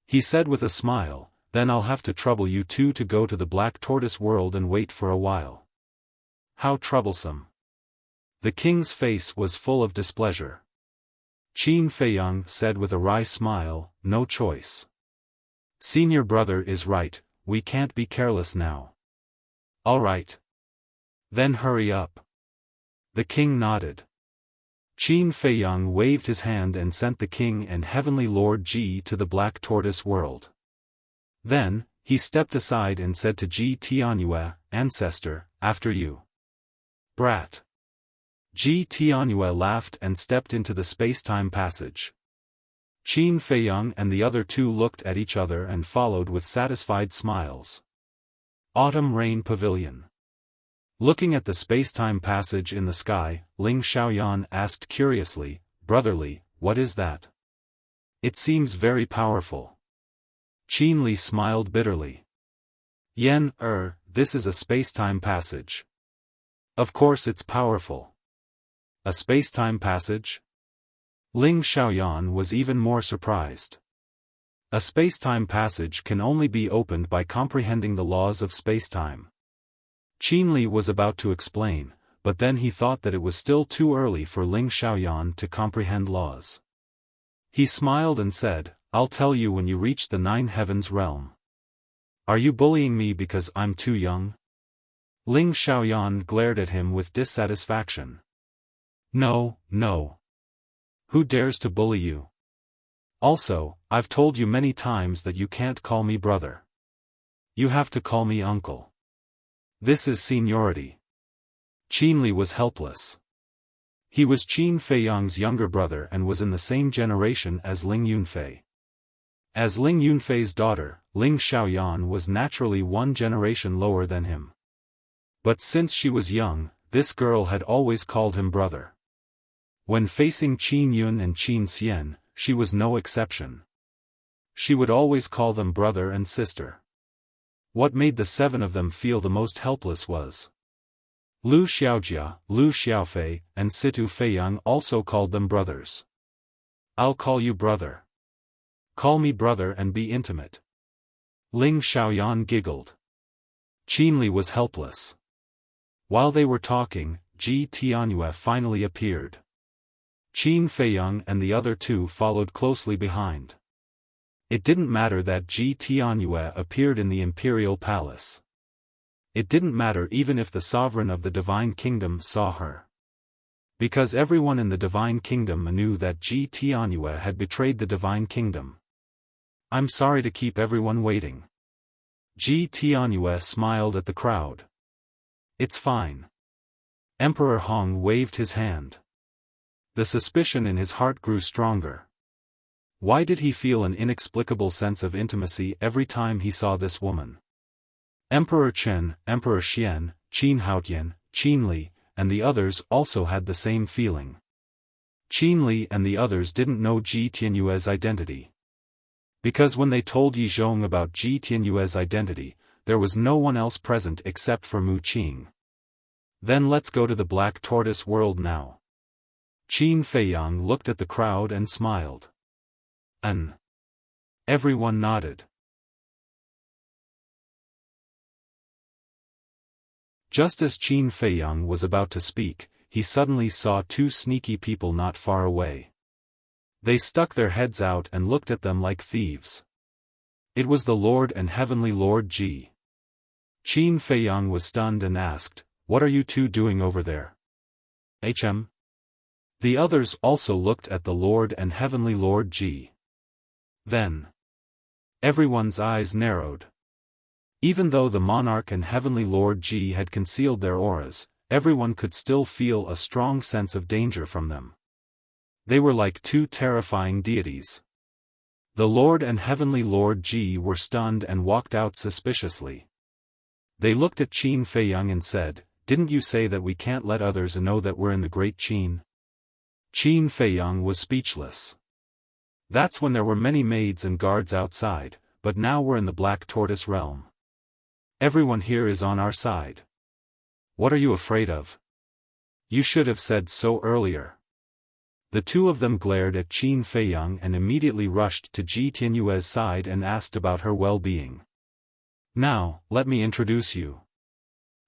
He said with a smile, Then I'll have to trouble you two to go to the Black Tortoise world and wait for a while. How troublesome. The king's face was full of displeasure. Qin Feiyang said with a wry smile, No choice. Senior brother is right, we can't be careless now. All right. Then hurry up. The king nodded. Qin Feiyang waved his hand and sent the king and heavenly Lord Ji to the Black Tortoise world. Then, he stepped aside and said to Ji Tianyue, Ancestor, after you. Brat. Ji Tianyue laughed and stepped into the space-time passage. Qin Feiyang and the other two looked at each other and followed with satisfied smiles. Autumn Rain Pavilion. Looking at the space-time passage in the sky, Ling Xiaoyan asked curiously, Brotherly, what is that? It seems very powerful. Qin Li smiled bitterly. This is a space-time passage. Of course it's powerful. A space-time passage? Ling Xiaoyan was even more surprised. A space-time passage can only be opened by comprehending the laws of space-time. Qin Li was about to explain, but then he thought that it was still too early for Ling Xiaoyan to comprehend laws. He smiled and said, I'll tell you when you reach the 9 heavens realm. Are you bullying me because I'm too young? Ling Xiaoyan glared at him with dissatisfaction. No. Who dares to bully you? Also, I've told you many times that you can't call me brother. You have to call me uncle. This is seniority. Qin Li was helpless. He was Qin Feiyang's younger brother and was in the same generation as Ling Yunfei. As Ling Yunfei's daughter, Ling Xiaoyan was naturally one generation lower than him. But since she was young, this girl had always called him brother. When facing Qin Yun and Qin Xian, she was no exception. She would always call them brother and sister. What made the 7 of them feel the most helpless was Lu Xiaojia, Lu Xiaofei, and Situ Feiyang also called them brothers. I'll call you brother. Call me brother and be intimate. Ling Xiaoyan giggled. Qin Li was helpless. While they were talking, Ji Tianyue finally appeared. Qin Feiyang and the other two followed closely behind. It didn't matter that Ji Tianyue appeared in the imperial palace. It didn't matter even if the sovereign of the Divine Kingdom saw her. Because everyone in the Divine Kingdom knew that Ji Tianyue had betrayed the Divine Kingdom. I'm sorry to keep everyone waiting. Ji Tianyue smiled at the crowd. It's fine. Emperor Hong waved his hand. The suspicion in his heart grew stronger. Why did he feel an inexplicable sense of intimacy every time he saw this woman? Emperor Chen, Emperor Xian, Qin Haotian, Qin Li, and the others also had the same feeling. Qin Li and the others didn't know Ji Tianyue's identity. Because when they told Yi Zhong about Ji Tianyue's identity, there was no one else present except for Mu Qing. Then let's go to the Black Tortoise world now. Qin Feiyang looked at the crowd and smiled. Everyone nodded. Just as Qin Feiyang was about to speak, he suddenly saw two sneaky people not far away. They stuck their heads out and looked at them like thieves. It was the Lord and Heavenly Lord Ji. Qin Feiyang was stunned and asked, "What are you two doing over there?" "HM." The others also looked at the Lord and Heavenly Lord Ji. Then everyone's eyes narrowed. Even though the monarch and Heavenly Lord Ji had concealed their auras, everyone could still feel a strong sense of danger from them. They were like two terrifying deities. The Lord and Heavenly Lord Ji were stunned and walked out suspiciously. They looked at Qin Feiyang and said, "Didn't you say that we can't let others know that we're in the Great Qin?" Qin Feiyang was speechless. That's when there were many maids and guards outside, but now we're in the Black Tortoise realm. Everyone here is on our side. What are you afraid of? You should have said so earlier. The two of them glared at Qin Feiyang and immediately rushed to Ji Tianyue's side and asked about her well-being. "Now, let me introduce you."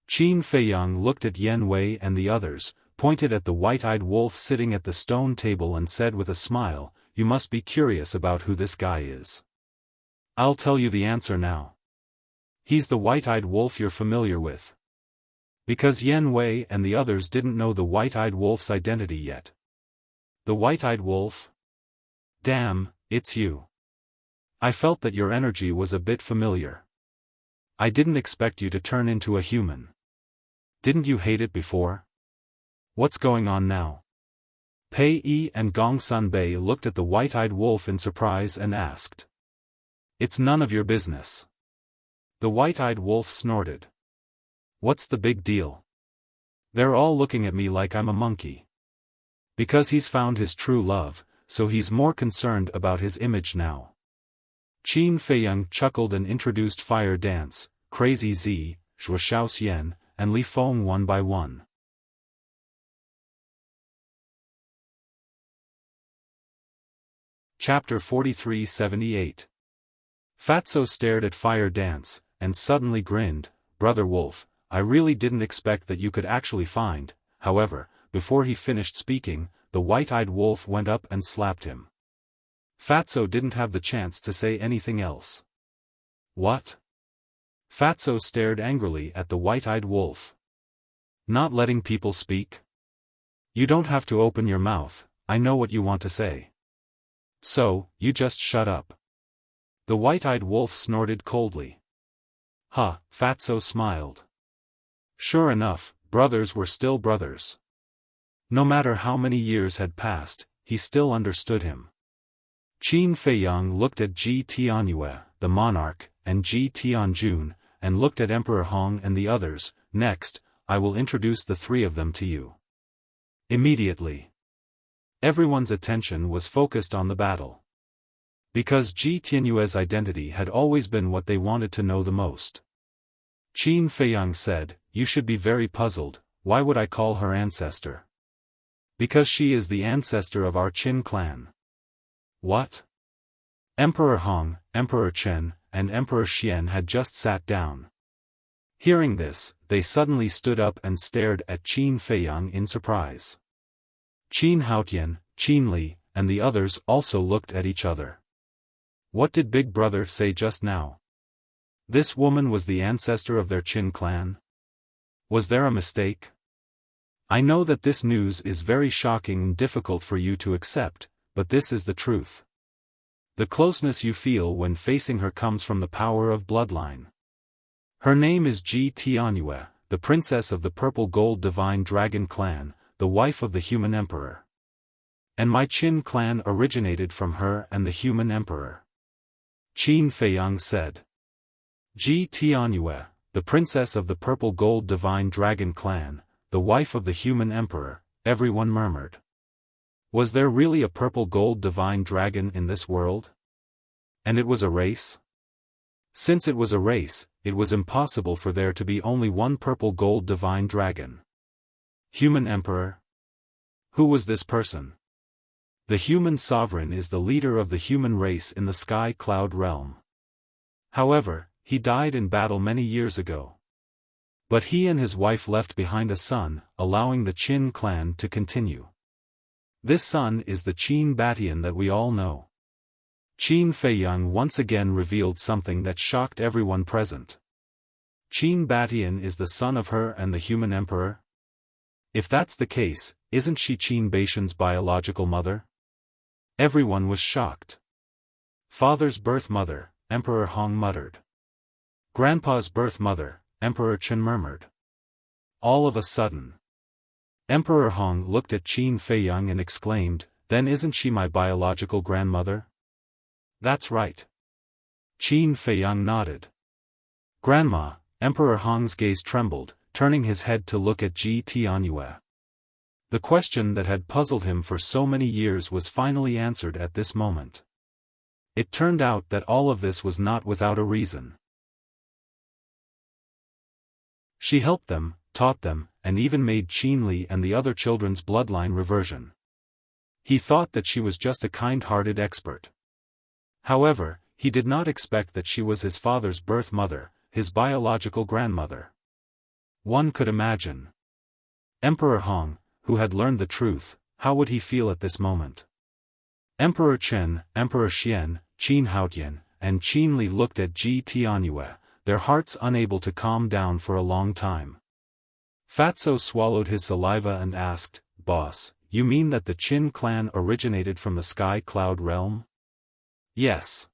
Qin Feiyang looked at Yen Wei and the others, pointed at the white-eyed wolf sitting at the stone table and said with a smile, "You must be curious about who this guy is. I'll tell you the answer now. He's the white-eyed wolf you're familiar with." Because Yen Wei and the others didn't know the white-eyed wolf's identity yet. "The white-eyed wolf? Damn, it's you. I felt that your energy was a bit familiar. I didn't expect you to turn into a human. Didn't you hate it before? What's going on now?" Pei Yi and Gong Sunbei looked at the white-eyed wolf in surprise and asked. "It's none of your business." The white-eyed wolf snorted. "What's the big deal? They're all looking at me like I'm a monkey. Because he's found his true love, so he's more concerned about his image now." Qin Feiyang chuckled and introduced Fire Dance, Crazy Z, Zhuo Xiaoxian, and Li Feng one by one. Chapter 4378. Fatso stared at Fire Dance, and suddenly grinned. "Brother Wolf, I really didn't expect that you could actually find." However, before he finished speaking, the white-eyed wolf went up and slapped him. Fatso didn't have the chance to say anything else. "What?" Fatso stared angrily at the white-eyed wolf. "Not letting people speak? You don't have to open your mouth, I know what you want to say. So, you just shut up." The white-eyed wolf snorted coldly. "Huh," Fatso smiled. Sure enough, brothers were still brothers. No matter how many years had passed, he still understood him. Qin Feiyang looked at Ji Tianyue, the monarch, and Ji Tianjun, and looked at Emperor Hong and the others. "Next, I will introduce the three of them to you." Immediately, everyone's attention was focused on the battle. Because Ji Tianyue's identity had always been what they wanted to know the most. Qin Feiyang said, "You should be very puzzled. Why would I call her ancestor?" "Because she is the ancestor of our Qin clan." "What?" Emperor Hong, Emperor Chen, and Emperor Xian had just sat down. Hearing this, they suddenly stood up and stared at Qin Feiyang in surprise. Qin Haotian, Qin Li, and the others also looked at each other. What did Big Brother say just now? This woman was the ancestor of their Qin clan? Was there a mistake? I know that this news is very shocking and difficult for you to accept, but this is the truth. The closeness you feel when facing her comes from the power of bloodline. Her name is Ji Tianyue, the princess of the purple gold divine dragon clan, the wife of the human emperor. And my Qin clan originated from her and the human emperor. Qin Feiyang said. Ji Tianyue, the princess of the purple gold divine dragon clan, the wife of the human emperor, everyone murmured. Was there really a purple gold divine dragon in this world? And it was a race? Since it was a race, it was impossible for there to be only one purple gold divine dragon. Human emperor? Who was this person? The human sovereign is the leader of the human race in the sky cloud realm. However, he died in battle many years ago. But he and his wife left behind a son, allowing the Qin clan to continue. This son is the Qin Batian that we all know. Qin Feiyang once again revealed something that shocked everyone present. Qin Batian is the son of her and the human emperor? If that's the case, isn't she Qin Baishan's biological mother? Everyone was shocked. Father's birth mother, Emperor Hong muttered. Grandpa's birth mother, Emperor Chen murmured. All of a sudden, Emperor Hong looked at Qin Feiyang and exclaimed, "Then isn't she my biological grandmother?" "That's right." Qin Feiyang nodded. "Grandma," Emperor Hong's gaze trembled, turning his head to look at Ji Tianyue. The question that had puzzled him for so many years was finally answered at this moment. It turned out that all of this was not without a reason. She helped them, taught them, and even made Qin Li and the other children's bloodline reversion. He thought that she was just a kind-hearted expert. However, he did not expect that she was his father's birth mother, his biological grandmother. One could imagine. Emperor Hong, who had learned the truth, how would he feel at this moment? Emperor Chen, Emperor Xian, Qin Haotian, and Qin Li looked at Ji Tianyue, their hearts unable to calm down for a long time. Fatso swallowed his saliva and asked, "Boss, you mean that the Qin clan originated from the sky cloud realm?" "Yes.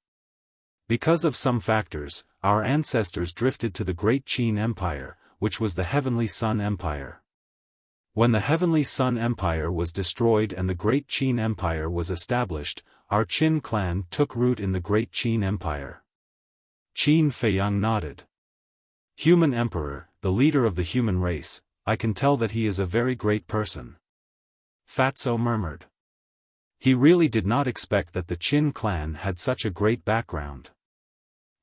Because of some factors, our ancestors drifted to the Great Qin Empire, which was the Heavenly Sun Empire. When the Heavenly Sun Empire was destroyed and the Great Qin Empire was established, our Qin clan took root in the Great Qin Empire." Qin Feiyang nodded. "Human Emperor, the leader of the human race, I can tell that he is a very great person." Fatso murmured. He really did not expect that the Qin clan had such a great background.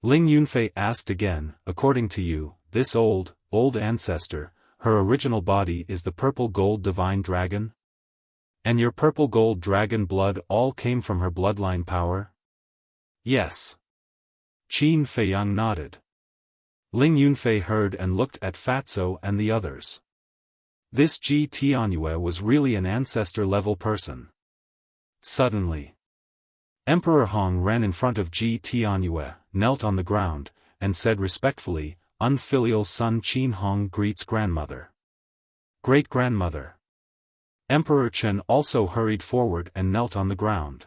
Ling Yunfei asked again, "According to you, this old ancestor, her original body is the purple gold divine dragon? And your purple gold dragon blood all came from her bloodline power?" "Yes." Qin Feiyang nodded. Ling Yunfei heard and looked at Fatso and the others. This Ji Tianyue was really an ancestor-level person. Suddenly, Emperor Hong ran in front of Ji Tianyue, knelt on the ground, and said respectfully, "Unfilial son Qin Hong greets grandmother." "Great-grandmother." Emperor Chen also hurried forward and knelt on the ground.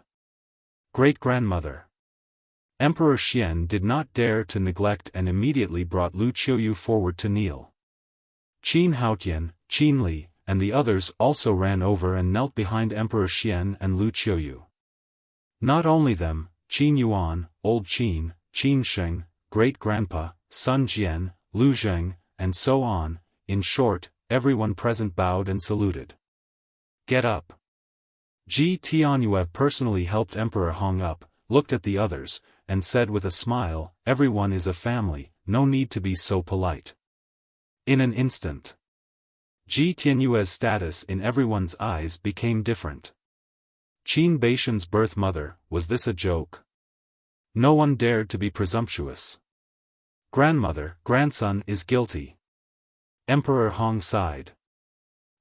"Great-grandmother." Emperor Xian did not dare to neglect and immediately brought Lu Qiuyu forward to kneel. Qin Haotian, Qin Li, and the others also ran over and knelt behind Emperor Xian and Lu Qiuyu. Not only them, Qin Yuan, Old Qin, Qin Sheng, Great-Grandpa, Sun Jian, Lu Zheng, and so on, in short, everyone present bowed and saluted. "Get up." Ji Tianyue personally helped Emperor Hong up, looked at the others, and said with a smile, "Everyone is a family, no need to be so polite." In an instant, Ji Tianyue's status in everyone's eyes became different. Qin Baishan's birth mother, was this a joke? No one dared to be presumptuous. Grandmother, grandson is guilty. Emperor Hong sighed.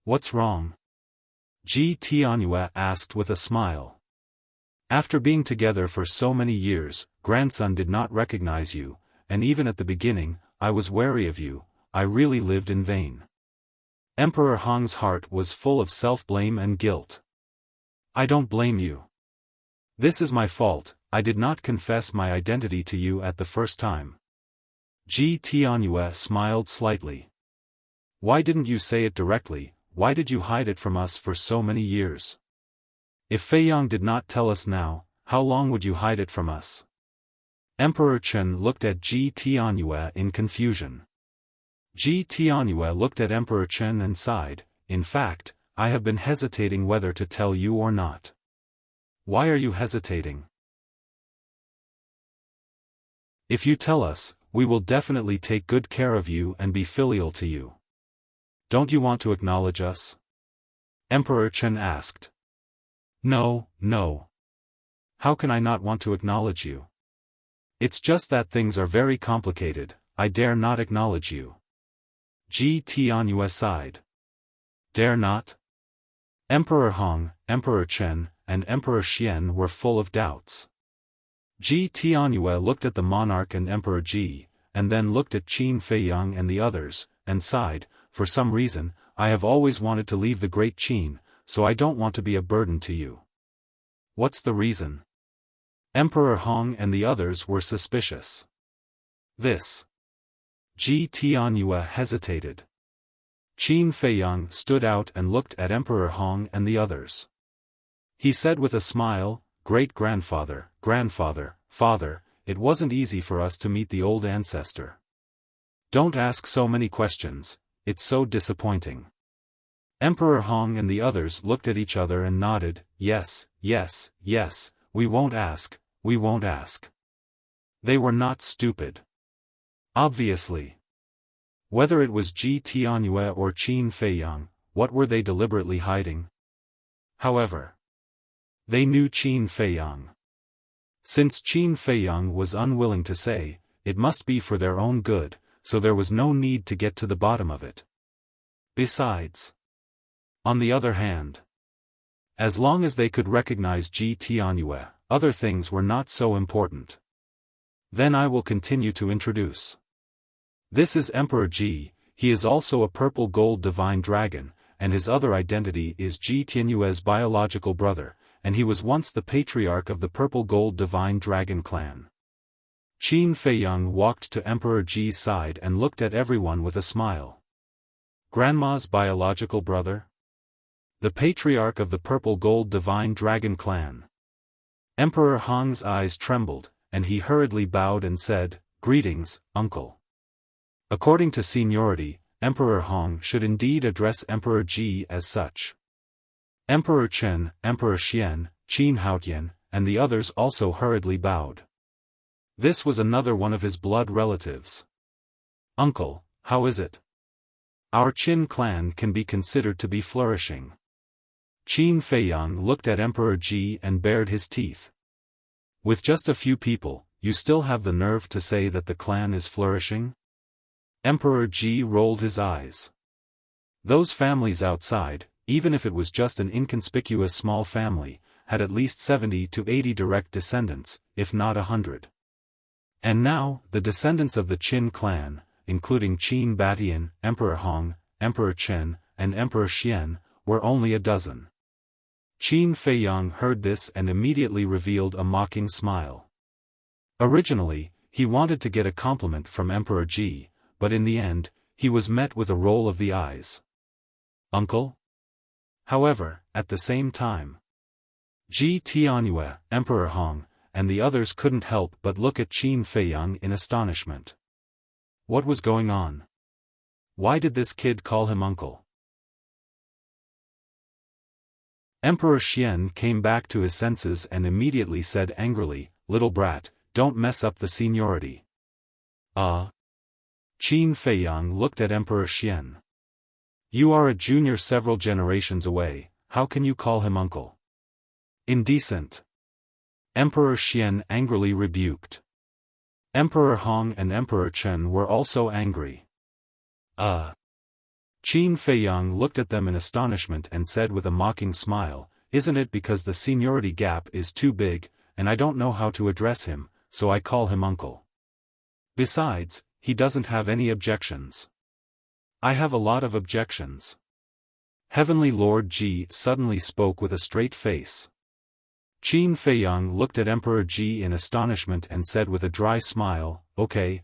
"What's wrong?" Ji Tianyue asked with a smile. "After being together for so many years, grandson did not recognize you, and even at the beginning, I was wary of you, I really lived in vain." Emperor Hong's heart was full of self-blame and guilt. "I don't blame you. This is my fault, I did not confess my identity to you at the first time." Ji Tianyue smiled slightly. Why didn't you say it directly? Why did you hide it from us for so many years? If Feiyang did not tell us now, how long would you hide it from us? Emperor Chen looked at Ji Tianyue in confusion. Ji Tianyue looked at Emperor Chen and sighed, in fact, I have been hesitating whether to tell you or not. Why are you hesitating? If you tell us, we will definitely take good care of you and be filial to you. Don't you want to acknowledge us? Emperor Chen asked. No, no. How can I not want to acknowledge you? It's just that things are very complicated, I dare not acknowledge you. Ji Tianyue sighed. Dare not? Emperor Hong, Emperor Chen, and Emperor Xian were full of doubts. Ji Tianyue looked at the monarch and Emperor Ji, and then looked at Qin Feiyang and the others, and sighed, for some reason, I have always wanted to leave the great Qin, so I don't want to be a burden to you. What's the reason? Emperor Hong and the others were suspicious. This. Ji Tianyue hesitated. Qin Feiyang stood out and looked at Emperor Hong and the others. He said with a smile, Great-grandfather, grandfather, father, it wasn't easy for us to meet the old ancestor. Don't ask so many questions, it's so disappointing. Emperor Hong and the others looked at each other and nodded, yes, yes, yes, we won't ask, we won't ask. They were not stupid. Obviously. Whether it was Ji Tianyue or Qin Feiyang, what were they deliberately hiding? However, they knew Qin Feiyang. Since Qin Feiyang was unwilling to say, it must be for their own good, so there was no need to get to the bottom of it. Besides, on the other hand, as long as they could recognize Ji Tianyue, other things were not so important. Then I will continue to introduce. This is Emperor Ji, he is also a purple gold divine dragon, and his other identity is Ji Tianyue's biological brother, and he was once the patriarch of the purple gold divine dragon clan. Qin Feiyang walked to Emperor Ji's side and looked at everyone with a smile. Grandma's biological brother? The patriarch of the purple gold divine dragon clan. Emperor Hong's eyes trembled, and he hurriedly bowed and said, Greetings, uncle. According to seniority, Emperor Hong should indeed address Emperor Ji as such. Emperor Chen, Emperor Xian, Qin Haotian, and the others also hurriedly bowed. This was another one of his blood relatives. Uncle, how is it? Our Qin clan can be considered to be flourishing. Qin Feiyang looked at Emperor Ji and bared his teeth. With just a few people, you still have the nerve to say that the clan is flourishing? Emperor Ji rolled his eyes. Those families outside, even if it was just an inconspicuous small family, had at least 70 to 80 direct descendants, if not 100. And now, the descendants of the Qin clan, including Qin Batian, Emperor Hong, Emperor Chen, and Emperor Xian, were only a dozen. Qin Feiyang heard this and immediately revealed a mocking smile. Originally, he wanted to get a compliment from Emperor Ji, but in the end, he was met with a roll of the eyes. Uncle? However, at the same time, Ji Tianyue, Emperor Hong, and the others couldn't help but look at Qin Feiyang in astonishment. What was going on? Why did this kid call him uncle? Emperor Xian came back to his senses and immediately said angrily, Little brat, don't mess up the seniority. Qin Feiyang looked at Emperor Xian. You are a junior several generations away, how can you call him uncle? Indecent. Emperor Xian angrily rebuked. Emperor Hong and Emperor Chen were also angry. Qin Feiyang looked at them in astonishment and said with a mocking smile, Isn't it because the seniority gap is too big, and I don't know how to address him, so I call him uncle. Besides, he doesn't have any objections. I have a lot of objections. Heavenly Lord Ji suddenly spoke with a straight face. Qin Feiyang looked at Emperor Ji in astonishment and said with a dry smile, Okay,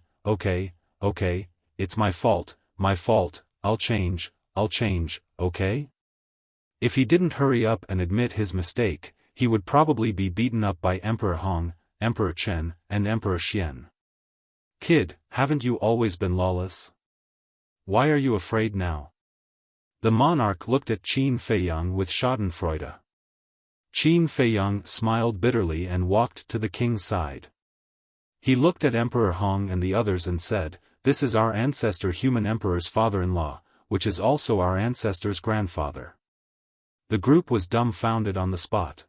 okay, it's my fault, I'll change, okay? If he didn't hurry up and admit his mistake, he would probably be beaten up by Emperor Hong, Emperor Chen, and Emperor Xian. Kid, haven't you always been lawless? Why are you afraid now? The monarch looked at Qin Feiyang with schadenfreude. Qin Feiyang smiled bitterly and walked to the king's side. He looked at Emperor Hong and the others and said, "This is our ancestor human emperor's father-in-law, which is also our ancestor's grandfather." The group was dumbfounded on the spot.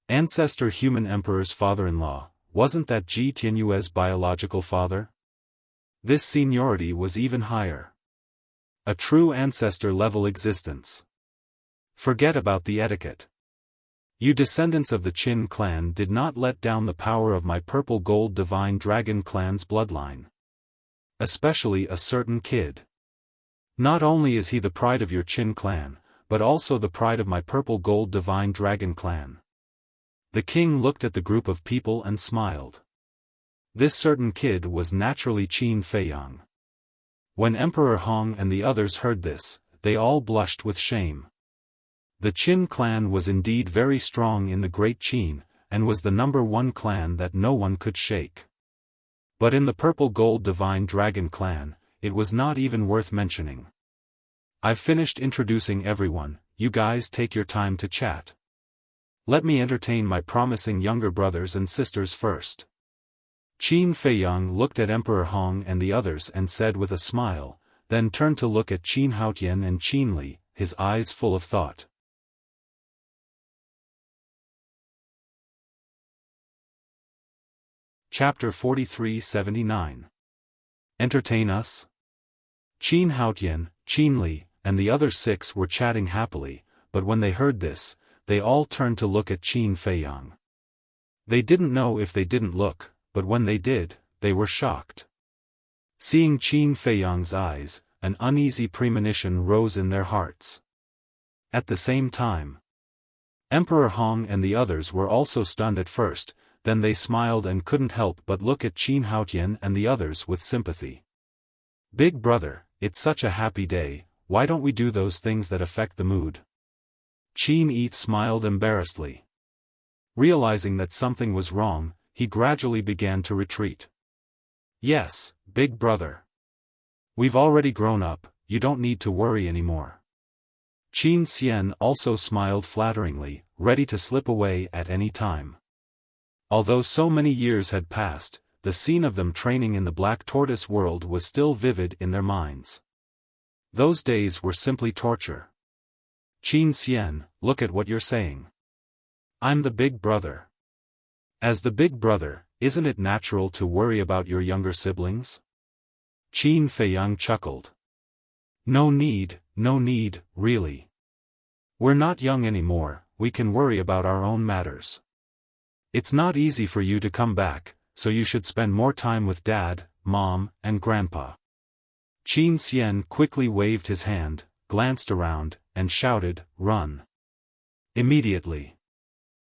Ancestor human emperor's father-in-law, wasn't that Ji Tianyue's biological father? This seniority was even higher. A true ancestor-level existence. Forget about the etiquette. You descendants of the Qin clan did not let down the power of my purple gold divine dragon clan's bloodline. Especially a certain kid. Not only is he the pride of your Qin clan, but also the pride of my purple gold divine dragon clan. The king looked at the group of people and smiled. This certain kid was naturally Qin Feiyang. When Emperor Hong and the others heard this, they all blushed with shame. The Qin clan was indeed very strong in the Great Qin, and was the #1 clan that no one could shake. But in the purple gold divine dragon clan, it was not even worth mentioning. I've finished introducing everyone, you guys take your time to chat. Let me entertain my promising younger brothers and sisters first. Qin Feiyang looked at Emperor Hong and the others and said with a smile, then turned to look at Qin Haotian and Qin Li, his eyes full of thought. Chapter 43-79. Entertain us? Qin Haotian, Qin Li, and the other 6 were chatting happily, but when they heard this, they all turned to look at Qin Feiyang. They didn't know if they didn't look, but when they did, they were shocked. Seeing Qin Feiyang's eyes, an uneasy premonition rose in their hearts. At the same time, Emperor Hong and the others were also stunned at first, then they smiled and couldn't help but look at Qin Haotian and the others with sympathy. "Big brother, it's such a happy day, why don't we do those things that affect the mood?" Qin Yi smiled embarrassedly. Realizing that something was wrong, he gradually began to retreat. "Yes, big brother. We've already grown up, you don't need to worry anymore." Qin Xian also smiled flatteringly, ready to slip away at any time. Although so many years had passed, the scene of them training in the Black Tortoise world was still vivid in their minds. Those days were simply torture. "Qin Xian, look at what you're saying. I'm the big brother. As the big brother, isn't it natural to worry about your younger siblings?" Qin Feiyang chuckled. No need, really. We're not young anymore, we can worry about our own matters. It's not easy for you to come back, so you should spend more time with Dad, Mom, and Grandpa." Qin Xian quickly waved his hand, glanced around, and shouted, "Run!" Immediately,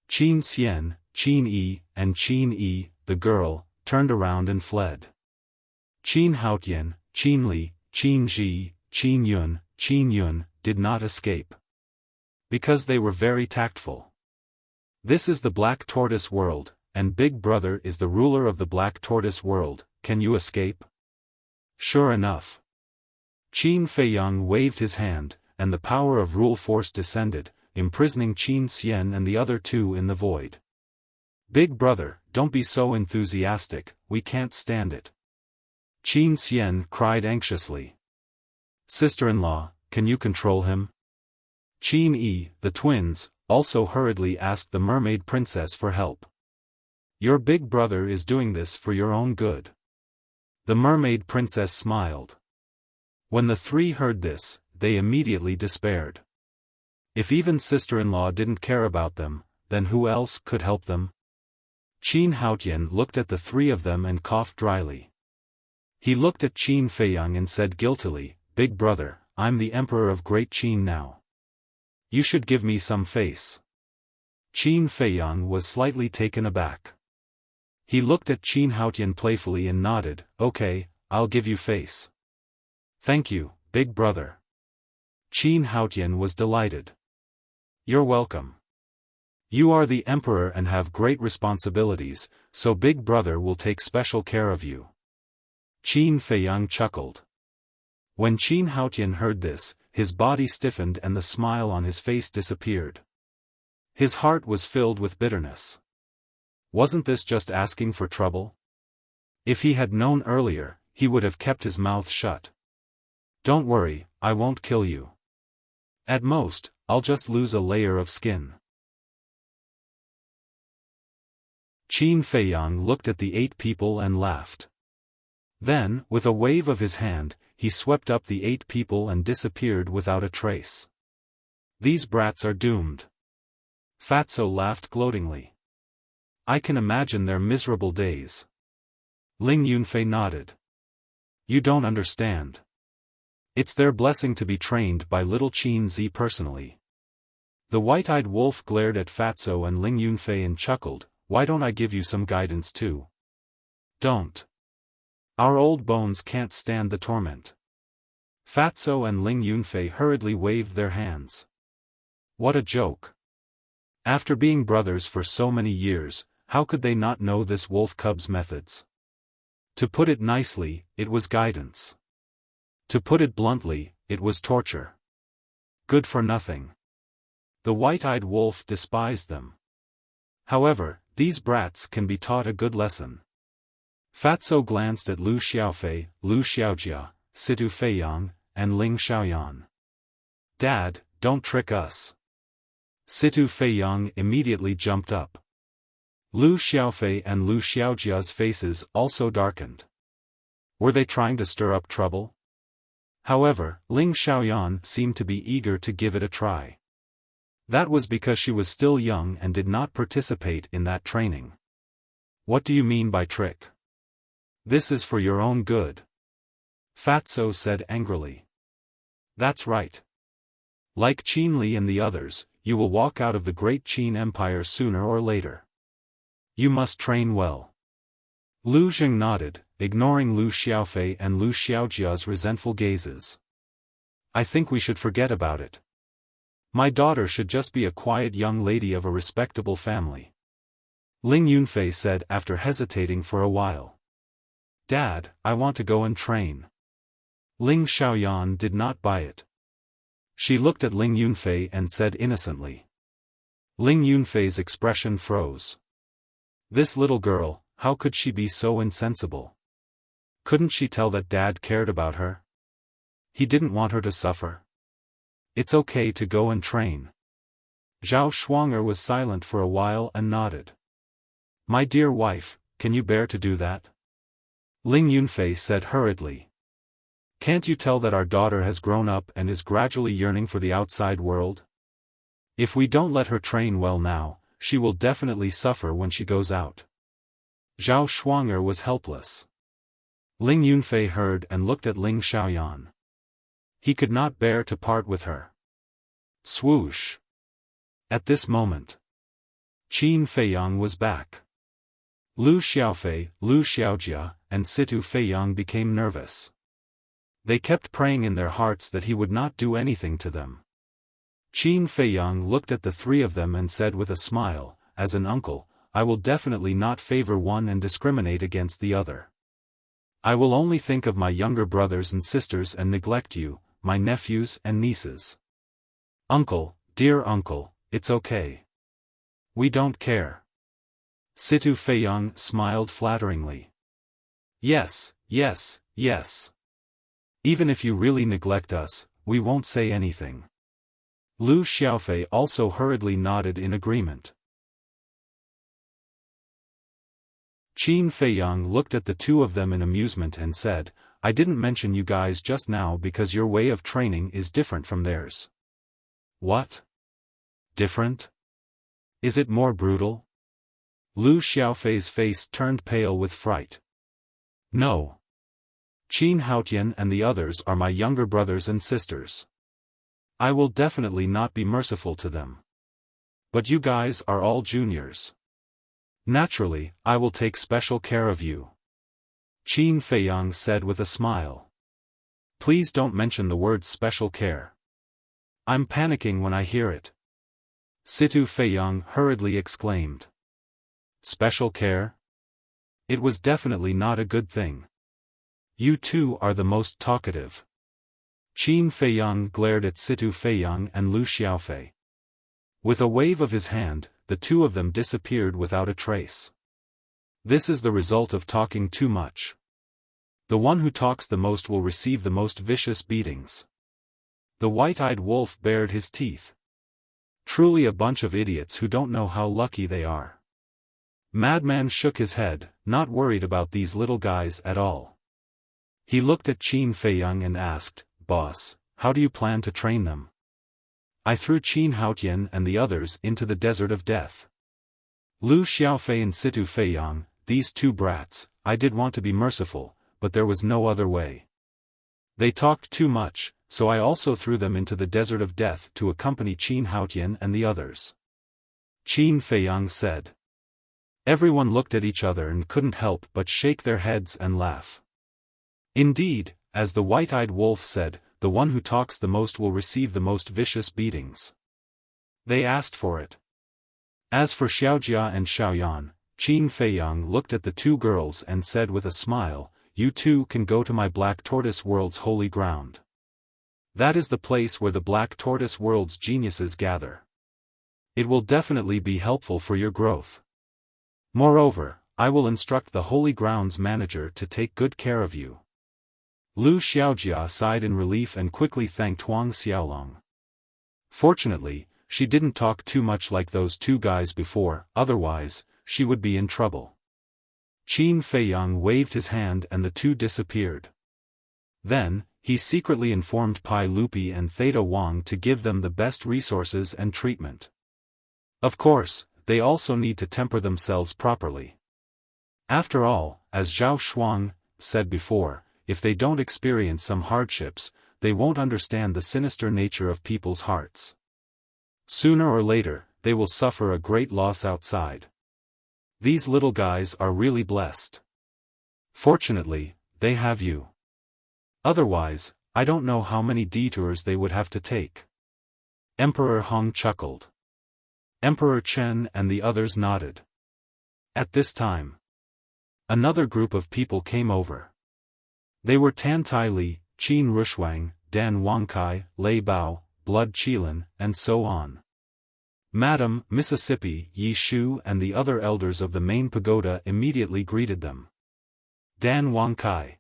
Qin Xian, Qin Yi, and Qin Yi, the girl, turned around and fled. Qin Haotian, Qin Li, Qin Ji, Qin Yun did not escape. Because they were very tactful. This is the Black Tortoise world, and Big Brother is the ruler of the Black Tortoise world, can you escape? Sure enough. Qin Feiyang waved his hand, and the power of rule force descended, imprisoning Qin Xian and the other 2 in the void. "Big brother, don't be so enthusiastic, we can't stand it." Qin Xian cried anxiously. "Sister-in-law, can you control him?" Qin Yi, the twins, also hurriedly asked the mermaid princess for help. "Your big brother is doing this for your own good." The mermaid princess smiled. When the 3 heard this, they immediately despaired. If even sister-in-law didn't care about them, then who else could help them? Qin Haotian looked at the 3 of them and coughed dryly. He looked at Qin Feiyang and said guiltily, "Big brother, I'm the emperor of Great Qin now. You should give me some face." Qin Feiyang was slightly taken aback. He looked at Qin Haotian playfully and nodded, "Okay, I'll give you face. Thank you, big brother. Qin Haotian was delighted. You're welcome. You are the emperor and have great responsibilities, so big brother will take special care of you. Qin Feiyang chuckled. When Qin Haotian heard this, his body stiffened and the smile on his face disappeared. His heart was filled with bitterness. Wasn't this just asking for trouble? If he had known earlier, he would have kept his mouth shut. Don't worry, I won't kill you. At most, I'll just lose a layer of skin. Qin Feiyang looked at the 8 people and laughed. Then, with a wave of his hand, he swept up the 8 people and disappeared without a trace. These brats are doomed. Fatso laughed gloatingly. I can imagine their miserable days. Ling Yunfei nodded. You don't understand. It's their blessing to be trained by little Qin Zi personally. The white-eyed wolf glared at Fatso and Ling Yunfei and chuckled, why don't I give you some guidance too? Don't. Our old bones can't stand the torment. Fatso and Ling Yunfei hurriedly waved their hands. What a joke. After being brothers for so many years, how could they not know this wolf cub's methods? To put it nicely, it was guidance. To put it bluntly, it was torture. Good for nothing. The white-eyed wolf despised them. However, these brats can be taught a good lesson. Fatso glanced at Lu Xiaofei, Lu Xiaojia, Situ Feiyang, and Ling Xiaoyan. Dad, don't trick us. Situ Feiyang immediately jumped up. Lu Xiaofei and Lu Xiaojia's faces also darkened. Were they trying to stir up trouble? However, Ling Xiaoyan seemed to be eager to give it a try. That was because she was still young and did not participate in that training. What do you mean by trick? This is for your own good. Fatso said angrily. That's right. Like Qin Li and the others, you will walk out of the great Qin Empire sooner or later. You must train well. Lu Jing nodded, ignoring Lu Xiaofei and Lu Xiaojia's resentful gazes. I think we should forget about it. My daughter should just be a quiet young lady of a respectable family. Ling Yunfei said after hesitating for a while. Dad, I want to go and train. Ling Xiaoyan did not buy it. She looked at Ling Yunfei and said innocently. Ling Yunfei's expression froze. This little girl, how could she be so insensible? Couldn't she tell that Dad cared about her? He didn't want her to suffer. It's okay to go and train. Zhao Shuang'er was silent for a while and nodded. My dear wife, can you bear to do that? Ling Yunfei said hurriedly. Can't you tell that our daughter has grown up and is gradually yearning for the outside world? If we don't let her train well now, she will definitely suffer when she goes out. Zhao Shuang'er was helpless. Ling Yunfei heard and looked at Ling Xiaoyan. He could not bear to part with her. Swoosh. At this moment, Qin Feiyang was back. Lu Xiaofei, Lu Xiaojia, and Situ Feiyang became nervous. They kept praying in their hearts that he would not do anything to them. Qin Feiyang looked at the 3 of them and said with a smile, as an uncle, I will definitely not favor one and discriminate against the other. I will only think of my younger brothers and sisters and neglect you, my nephews and nieces. Uncle, dear uncle, it's okay. We don't care. Situ Feiyang smiled flatteringly. Yes, yes, yes. Even if you really neglect us, we won't say anything. Lu Xiaofei also hurriedly nodded in agreement. Qin Feiyang looked at the 2 of them in amusement and said, I didn't mention you guys just now because your way of training is different from theirs. What? Different? Is it more brutal? Lu Xiaofei's face turned pale with fright. No. Qin Haotian and the others are my younger brothers and sisters. I will definitely not be merciful to them. But you guys are all juniors. Naturally, I will take special care of you. Qin Feiyang said with a smile. Please don't mention the word special care. I'm panicking when I hear it. Situ Feiyang hurriedly exclaimed. Special care? It was definitely not a good thing. You two are the most talkative. Qin Feiyang glared at Situ Feiyang and Lu Xiaofei. With a wave of his hand, the two of them disappeared without a trace. This is the result of talking too much. The one who talks the most will receive the most vicious beatings. The white-eyed wolf bared his teeth. Truly a bunch of idiots who don't know how lucky they are. Madman shook his head, not worried about these little guys at all. He looked at Qin Feiyang and asked, Boss, how do you plan to train them? I threw Qin Haotian and the others into the desert of death. Lu Xiaofei and Situ Feiyang, these two brats, I did want to be merciful, but there was no other way. They talked too much, so I also threw them into the desert of death to accompany Qin Haotian and the others. Qin Feiyang said. Everyone looked at each other and couldn't help but shake their heads and laugh. Indeed, as the white-eyed wolf said, the one who talks the most will receive the most vicious beatings. They asked for it. As for Xiaojia and Xiaoyan, Qin Feiyang looked at the two girls and said with a smile, You two can go to my Black Tortoise World's holy ground. That is the place where the Black Tortoise World's geniuses gather. It will definitely be helpful for your growth. Moreover, I will instruct the Holy Grounds manager to take good care of you. Lu Xiaojia sighed in relief and quickly thanked Huang Xiaolong. Fortunately, she didn't talk too much like those two guys before, otherwise, she would be in trouble. Qin Feiyang waved his hand and the two disappeared. Then, he secretly informed Pai Lupi and Theta Wang to give them the best resources and treatment. Of course, they also need to temper themselves properly. After all, as Zhao Shuang said before, if they don't experience some hardships, they won't understand the sinister nature of people's hearts. Sooner or later, they will suffer a great loss outside. These little guys are really blessed. Fortunately, they have you. Otherwise, I don't know how many detours they would have to take. Emperor Hong chuckled. Emperor Chen and the others nodded. At this time, another group of people came over. They were Tan Tai Li, Qin Rushuang, Dan Wangkai, Lei Bao, Blood Qilin, and so on. Madam, Mississippi, Yi Shu and the other elders of the main pagoda immediately greeted them. Dan Wangkai.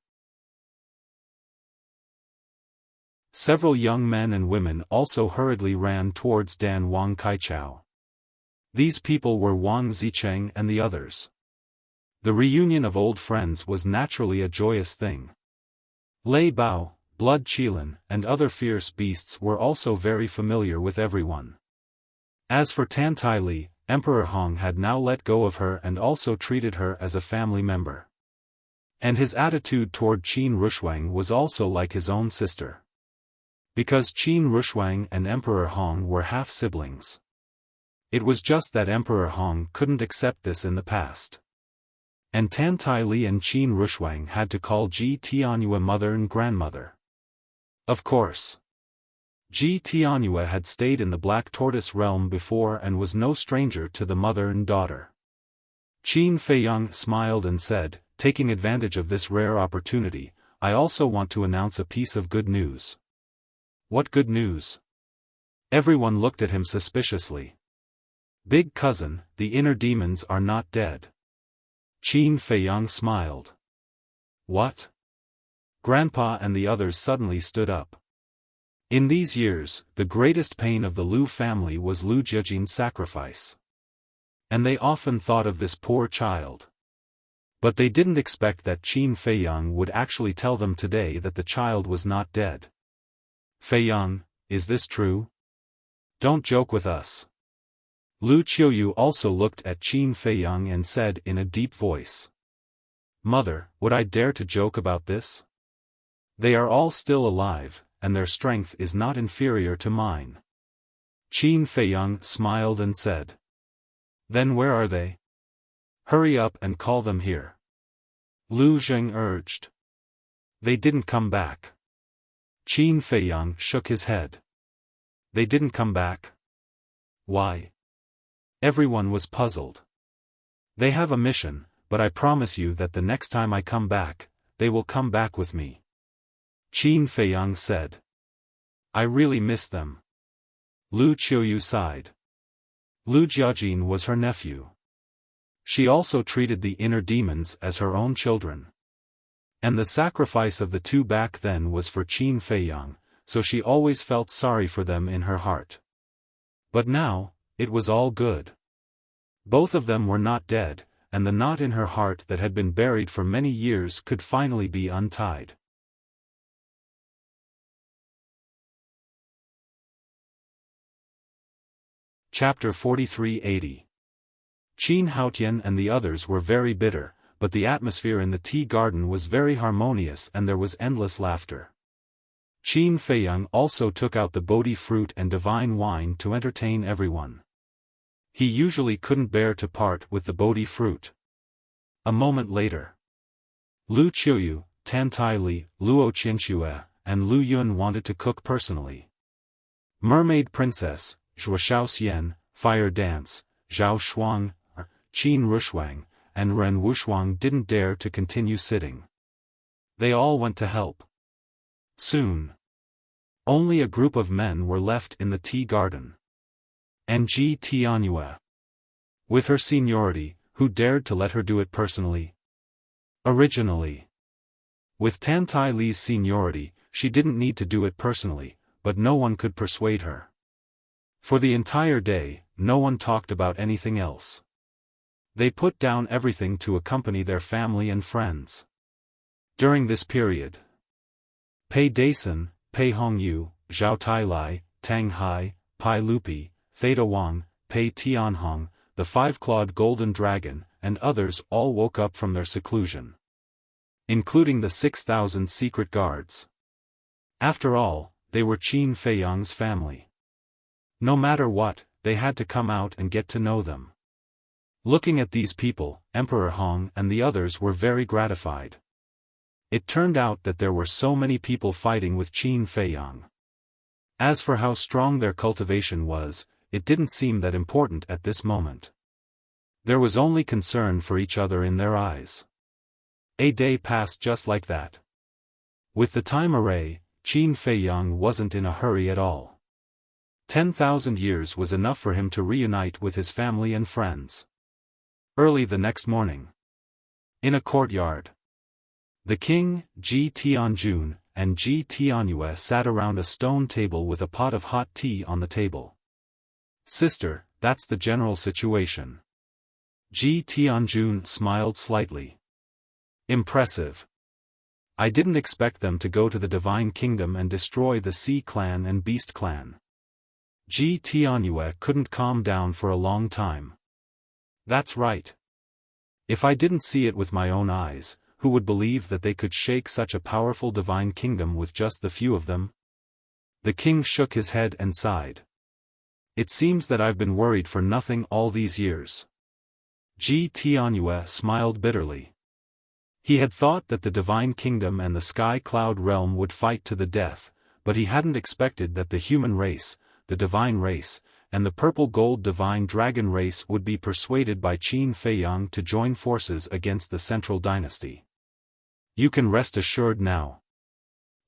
Several young men and women also hurriedly ran towards Dan Wangkai Chao. These people were Wang Zicheng and the others. The reunion of old friends was naturally a joyous thing. Lei Bao, Blood Qilin, and other fierce beasts were also very familiar with everyone. As for Tan Tai Li, Emperor Hong had now let go of her and also treated her as a family member. And his attitude toward Qin Rushuang was also like his own sister. Because Qin Rushuang and Emperor Hong were half-siblings. It was just that Emperor Hong couldn't accept this in the past. And Tan Tai Li and Qin Rushuang had to call Ji Tianyue mother and grandmother. Of course. Ji Tianyue had stayed in the Black Tortoise realm before and was no stranger to the mother and daughter. Qin Feiyang smiled and said, taking advantage of this rare opportunity, I also want to announce a piece of good news. What good news? Everyone looked at him suspiciously. Big cousin, the inner demons are not dead. Qin Feiyang smiled. What? Grandpa and the others suddenly stood up. In these years, the greatest pain of the Lu family was Lu Jiejin's sacrifice. And they often thought of this poor child. But they didn't expect that Qin Feiyang would actually tell them today that the child was not dead. Feiyang, is this true? Don't joke with us. Lu Qiuyu also looked at Qin Feiyang and said in a deep voice. Mother, would I dare to joke about this? They are all still alive, and their strength is not inferior to mine. Qin Feiyang smiled and said. Then where are they? Hurry up and call them here. Lu Zheng urged. They didn't come back. Qin Feiyang shook his head. They didn't come back? Why? Everyone was puzzled. They have a mission, but I promise you that the next time I come back, they will come back with me. Qin Feiyang said. I really miss them. Lu Qiuyu sighed. Lu Jiajin was her nephew. She also treated the inner demons as her own children. And the sacrifice of the two back then was for Qin Feiyang, so she always felt sorry for them in her heart. But now, it was all good. Both of them were not dead, and the knot in her heart that had been buried for many years could finally be untied. Chapter 4380. Qin Haotian and the others were very bitter, but the atmosphere in the tea garden was very harmonious and there was endless laughter. Qin Feiyang also took out the Bodhi fruit and divine wine to entertain everyone. He usually couldn't bear to part with the Bodhi fruit. A moment later, Lu Qiuyu, Tan Tai Li, Luo Qianxue, and Lu Yun wanted to cook personally. Mermaid Princess, Zhuo Xian, Fire Dance, Zhao Shuang, Qin Rushuang, and Ren Wushuang didn't dare to continue sitting. They all went to help. Soon, only a group of men were left in the tea garden. Nji Tianyue. With her seniority, who dared to let her do it personally? Originally, with Tan Tai Li's seniority, she didn't need to do it personally, but no one could persuade her. For the entire day, no one talked about anything else. They put down everything to accompany their family and friends. During this period, Pei Daisen, Pei Hongyu, Zhao Tailai, Tang Hai, Pai Lupi, Theta Wang, Pei Tianhong, the five-clawed golden dragon, and others all woke up from their seclusion. Including the 6,000 secret guards. After all, they were Qin Feiyang's family. No matter what, they had to come out and get to know them. Looking at these people, Emperor Hong and the others were very gratified. It turned out that there were so many people fighting with Qin Feiyang. As for how strong their cultivation was, it didn't seem that important at this moment. There was only concern for each other in their eyes. A day passed just like that. With the time array, Qin Feiyang wasn't in a hurry at all. 10,000 years was enough for him to reunite with his family and friends. Early the next morning, in a courtyard, the king, Ji Tianjun, and Ji Tianyue sat around a stone table with a pot of hot tea on the table. Sister, that's the general situation. Ji Tianjun smiled slightly. Impressive. I didn't expect them to go to the Divine Kingdom and destroy the Sea Clan and Beast Clan. Ji Tianyue couldn't calm down for a long time. That's right. If I didn't see it with my own eyes, who would believe that they could shake such a powerful divine kingdom with just the few of them? The king shook his head and sighed. It seems that I've been worried for nothing all these years. Ji Tianyue smiled bitterly. He had thought that the divine kingdom and the sky cloud realm would fight to the death, but he hadn't expected that the human race, the divine race, and the purple-gold divine dragon race would be persuaded by Qin Feiyang to join forces against the central dynasty. You can rest assured now.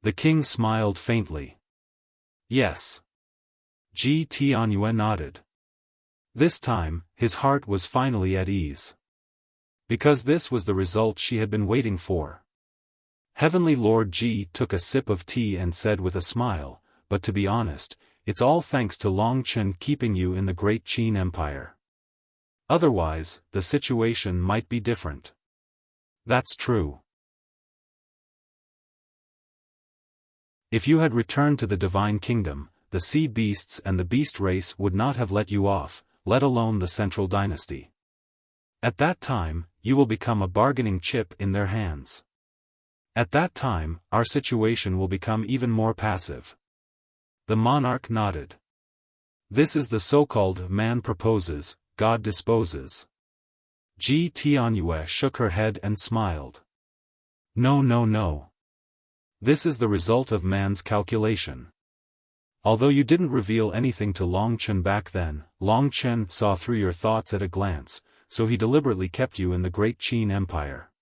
The king smiled faintly. Yes. Ji Tianyue nodded. This time, his heart was finally at ease. Because this was the result she had been waiting for. Heavenly Lord Ji took a sip of tea and said with a smile, but to be honest, it's all thanks to Long Chen keeping you in the great Qin Empire. Otherwise, the situation might be different. That's true. If you had returned to the Divine Kingdom, the sea beasts and the beast race would not have let you off, let alone the central dynasty. At that time, you will become a bargaining chip in their hands. At that time, our situation will become even more passive. The monarch nodded. This is the so-called man proposes, God disposes. Ji Tianyue shook her head and smiled. No, no, no. This is the result of man's calculation. Although you didn't reveal anything to Long Chen back then, Long Chen saw through your thoughts at a glance, so he deliberately kept you in the Great Qin Empire.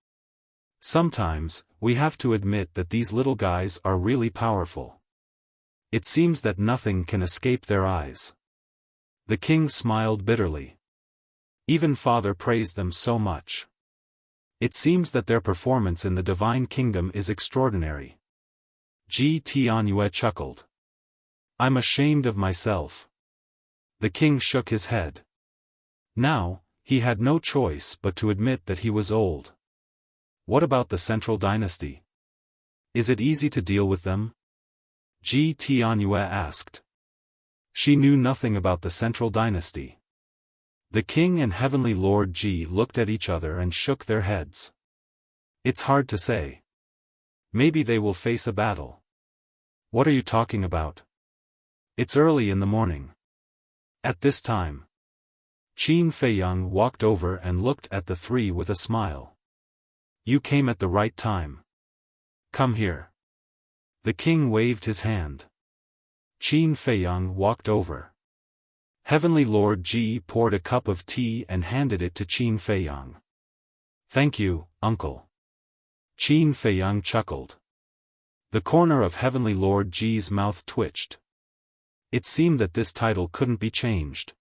Sometimes, we have to admit that these little guys are really powerful. It seems that nothing can escape their eyes. The king smiled bitterly. Even Father praised them so much. It seems that their performance in the Divine Kingdom is extraordinary. Ji Tianyue chuckled. I'm ashamed of myself. The king shook his head. Now, he had no choice but to admit that he was old. What about the Central Dynasty? Is it easy to deal with them? Ji Tianyue asked. She knew nothing about the Central Dynasty. The king and Heavenly Lord Ji looked at each other and shook their heads. It's hard to say. Maybe they will face a battle. What are you talking about? It's early in the morning. At this time, Qin Feiyang walked over and looked at the three with a smile. You came at the right time. Come here. The king waved his hand. Qin Feiyang walked over. Heavenly Lord Ji poured a cup of tea and handed it to Qin Feiyang. Thank you, uncle. Qin Feiyang chuckled. The corner of Heavenly Lord Ji's mouth twitched. It seemed that this title couldn't be changed.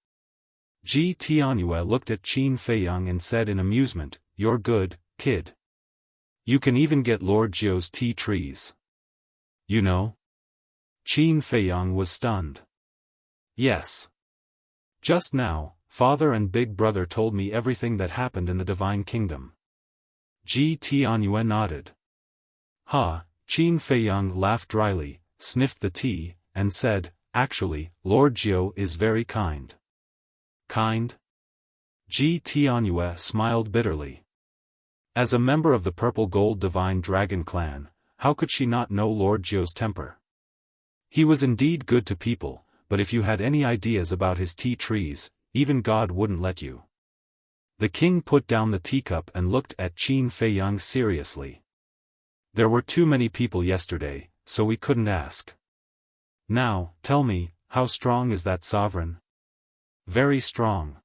Ji Tianyue looked at Qin Feiyang and said in amusement, You're good, kid. You can even get Lord Jiu's tea trees. You know? Qin Feiyang was stunned. Yes. Just now, father and big brother told me everything that happened in the Divine Kingdom. Ji Tianyue nodded. Qin Feiyang laughed dryly, sniffed the tea, and said, Actually, Lord Jiu is very kind. Kind? Ji Tianyue smiled bitterly. As a member of the Purple Gold Divine Dragon clan, how could she not know Lord Jiu's temper? He was indeed good to people, but if you had any ideas about his tea trees, even God wouldn't let you. The king put down the teacup and looked at Qin Feiyang seriously. There were too many people yesterday, so we couldn't ask. Now, tell me, how strong is that sovereign? Very strong.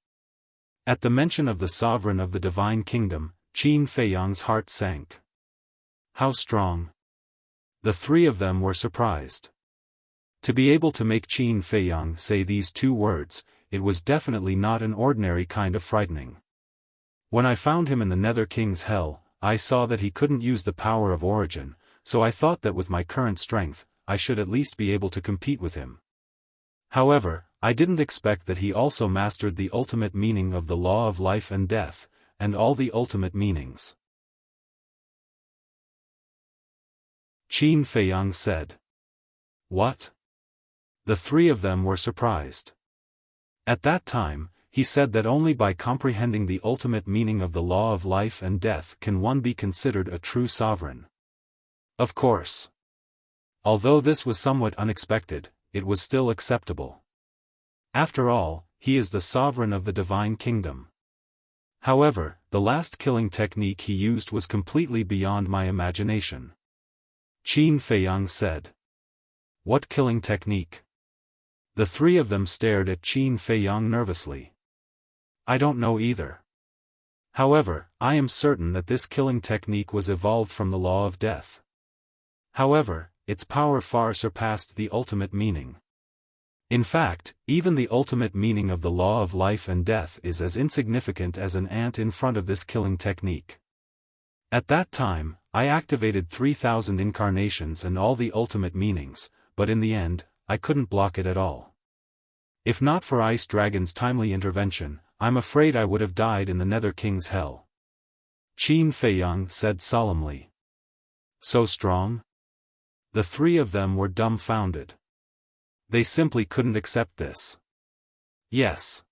At the mention of the sovereign of the Divine Kingdom, Qin Feiyang's heart sank. How strong? The three of them were surprised. To be able to make Qin Feiyang say these two words, it was definitely not an ordinary kind of frightening. When I found him in the Nether King's Hell, I saw that he couldn't use the power of origin, so I thought that with my current strength, I should at least be able to compete with him. However, I didn't expect that he also mastered the ultimate meaning of the law of life and death, and all the ultimate meanings. Qin Feiyang said. What? The three of them were surprised. At that time, he said that only by comprehending the ultimate meaning of the law of life and death can one be considered a true sovereign. Of course. Although this was somewhat unexpected, it was still acceptable. After all, he is the sovereign of the Divine Kingdom. However, the last killing technique he used was completely beyond my imagination. Qin Feiyang said. What killing technique? The three of them stared at Qin Feiyang nervously. I don't know either. However, I am certain that this killing technique was evolved from the law of death. However, its power far surpassed the ultimate meaning. In fact, even the ultimate meaning of the law of life and death is as insignificant as an ant in front of this killing technique. At that time, I activated 3,000 incarnations and all the ultimate meanings, but in the end, I couldn't block it at all. If not for Ice Dragon's timely intervention, I'm afraid I would have died in the Nether King's Hell. Qin Feiyang said solemnly. So strong? The three of them were dumbfounded. They simply couldn't accept this. Yes.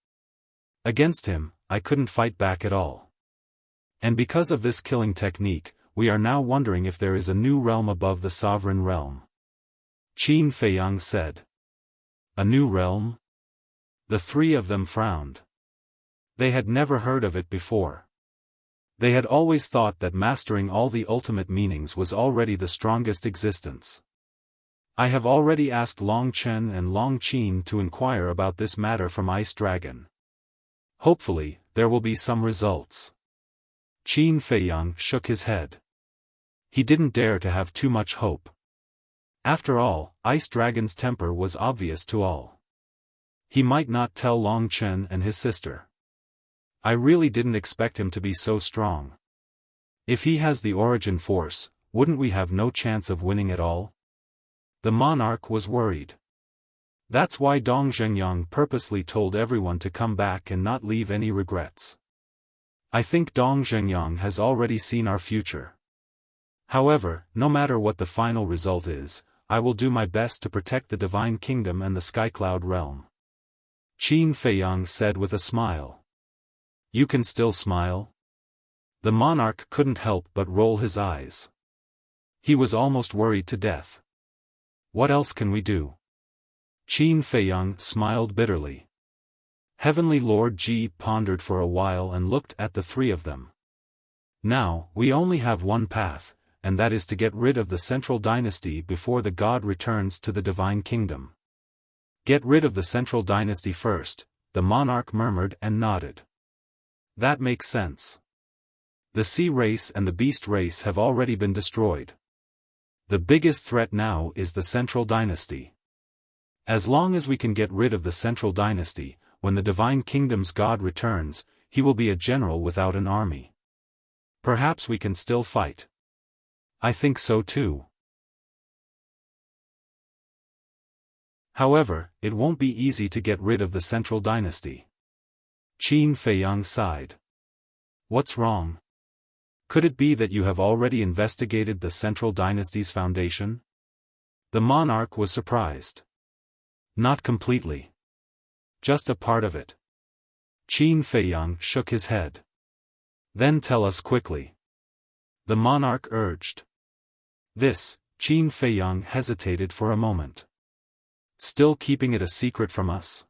Against him, I couldn't fight back at all. And because of this killing technique, we are now wondering if there is a new realm above the sovereign realm. Qin Feiyang said. A new realm? The three of them frowned. They had never heard of it before. They had always thought that mastering all the ultimate meanings was already the strongest existence. I have already asked Long Chen and Long Qin to inquire about this matter from Ice Dragon. Hopefully, there will be some results. Qin Feiyang shook his head. He didn't dare to have too much hope. After all, Ice Dragon's temper was obvious to all. He might not tell Long Chen and his sister. I really didn't expect him to be so strong. If he has the origin force, wouldn't we have no chance of winning at all? The monarch was worried. That's why Dong Zhengyang purposely told everyone to come back and not leave any regrets. I think Dong Zhengyang has already seen our future. However, no matter what the final result is, I will do my best to protect the Divine Kingdom and the Skycloud realm. Qin Feiyang said with a smile. You can still smile? The monarch couldn't help but roll his eyes. He was almost worried to death. What else can we do? Qin Feiyang smiled bitterly. Heavenly Lord Ji pondered for a while and looked at the three of them. Now, we only have one path, and that is to get rid of the central dynasty before the god returns to the Divine Kingdom. Get rid of the central dynasty first, the monarch murmured and nodded. That makes sense. The sea race and the beast race have already been destroyed. The biggest threat now is the central dynasty. As long as we can get rid of the central dynasty, when the Divine Kingdom's god returns, he will be a general without an army. Perhaps we can still fight. I think so too. However, it won't be easy to get rid of the central dynasty. Qin Feiyang sighed. What's wrong? Could it be that you have already investigated the central dynasty's foundation? The monarch was surprised. Not completely. Just a part of it. Qin Feiyang shook his head. Then tell us quickly. The monarch urged. This, Qin Feiyang hesitated for a moment. Still keeping it a secret from us?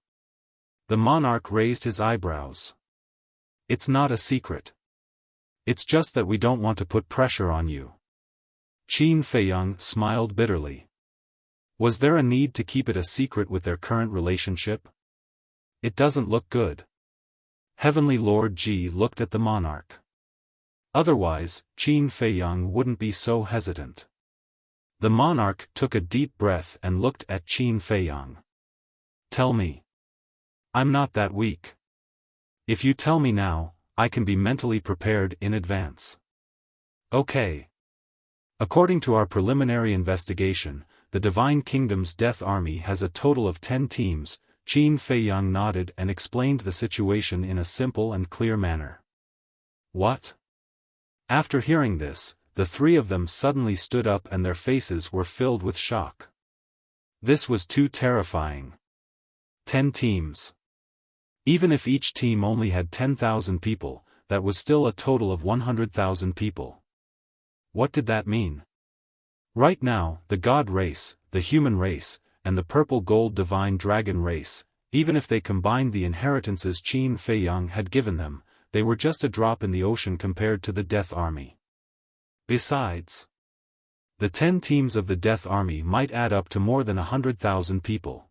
The monarch raised his eyebrows. It's not a secret. It's just that we don't want to put pressure on you. Qin Feiyang smiled bitterly. Was there a need to keep it a secret with their current relationship? It doesn't look good. Heavenly Lord Ji looked at the monarch. Otherwise, Qin Feiyang wouldn't be so hesitant. The monarch took a deep breath and looked at Qin Feiyang. Tell me. I'm not that weak. If you tell me now, I can be mentally prepared in advance. Okay. According to our preliminary investigation, the Divine Kingdom's Death Army has a total of 10 teams. Qin Feiyang nodded and explained the situation in a simple and clear manner. What? After hearing this, the three of them suddenly stood up and their faces were filled with shock. This was too terrifying. 10 teams. Even if each team only had 10,000 people, that was still a total of 100,000 people. What did that mean? Right now, the God race, the human race, and the purple-gold divine dragon race, even if they combined the inheritances Qin Feiyang had given them, they were just a drop in the ocean compared to the Death Army. Besides, the 10 teams of the Death Army might add up to more than 100,000 people.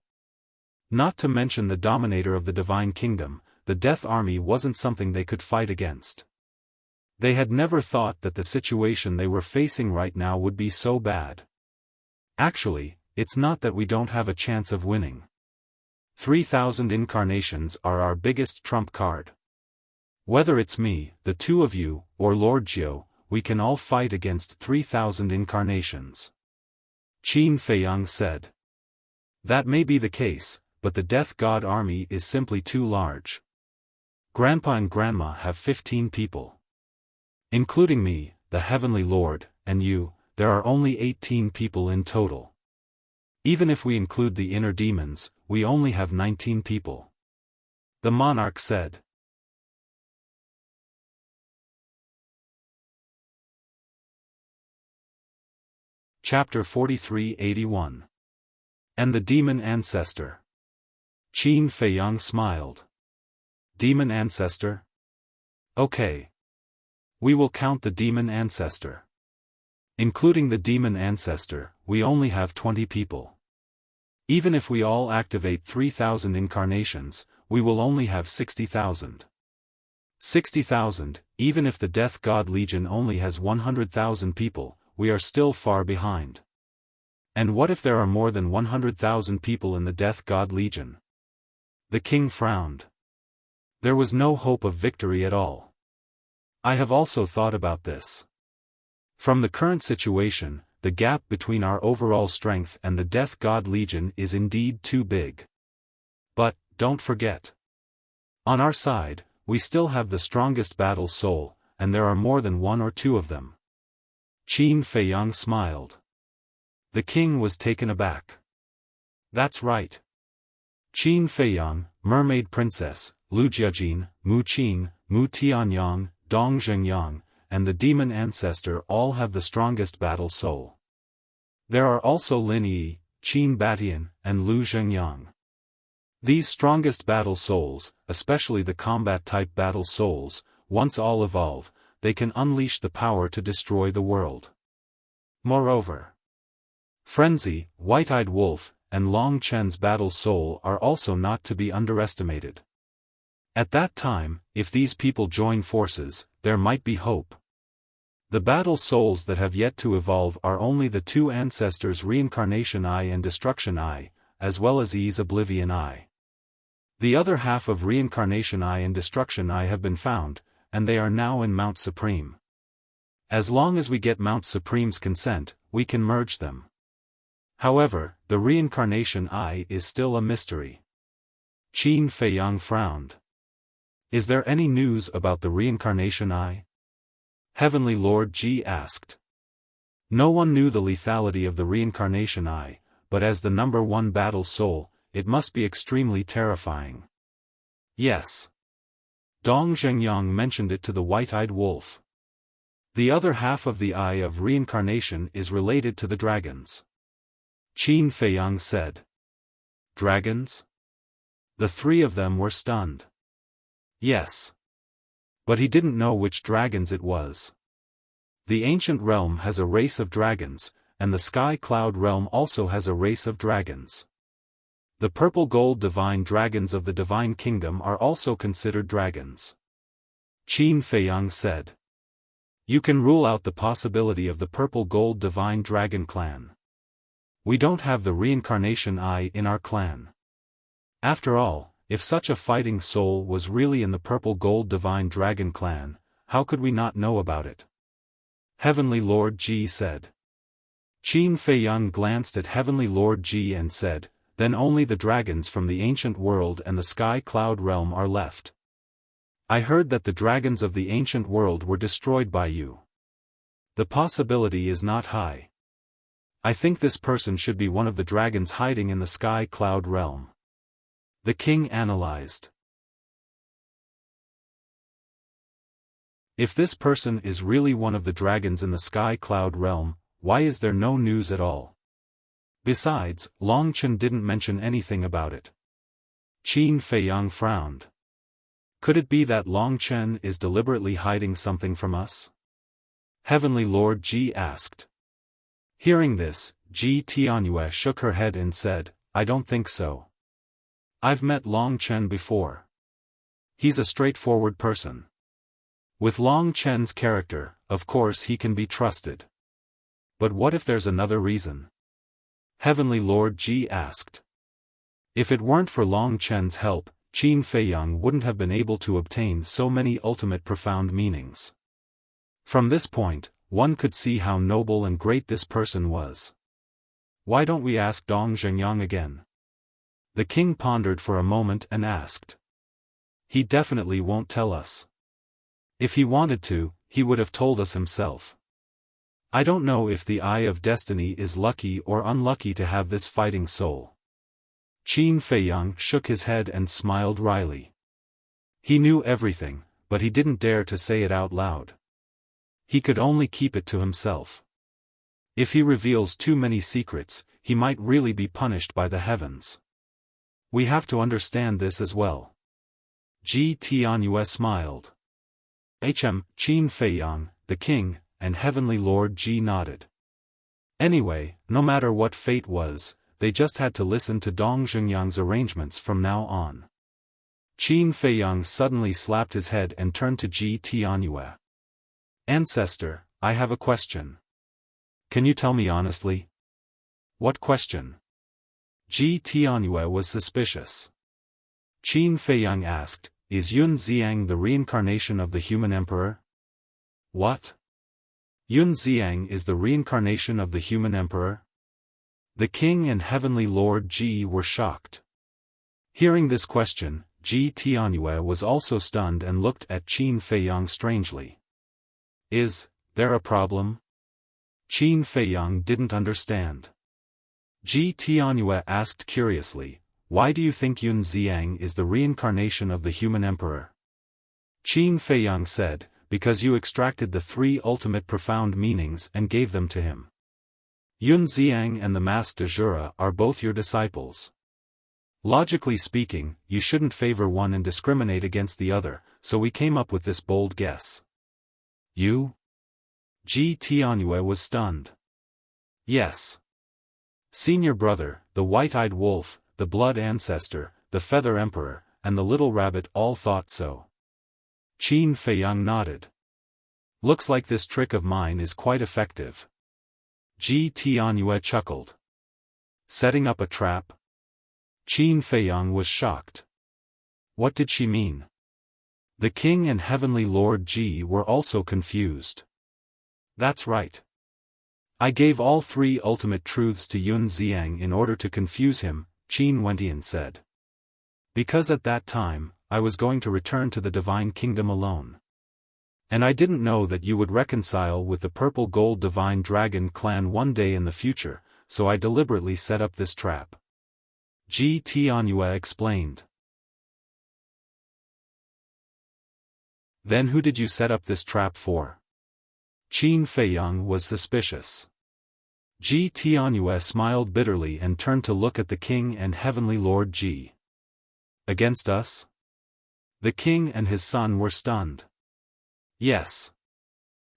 Not to mention the dominator of the Divine Kingdom, the Death Army wasn't something they could fight against. They had never thought that the situation they were facing right now would be so bad. Actually, it's not that we don't have a chance of winning. 3,000 incarnations are our biggest trump card. Whether it's me, the two of you, or Lord Jiu, we can all fight against 3,000 incarnations. Qin Feiyang said. That may be the case, but the Death God army is simply too large. Grandpa and Grandma have 15 people. Including me, the Heavenly Lord, and you, there are only 18 people in total. Even if we include the inner demons, we only have 19 people. The monarch said. Chapter 43-81. And the Demon Ancestor. Qin Feiyang smiled. Demon Ancestor? Okay. We will count the demon ancestor. Including the demon ancestor, we only have 20 people. Even if we all activate 3,000 incarnations, we will only have 60,000. 60,000, even if the Death God Legion only has 100,000 people, we are still far behind. And what if there are more than 100,000 people in the Death God Legion? The king frowned. There was no hope of victory at all. I have also thought about this. From the current situation, the gap between our overall strength and the Death God Legion is indeed too big. But, don't forget. On our side, we still have the strongest battle soul, and there are more than one or two of them. Qin Feiyang smiled. The king was taken aback. That's right. Qin Feiyang, Mermaid Princess, Lu Jiajin, Mu Qin, Mu Tianyang, Dong Zhengyang, and the demon ancestor all have the strongest battle soul. There are also Lin Yi, Qin Batian, and Lu Zhengyang. These strongest battle souls, especially the combat-type battle souls, once all evolve, they can unleash the power to destroy the world. Moreover, Frenzy, White-Eyed Wolf, and Long Chen's battle soul are also not to be underestimated. At that time, if these people join forces, there might be hope. The battle souls that have yet to evolve are only the two ancestors' Reincarnation Eye and Destruction Eye, as well as Yi's Oblivion Eye. The other half of Reincarnation Eye and Destruction Eye have been found, and they are now in Mount Supreme. As long as we get Mount Supreme's consent, we can merge them. However, the Reincarnation Eye is still a mystery. Qin Feiyang frowned. Is there any news about the Reincarnation Eye? Heavenly Lord Ji asked. No one knew the lethality of the Reincarnation Eye, but as the number one battle soul, it must be extremely terrifying. Yes. Dong Zhengyang mentioned it to the White-Eyed Wolf. The other half of the Eye of Reincarnation is related to the dragons. Qin Feiyang said. Dragons? The three of them were stunned. Yes. But he didn't know which dragons it was. The ancient realm has a race of dragons, and the Sky Cloud realm also has a race of dragons. The purple-gold divine dragons of the Divine Kingdom are also considered dragons. Qin Feiyang said. You can rule out the possibility of the purple-gold divine dragon clan. We don't have the Reincarnation Eye in our clan. After all, if such a fighting soul was really in the purple-gold divine dragon clan, how could we not know about it? Heavenly Lord Ji said. Qin Feiyang glanced at Heavenly Lord Ji and said, then only the dragons from the ancient world and the Sky Cloud realm are left. I heard that the dragons of the ancient world were destroyed by you. The possibility is not high. I think this person should be one of the dragons hiding in the Sky Cloud realm. The king analyzed. If this person is really one of the dragons in the Sky Cloud realm, why is there no news at all? Besides, Long Chen didn't mention anything about it. Qin Feiyang frowned. Could it be that Long Chen is deliberately hiding something from us? Heavenly Lord Ji asked. Hearing this, Ji Tianyue shook her head and said, I don't think so. I've met Long Chen before. He's a straightforward person. With Long Chen's character, of course he can be trusted. But what if there's another reason? Heavenly Lord Ji asked. If it weren't for Long Chen's help, Qin Feiyang wouldn't have been able to obtain so many ultimate profound meanings. From this point, one could see how noble and great this person was. Why don't we ask Dong Zhengyang again? The king pondered for a moment and asked. He definitely won't tell us. If he wanted to, he would have told us himself. I don't know if the Eye of Destiny is lucky or unlucky to have this fighting soul. Qin Feiyang shook his head and smiled wryly. He knew everything, but he didn't dare to say it out loud. He could only keep it to himself. If he reveals too many secrets, he might really be punished by the heavens. We have to understand this as well. Ji Tianyue smiled. Qin Feiyang, the king, and Heavenly Lord Ji nodded. Anyway, no matter what fate was, they just had to listen to Dong Zhengyang's arrangements from now on. Qin Feiyang suddenly slapped his head and turned to Ji Tianyue. Ancestor, I have a question. Can you tell me honestly? What question? Ji Tianyue was suspicious. Qin Feiyang asked, Is Yun Xiang the reincarnation of the human emperor? What? Yun Xiang is the reincarnation of the human emperor? The king and Heavenly Lord Ji were shocked. Hearing this question, Ji Tianyue was also stunned and looked at Qin Feiyang strangely. Is there a problem? Qin Feiyang didn't understand. Ji Tianyue asked curiously, Why do you think Yun Xiang is the reincarnation of the human emperor? Qin Feiyang said, Because you extracted the three ultimate profound meanings and gave them to him. Yun Xiang and the Master Jura are both your disciples. Logically speaking, you shouldn't favor one and discriminate against the other, so we came up with this bold guess. You? Ji Tianyue was stunned. Yes. Senior brother, the white-eyed wolf, the blood ancestor, the feather emperor, and the little rabbit all thought so. Qin Feiyang nodded. Looks like this trick of mine is quite effective. Ji Tianyue chuckled. Setting up a trap? Qin Feiyang was shocked. What did she mean? The king and Heavenly Lord Ji were also confused. That's right. I gave all three ultimate truths to Yun Xiang in order to confuse him, Qin Wentian said. Because at that time, I was going to return to the Divine Kingdom alone. And I didn't know that you would reconcile with the Purple Gold Divine Dragon clan one day in the future, so I deliberately set up this trap. Ji Tianyue explained. Then who did you set up this trap for? Qin Feiyang was suspicious. Ji Tianyue smiled bitterly and turned to look at the king and Heavenly Lord Ji. Against us? The king and his son were stunned. Yes.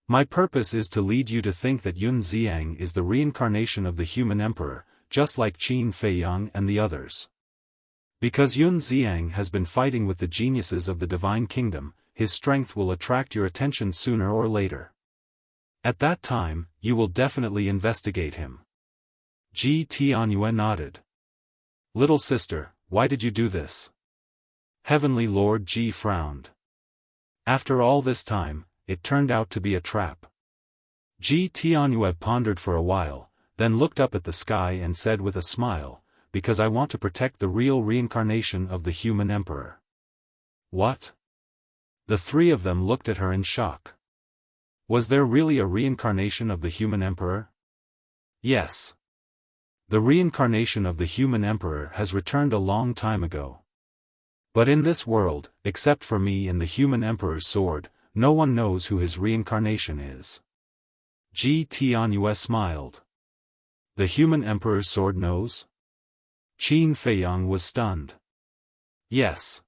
My purpose is to lead you to think that Yun Xiang is the reincarnation of the human emperor, just like Qin Feiyang and the others. Because Yun Xiang has been fighting with the geniuses of the Divine Kingdom, his strength will attract your attention sooner or later. At that time, you will definitely investigate him. Ji Tianyue nodded. Little sister, why did you do this? Heavenly Lord Ji frowned. After all this time, it turned out to be a trap. Ji Tianyue pondered for a while, then looked up at the sky and said with a smile, Because I want to protect the real reincarnation of the human emperor. What? The three of them looked at her in shock. Was there really a reincarnation of the human emperor? Yes. The reincarnation of the human emperor has returned a long time ago. But in this world, except for me and the human emperor's sword, no one knows who his reincarnation is. Ji Tianyue smiled. The human emperor's sword knows? Qin Feiyang was stunned. Yes.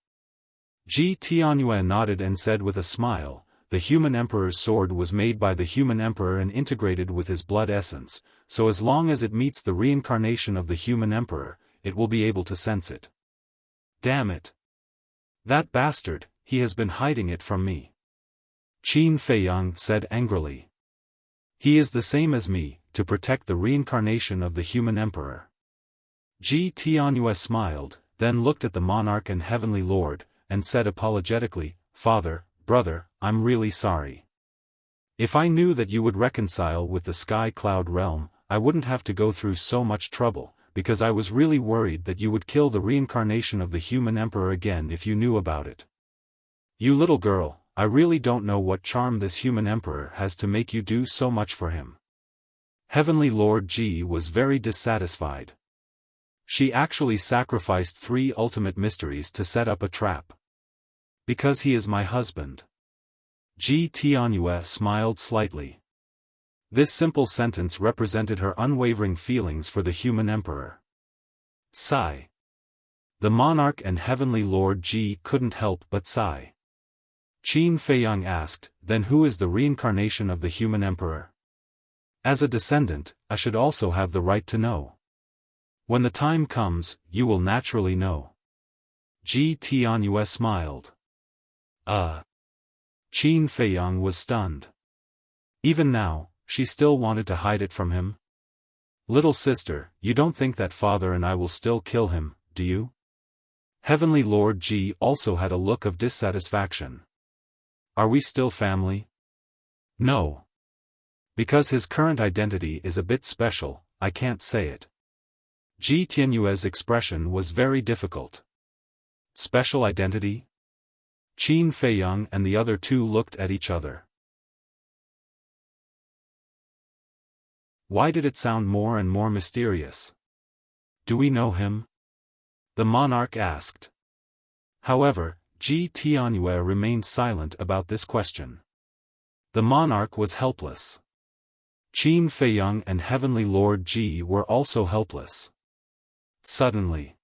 Ji Tianyue nodded and said with a smile, The human emperor's sword was made by the human emperor and integrated with his blood essence, so as long as it meets the reincarnation of the human emperor, it will be able to sense it. Damn it. That bastard, he has been hiding it from me. Qin Feiyang said angrily. He is the same as me, to protect the reincarnation of the human emperor. Ji Tianyue smiled, then looked at the monarch and Heavenly Lord, and said apologetically, Father, brother, I'm really sorry. If I knew that you would reconcile with the Sky Cloud realm, I wouldn't have to go through so much trouble, because I was really worried that you would kill the reincarnation of the human emperor again if you knew about it. You little girl, I really don't know what charm this human emperor has to make you do so much for him. Heavenly Lord Ji was very dissatisfied. She actually sacrificed 3 ultimate mysteries to set up a trap. Because he is my husband. Ji Tianyue smiled slightly. This simple sentence represented her unwavering feelings for the human emperor. Sigh. The monarch and Heavenly Lord Ji couldn't help but sigh. Qin Feiyang asked, then who is the reincarnation of the human emperor? As a descendant, I should also have the right to know. When the time comes, you will naturally know. Ji Tianyue smiled. Qin Feiyang was stunned. Even now, she still wanted to hide it from him. Little sister, you don't think that father and I will still kill him, do you? Heavenly Lord Ji also had a look of dissatisfaction. Are we still family? No. Because his current identity is a bit special, I can't say it. Ji Tianyue's expression was very difficult. Special identity? Qin Feiyang and the other two looked at each other. Why did it sound more and more mysterious? Do we know him? The monarch asked. However, Ji Tianyue remained silent about this question. The monarch was helpless. Qin Feiyang and Heavenly Lord Ji were also helpless. Suddenly,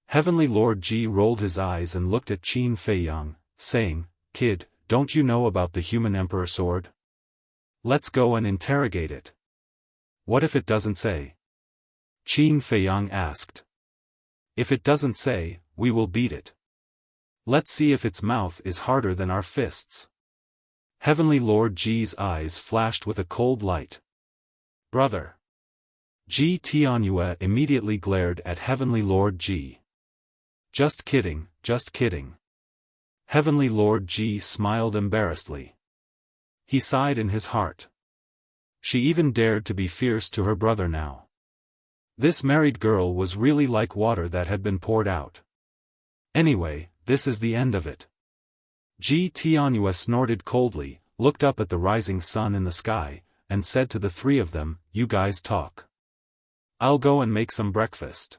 Heavenly Lord Ji rolled his eyes and looked at Qin Feiyang, saying, "Kid, don't you know about the human emperor sword? Let's go and interrogate it." What if it doesn't say? Qin Feiyang asked. If it doesn't say, we will beat it. Let's see if its mouth is harder than our fists. Heavenly Lord Ji's eyes flashed with a cold light. Brother. Ji Tianyue immediately glared at Heavenly Lord Ji. Just kidding, just kidding. Heavenly Lord Ji smiled embarrassedly. He sighed in his heart. She even dared to be fierce to her brother now. This married girl was really like water that had been poured out. Anyway, this is the end of it. Ji Tianyue snorted coldly, looked up at the rising sun in the sky, and said to the three of them, "You guys talk. I'll go and make some breakfast.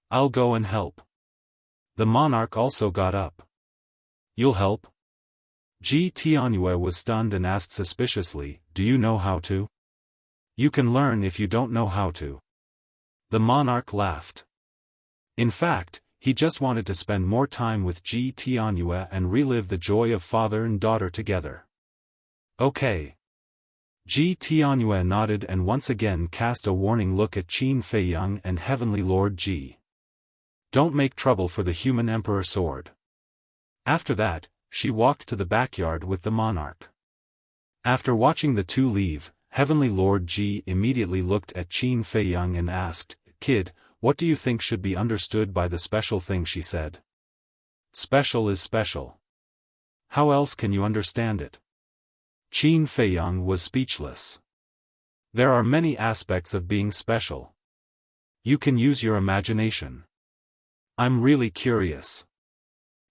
I'll go and help." The monarch also got up. "You'll help?" Ji Tianyue was stunned and asked suspiciously, "Do you know how to?" "You can learn if you don't know how to." The monarch laughed. In fact, he just wanted to spend more time with Ji Tianyue and relive the joy of father and daughter together. Okay. Ji Tianyue nodded and once again cast a warning look at Qin Feiyang and Heavenly Lord Ji. Don't make trouble for the human emperor sword. After that, she walked to the backyard with the monarch. After watching the two leave, Heavenly Lord Ji immediately looked at Qin Feiyang and asked, "Kid, what do you think should be understood by the special thing she said?" Special is special. How else can you understand it? Qin Feiyang was speechless. There are many aspects of being special. You can use your imagination. I'm really curious.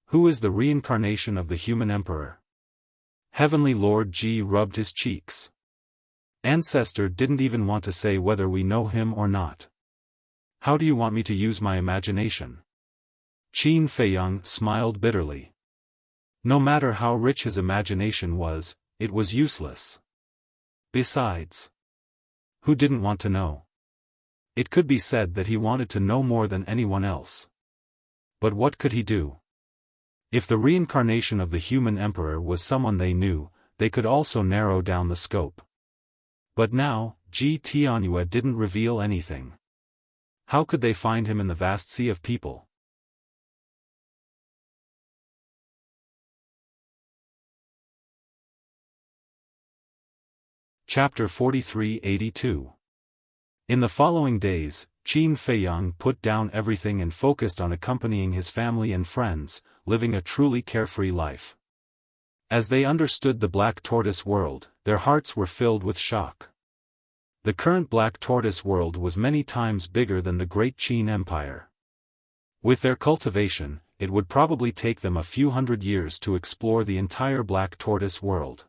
Who is the reincarnation of the human emperor? Heavenly Lord Ji rubbed his cheeks. Ancestor didn't even want to say whether we know him or not. How do you want me to use my imagination? Qin Feiyang smiled bitterly. No matter how rich his imagination was, it was useless. Besides, who didn't want to know? It could be said that he wanted to know more than anyone else. But what could he do? If the reincarnation of the human emperor was someone they knew, they could also narrow down the scope. But now, Ji Tianyue didn't reveal anything. How could they find him in the vast sea of people? Chapter 43-82. In the following days, Qin Feiyang put down everything and focused on accompanying his family and friends, living a truly carefree life. As they understood the Black Tortoise world, their hearts were filled with shock. The current Black Tortoise world was many times bigger than the Great Qin Empire. With their cultivation, it would probably take them a few hundred years to explore the entire Black Tortoise world.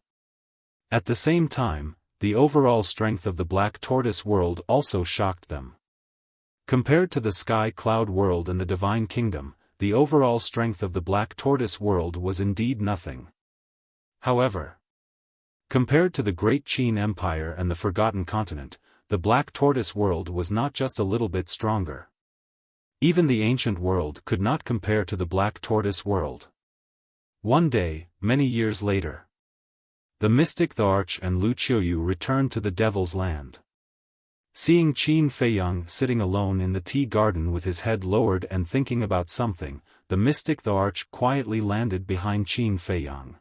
At the same time, the overall strength of the Black Tortoise world also shocked them. Compared to the Sky Cloud world and the Divine Kingdom, the overall strength of the Black Tortoise world was indeed nothing. However, compared to the Great Qin Empire and the Forgotten Continent, the Black Tortoise world was not just a little bit stronger. Even the ancient world could not compare to the Black Tortoise world. One day, many years later, the mystic the Arch and Lu Qiuyu returned to the Devil's Land. Seeing Qin Feiyang sitting alone in the tea garden with his head lowered and thinking about something, the mystic the Arch quietly landed behind Qin Feiyang.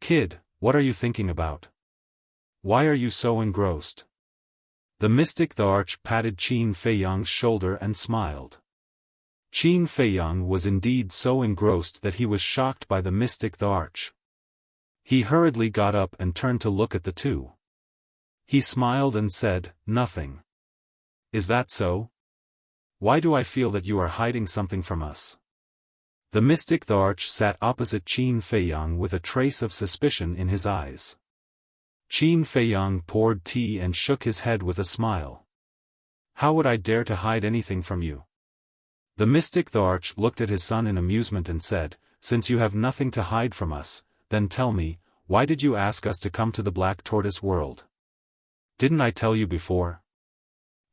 "Kid, what are you thinking about? Why are you so engrossed?" The mystic the Arch patted Qin Feiyang's shoulder and smiled. Qin Feiyang was indeed so engrossed that he was shocked by the mystic the Arch. He hurriedly got up and turned to look at the two. He smiled and said, "Nothing. Is that so? Why do I feel that you are hiding something from us?" The mystic the Arch sat opposite Qin Feiyang with a trace of suspicion in his eyes. Qin Feiyang poured tea and shook his head with a smile. "How would I dare to hide anything from you?" The mystic the Arch looked at his son in amusement and said, "Since you have nothing to hide from us, then tell me, why did you ask us to come to the Black Tortoise world? Didn't I tell you before?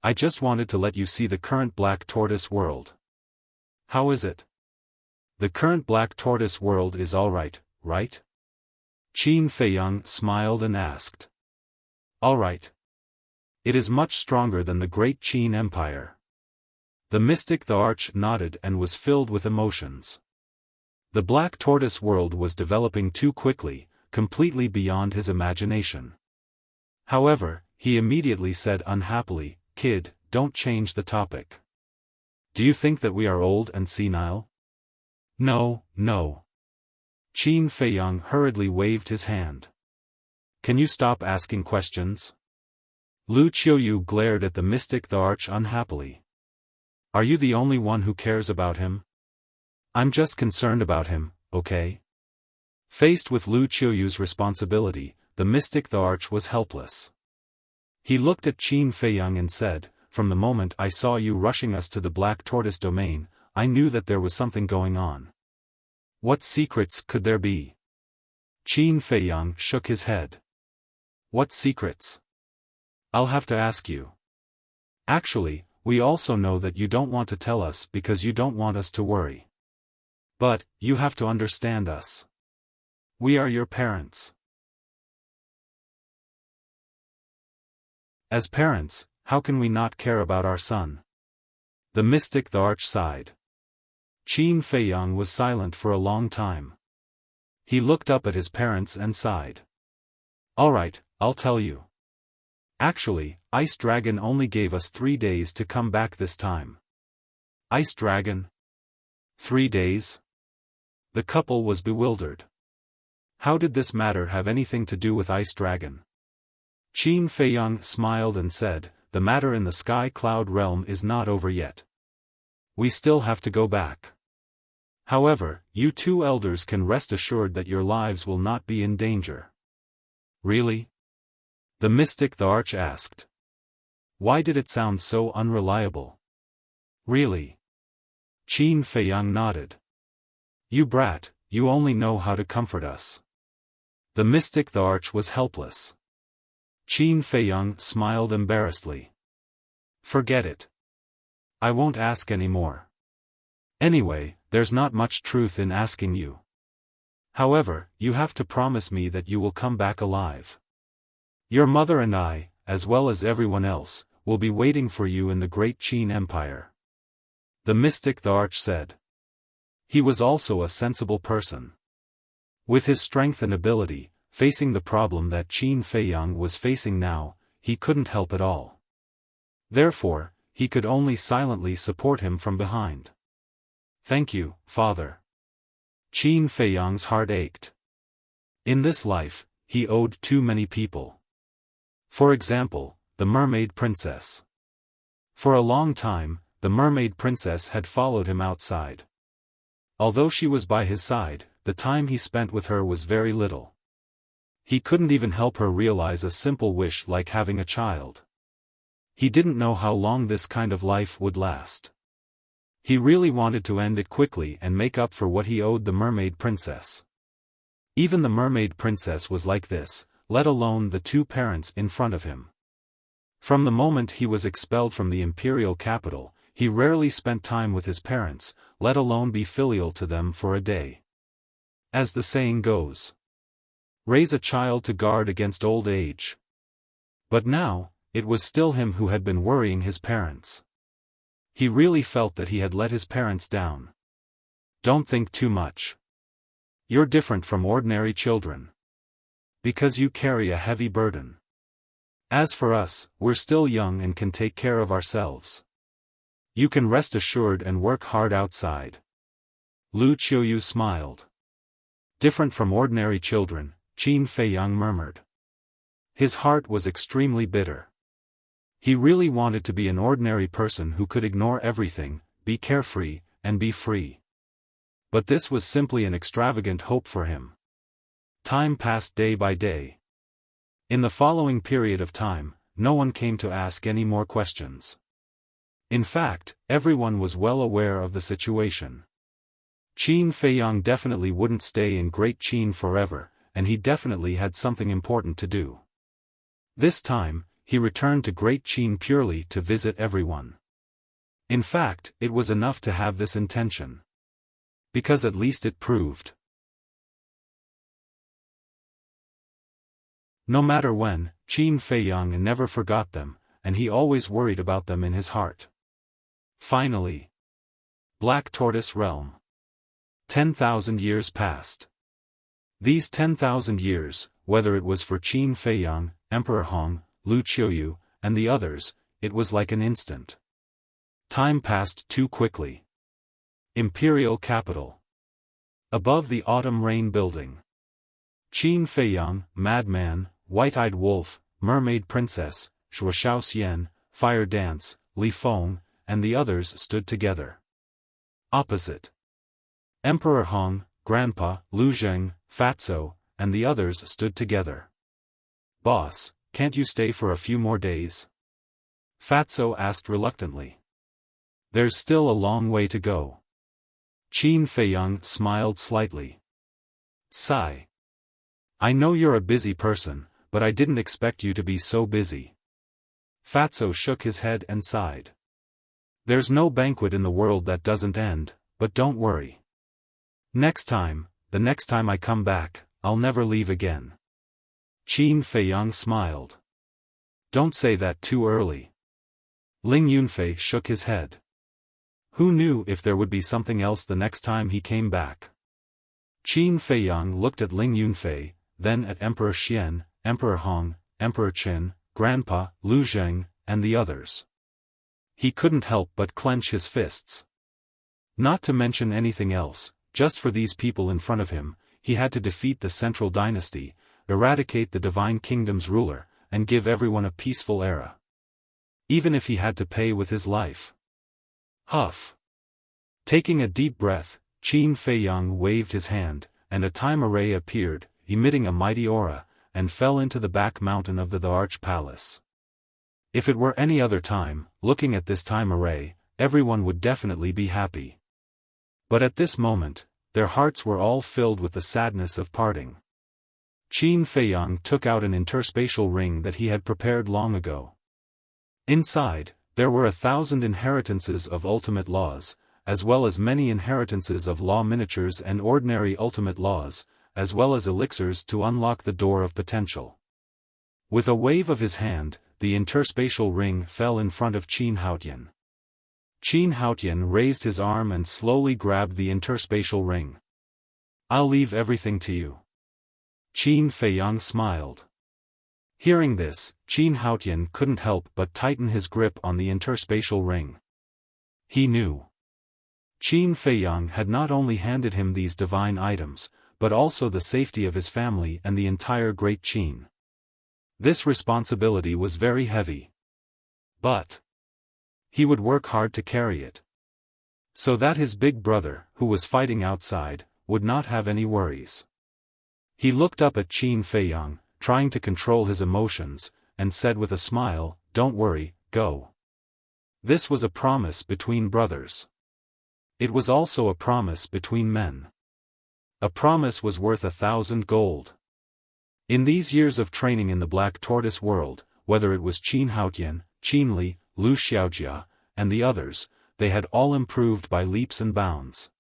I just wanted to let you see the current Black Tortoise world. How is it? The current Black Tortoise world is alright, right?" Qin Feiyang smiled and asked. "Alright. It is much stronger than the great Qin Empire." The mystic the Arch nodded and was filled with emotions. The Black Tortoise world was developing too quickly, completely beyond his imagination. However, he immediately said unhappily, "Kid, don't change the topic. Do you think that we are old and senile?" "No, no." Qin Feiyang hurriedly waved his hand. "Can you stop asking questions?" Lu Qiuyu glared at the mystic the Arch unhappily. "Are you the only one who cares about him? I'm just concerned about him, okay?" Faced with Lu Qiuyu's responsibility, the mystic the Arch was helpless. He looked at Qin Feiyang and said, "From the moment I saw you rushing us to the Black Tortoise domain, I knew that there was something going on. What secrets could there be?" Qin Feiyang shook his head. "What secrets? I'll have to ask you. Actually, we also know that you don't want to tell us because you don't want us to worry. But, you have to understand us. We are your parents. As parents, how can we not care about our son?" The mystic the Arch sighed. Qin Feiyang was silent for a long time. He looked up at his parents and sighed. "Alright, I'll tell you. Actually, Ice Dragon only gave us 3 days to come back this time." "Ice Dragon? 3 days?" The couple was bewildered. How did this matter have anything to do with Ice Dragon? Qin Feiyang smiled and said, "The matter in the Sky Cloud realm is not over yet. We still have to go back. However, you two elders can rest assured that your lives will not be in danger." "Really?" the mystic the Arch asked. Why did it sound so unreliable? "Really?" Qin Feiyang nodded. "You brat, you only know how to comfort us." The mystic the Arch was helpless. Qin Feiyang smiled embarrassedly. "Forget it. I won't ask any more. Anyway, there's not much truth in asking you. However, you have to promise me that you will come back alive. Your mother and I, as well as everyone else, will be waiting for you in the great Qin Empire." The mystic the Arch said. He was also a sensible person. With his strength and ability, facing the problem that Qin Feiyang was facing now, he couldn't help at all. Therefore, he could only silently support him from behind. "Thank you, father." Qin Feiyang's heart ached. In this life, he owed too many people. For example, the mermaid princess. For a long time, the mermaid princess had followed him outside. Although she was by his side, the time he spent with her was very little. He couldn't even help her realize a simple wish like having a child. He didn't know how long this kind of life would last. He really wanted to end it quickly and make up for what he owed the mermaid princess. Even the mermaid princess was like this, let alone the two parents in front of him. From the moment he was expelled from the imperial capital, he rarely spent time with his parents, let alone be filial to them for a day. As the saying goes, raise a child to guard against old age. But now, it was still him who had been worrying his parents. He really felt that he had let his parents down. Don't think too much. You're different from ordinary children. Because you carry a heavy burden. As for us, we're still young and can take care of ourselves. You can rest assured and work hard outside. Lu Qiuyu smiled. Different from ordinary children, Qin Feiyang murmured. His heart was extremely bitter. He really wanted to be an ordinary person who could ignore everything, be carefree, and be free. But this was simply an extravagant hope for him. Time passed day by day. In the following period of time, no one came to ask any more questions. In fact, everyone was well aware of the situation. Qin Feiyang definitely wouldn't stay in Great Qin forever, and he definitely had something important to do. This time, he returned to Great Qin purely to visit everyone. In fact, it was enough to have this intention. Because at least it proved. No matter when, Qin Feiyang never forgot them, and he always worried about them in his heart. Finally. Black Tortoise Realm. 10,000 years passed. These 10,000 years, whether it was for Qin Feiyang, Emperor Hong, Lu Qiuyu, and the others, it was like an instant. Time passed too quickly. Imperial Capital. Above the Autumn Rain Building. Qin Feiyang, Madman, White-Eyed Wolf, Mermaid Princess, Shuo Xian, Fire Dance, Li Feng, and the others stood together. Opposite. Emperor Hong, Grandpa, Lu Zheng, Fatso, and the others stood together. Boss, can't you stay for a few more days? Fatso asked reluctantly. There's still a long way to go. Qin Feiyang smiled slightly. Sigh. I know you're a busy person, but I didn't expect you to be so busy. Fatso shook his head and sighed. There's no banquet in the world that doesn't end, but don't worry. The next time I come back, I'll never leave again. Qin Feiyang smiled. Don't say that too early. Ling Yunfei shook his head. Who knew if there would be something else the next time he came back? Qin Feiyang looked at Ling Yunfei, then at Emperor Xian, Emperor Hong, Emperor Qin, Grandpa, Lu Zheng, and the others. He couldn't help but clench his fists. Not to mention anything else, just for these people in front of him, he had to defeat the Central Dynasty, eradicate the Divine Kingdom's ruler, and give everyone a peaceful era. Even if he had to pay with his life. Huff. Taking a deep breath, Qin Feiyang waved his hand, and a time array appeared, emitting a mighty aura, and fell into the back mountain of the Arch Palace. If it were any other time, looking at this time array, everyone would definitely be happy. But at this moment, their hearts were all filled with the sadness of parting. Qin Feiyang took out an interspatial ring that he had prepared long ago. Inside, there were 1,000 inheritances of ultimate laws, as well as many inheritances of law miniatures and ordinary ultimate laws, as well as elixirs to unlock the door of potential. With a wave of his hand, the interspatial ring fell in front of Qin Haotian. Qin Haotian raised his arm and slowly grabbed the interspatial ring. I'll leave everything to you. Qin Feiyang smiled. Hearing this, Qin Haotian couldn't help but tighten his grip on the interspatial ring. He knew. Qin Feiyang had not only handed him these divine items, but also the safety of his family and the entire Great Qin. This responsibility was very heavy. But he would work hard to carry it. So that his big brother, who was fighting outside, would not have any worries. He looked up at Qin Feiyang, trying to control his emotions, and said with a smile, "Don't worry, go." This was a promise between brothers. It was also a promise between men. A promise was worth 1,000 gold. In these years of training in the Black Tortoise world, whether it was Qin Haotian, Qin Li, Lu Xiaojia, and the others, they had all improved by leaps and bounds.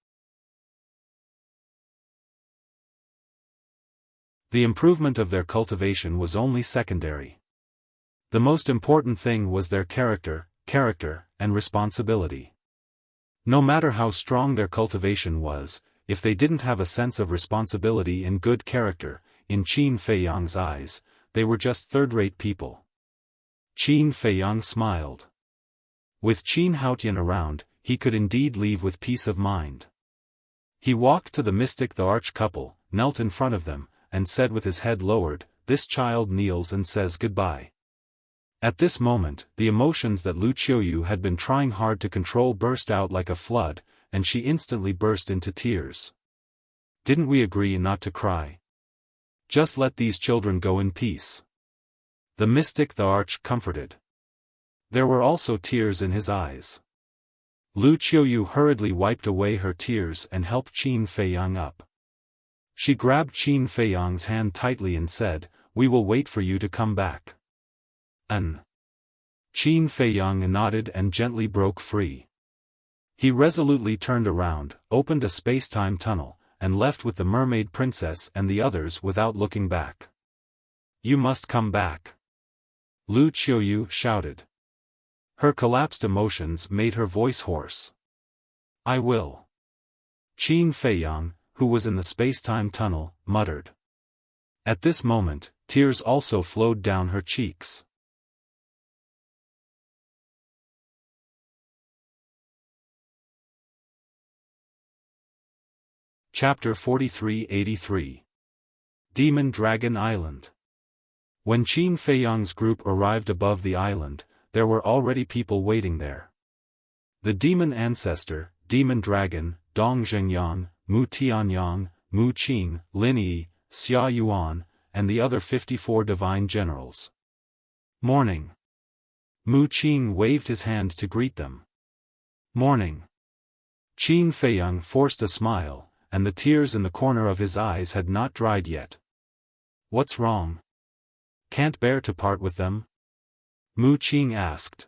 The improvement of their cultivation was only secondary. The most important thing was their character, and responsibility. No matter how strong their cultivation was, if they didn't have a sense of responsibility and good character, in Qin Feiyang's eyes, they were just third-rate people. Qin Feiyang smiled. With Qin Haotian around, he could indeed leave with peace of mind. He walked to the mystic the arch couple, knelt in front of them, and said with his head lowered, "This child kneels and says goodbye." At this moment, the emotions that Lu Qiuyu had been trying hard to control burst out like a flood, and she instantly burst into tears. "Didn't we agree not to cry? Just let these children go in peace." The mystic the arch comforted. There were also tears in his eyes. Lu Qiuyu hurriedly wiped away her tears and helped Qin Feiyang up. She grabbed Qin Feiyang's hand tightly and said, "We will wait for you to come back." Qin Feiyang nodded and gently broke free. He resolutely turned around, opened a space-time tunnel, and left with the mermaid princess and the others without looking back. "You must come back," Lu Qiuyu shouted. Her collapsed emotions made her voice hoarse. "I will." Qin Feiyang, who was in the space-time tunnel, muttered. At this moment, tears also flowed down her cheeks. Chapter 4383. Demon Dragon Island. When Qin Feiyang's group arrived above the island, there were already people waiting there. The demon ancestor, demon dragon, Dong Zhengyang, Mu Tianyang, Mu Qing, Lin Yi, Xia Yuan, and the other 54 divine generals. "Morning." Mu Qing waved his hand to greet them. "Morning." Qin Feiyang forced a smile, and the tears in the corner of his eyes had not dried yet. "What's wrong? Can't bear to part with them?" Mu Qing asked.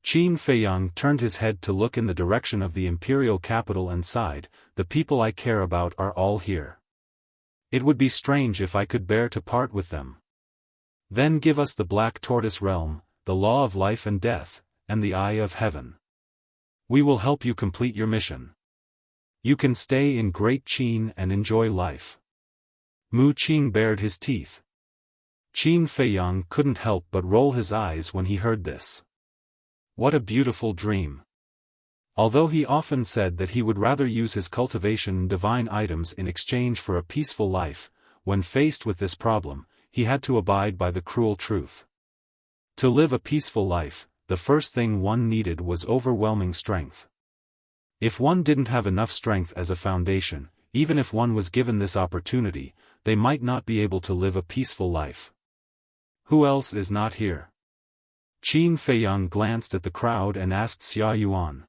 Qin Feiyang turned his head to look in the direction of the imperial capital and sighed, "The people I care about are all here. It would be strange if I could bear to part with them." "Then give us the Black Tortoise Realm, the law of life and death, and the Eye of Heaven. We will help you complete your mission. You can stay in Great Qin and enjoy life." Mu Qing bared his teeth. Qin Feiyang couldn't help but roll his eyes when he heard this. What a beautiful dream. Although he often said that he would rather use his cultivation and divine items in exchange for a peaceful life, when faced with this problem, he had to abide by the cruel truth. To live a peaceful life, the first thing one needed was overwhelming strength. If one didn't have enough strength as a foundation, even if one was given this opportunity, they might not be able to live a peaceful life. Who else is not here? Qin Feiyang glanced at the crowd and asked Xia Yuan.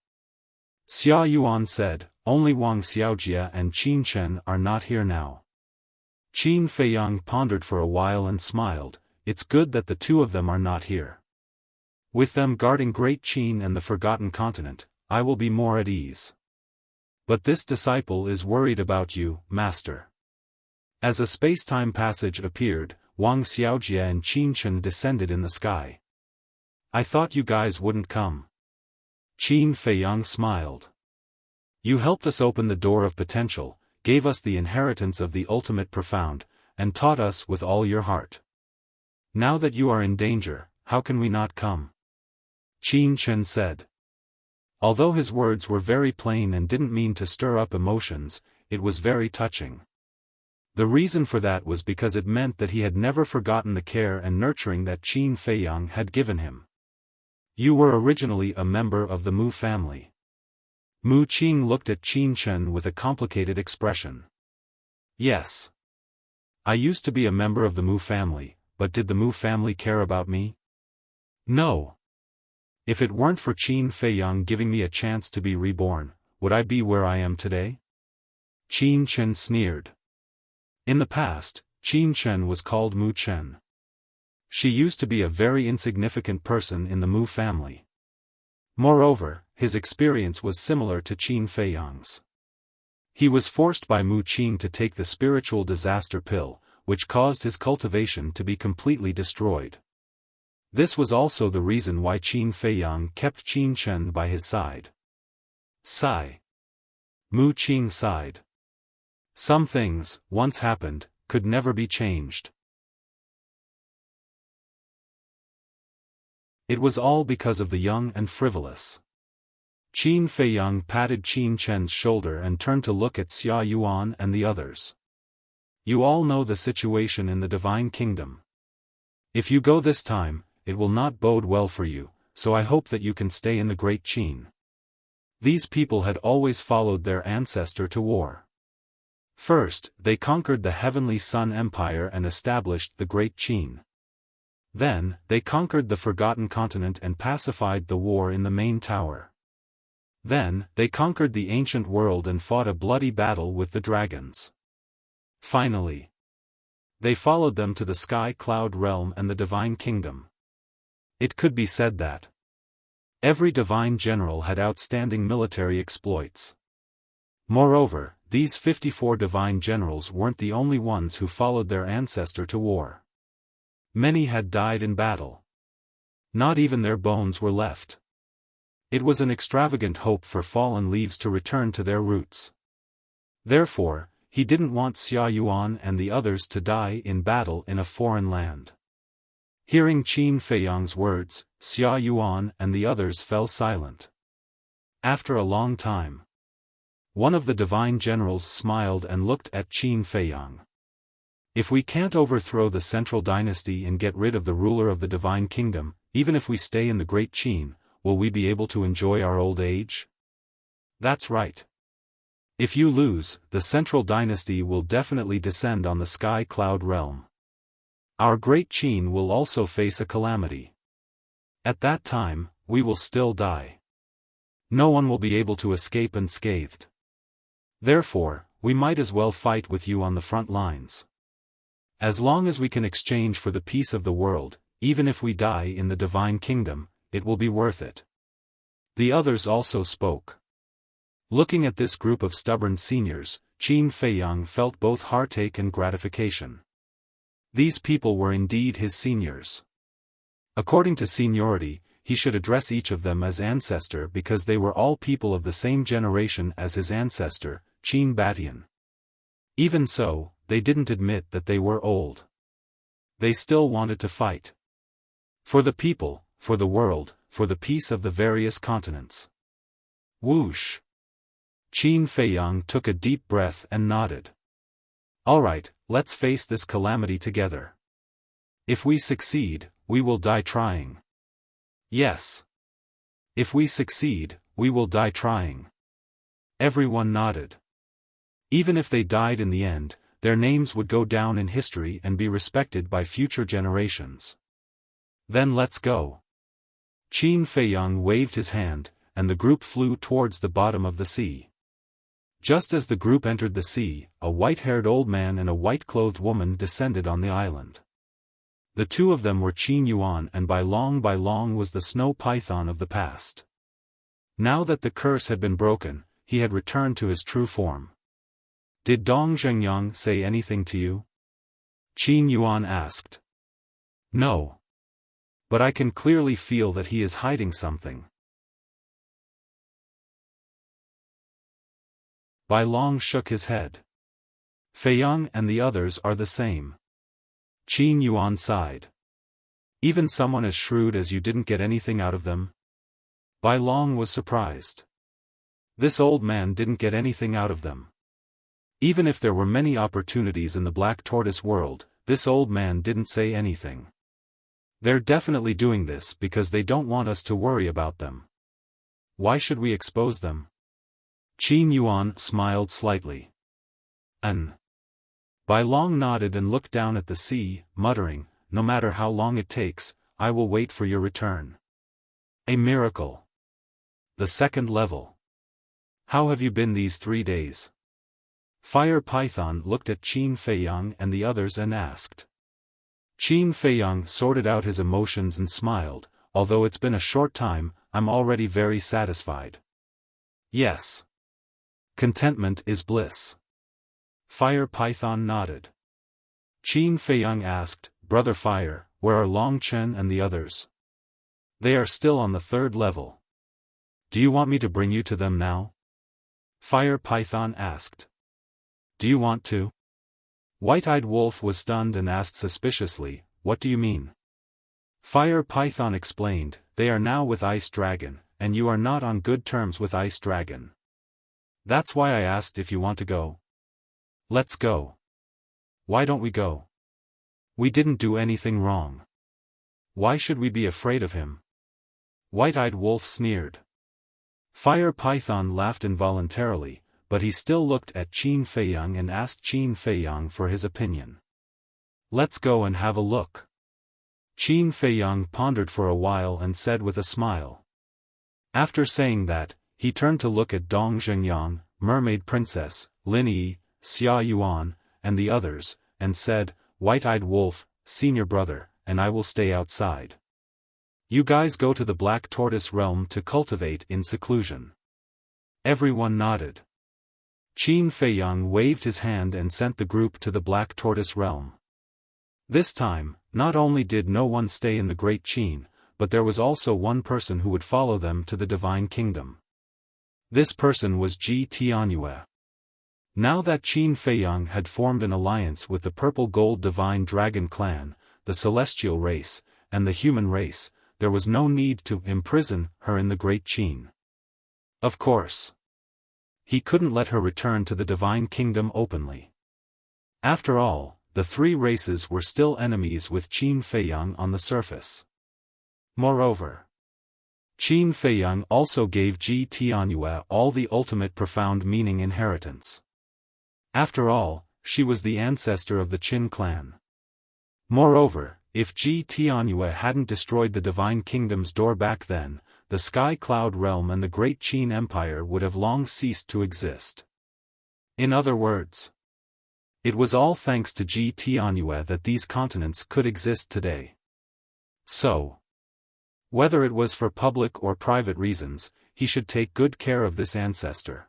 Xia Yuan said, "Only Wang Xiaojia and Qin Chen are not here now." Qin Feiyang pondered for a while and smiled, "It's good that the two of them are not here. With them guarding Great Qin and the Forgotten Continent, I will be more at ease. But this disciple is worried about you, Master." As a space-time passage appeared, Wang Xiaojia and Qin Chen descended in the sky. "I thought you guys wouldn't come." Qin Feiyang smiled. "You helped us open the door of potential, gave us the inheritance of the ultimate profound, and taught us with all your heart. Now that you are in danger, how can we not come?" Qin Chen said. Although his words were very plain and didn't mean to stir up emotions, it was very touching. The reason for that was because it meant that he had never forgotten the care and nurturing that Qin Feiyang had given him. "You were originally a member of the Mu family." Mu Qing looked at Qin Chen with a complicated expression. "Yes. I used to be a member of the Mu family, but did the Mu family care about me? No. If it weren't for Qin Feiyang giving me a chance to be reborn, would I be where I am today?" Qin Chen sneered. In the past, Qin Chen was called Mu Chen. She used to be a very insignificant person in the Mu family. Moreover, his experience was similar to Qin Feiyang's. He was forced by Mu Qing to take the spiritual disaster pill, which caused his cultivation to be completely destroyed. This was also the reason why Qin Feiyang kept Qin Chen by his side. Sigh. Mu Qing sighed. Some things, once happened, could never be changed. It was all because of the young and frivolous. Qin Feiyang patted Qin Chen's shoulder and turned to look at Xia Yuan and the others. You all know the situation in the Divine Kingdom. If you go this time, it will not bode well for you, so I hope that you can stay in the Great Qin. These people had always followed their ancestor to war. First, they conquered the Heavenly Sun Empire and established the Great Qin. Then, they conquered the Forgotten Continent and pacified the war in the main tower. Then, they conquered the ancient world and fought a bloody battle with the dragons. Finally, they followed them to the Sky Cloud Realm and the Divine Kingdom. It could be said that every divine general had outstanding military exploits. Moreover, these 54 divine generals weren't the only ones who followed their ancestor to war. Many had died in battle. Not even their bones were left. It was an extravagant hope for fallen leaves to return to their roots. Therefore, he didn't want Xia Yuan and the others to die in battle in a foreign land. Hearing Qin Feiyang's words, Xia Yuan and the others fell silent. After a long time, one of the divine generals smiled and looked at Qin Feiyang. If we can't overthrow the central dynasty and get rid of the ruler of the Divine Kingdom, even if we stay in the Great Qin, will we be able to enjoy our old age? That's right. If you lose, the central dynasty will definitely descend on the Sky Cloud Realm. Our Great Qin will also face a calamity. At that time, we will still die. No one will be able to escape unscathed. Therefore, we might as well fight with you on the front lines. As long as we can exchange for the peace of the world, even if we die in the Divine Kingdom, it will be worth it. The others also spoke. Looking at this group of stubborn seniors, Qin Feiyang felt both heartache and gratification. These people were indeed his seniors. According to seniority, he should address each of them as ancestor because they were all people of the same generation as his ancestor, Qin Batian. Even so, they didn't admit that they were old. They still wanted to fight. For the people, for the world, for the peace of the various continents. Whoosh! Qin Feiyang took a deep breath and nodded. Alright, let's face this calamity together. If we succeed, we will die trying. Yes. If we succeed, we will die trying. Everyone nodded. Even if they died in the end, their names would go down in history and be respected by future generations. Then let's go. Qin Feiyang waved his hand, and the group flew towards the bottom of the sea. Just as the group entered the sea, a white-haired old man and a white-clothed woman descended on the island. The two of them were Qin Yuan and Bai Long was the snow python of the past. Now that the curse had been broken, he had returned to his true form. Did Dong Zhengyang say anything to you? Qin Yuan asked. No. But I can clearly feel that he is hiding something. Bai Long shook his head. Feiyang and the others are the same. Qin Yuan sighed. Even someone as shrewd as you didn't get anything out of them? Bai Long was surprised. This old man didn't get anything out of them. Even if there were many opportunities in the Black Tortoise world, this old man didn't say anything. They're definitely doing this because they don't want us to worry about them. Why should we expose them? Qin Yuan smiled slightly. Bai Long nodded and looked down at the sea, muttering, no matter how long it takes, I will wait for your return. A miracle. The second level. How have you been these 3 days? Fire Python looked at Qin Feiyang and the others and asked. Qin Feiyang sorted out his emotions and smiled, although it's been a short time, I'm already very satisfied. Yes. Contentment is bliss. Fire Python nodded. Qin Feiyang asked, Brother Fire, where are Long Chen and the others? They are still on the 3rd level. Do you want me to bring you to them now? Fire Python asked. Do you want to? White-eyed Wolf was stunned and asked suspiciously, What do you mean? Fire Python explained, They are now with Ice Dragon, and you are not on good terms with Ice Dragon. That's why I asked if you want to go. Let's go. Why don't we go? We didn't do anything wrong. Why should we be afraid of him? White-eyed Wolf sneered. Fire Python laughed involuntarily, but he still looked at Qin Feiyang and asked Qin Feiyang for his opinion. Let's go and have a look. Qin Feiyang pondered for a while and said with a smile. After saying that, he turned to look at Dong Zhengyang, Mermaid Princess, Lin Yi, Xia Yuan, and the others, and said, White-eyed Wolf, senior brother, and I will stay outside. You guys go to the Black Tortoise realm to cultivate in seclusion. Everyone nodded. Qin Feiyang waved his hand and sent the group to the Black Tortoise realm. This time, not only did no one stay in the Great Qin, but there was also one person who would follow them to the Divine Kingdom. This person was Ji Tianyue. Now that Qin Feiyang had formed an alliance with the Purple Gold Divine Dragon Clan, the Celestial race, and the human race, there was no need to imprison her in the Great Qin. Of course. He couldn't let her return to the Divine Kingdom openly. After all, the 3 races were still enemies with Qin Feiyang on the surface. Moreover, Qin Feiyang also gave Ji Tianyue all the ultimate profound meaning inheritance. After all, she was the ancestor of the Qin clan. Moreover, if Ji Tianyue hadn't destroyed the Divine Kingdom's door back then, the Sky Cloud Realm and the Great Qin Empire would have long ceased to exist. In other words, it was all thanks to Ji Tianyue that these continents could exist today. So, whether it was for public or private reasons, he should take good care of this ancestor.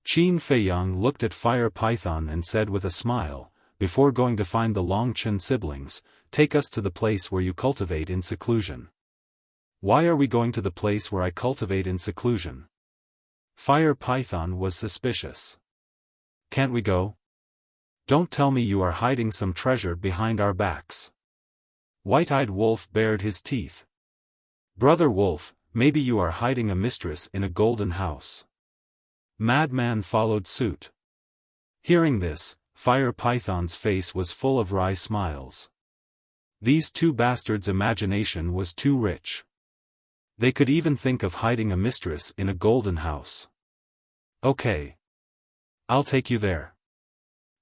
Qin Feiyang looked at Fire Python and said with a smile, Before going to find the Long Chen siblings, take us to the place where you cultivate in seclusion. Why are we going to the place where I cultivate in seclusion? Fire Python was suspicious. Can't we go? Don't tell me you are hiding some treasure behind our backs. White-eyed Wolf bared his teeth. Brother Wolf, maybe you are hiding a mistress in a golden house. Madman followed suit. Hearing this, Fire Python's face was full of wry smiles. These 2 bastards' imagination was too rich. They could even think of hiding a mistress in a golden house. Okay. I'll take you there.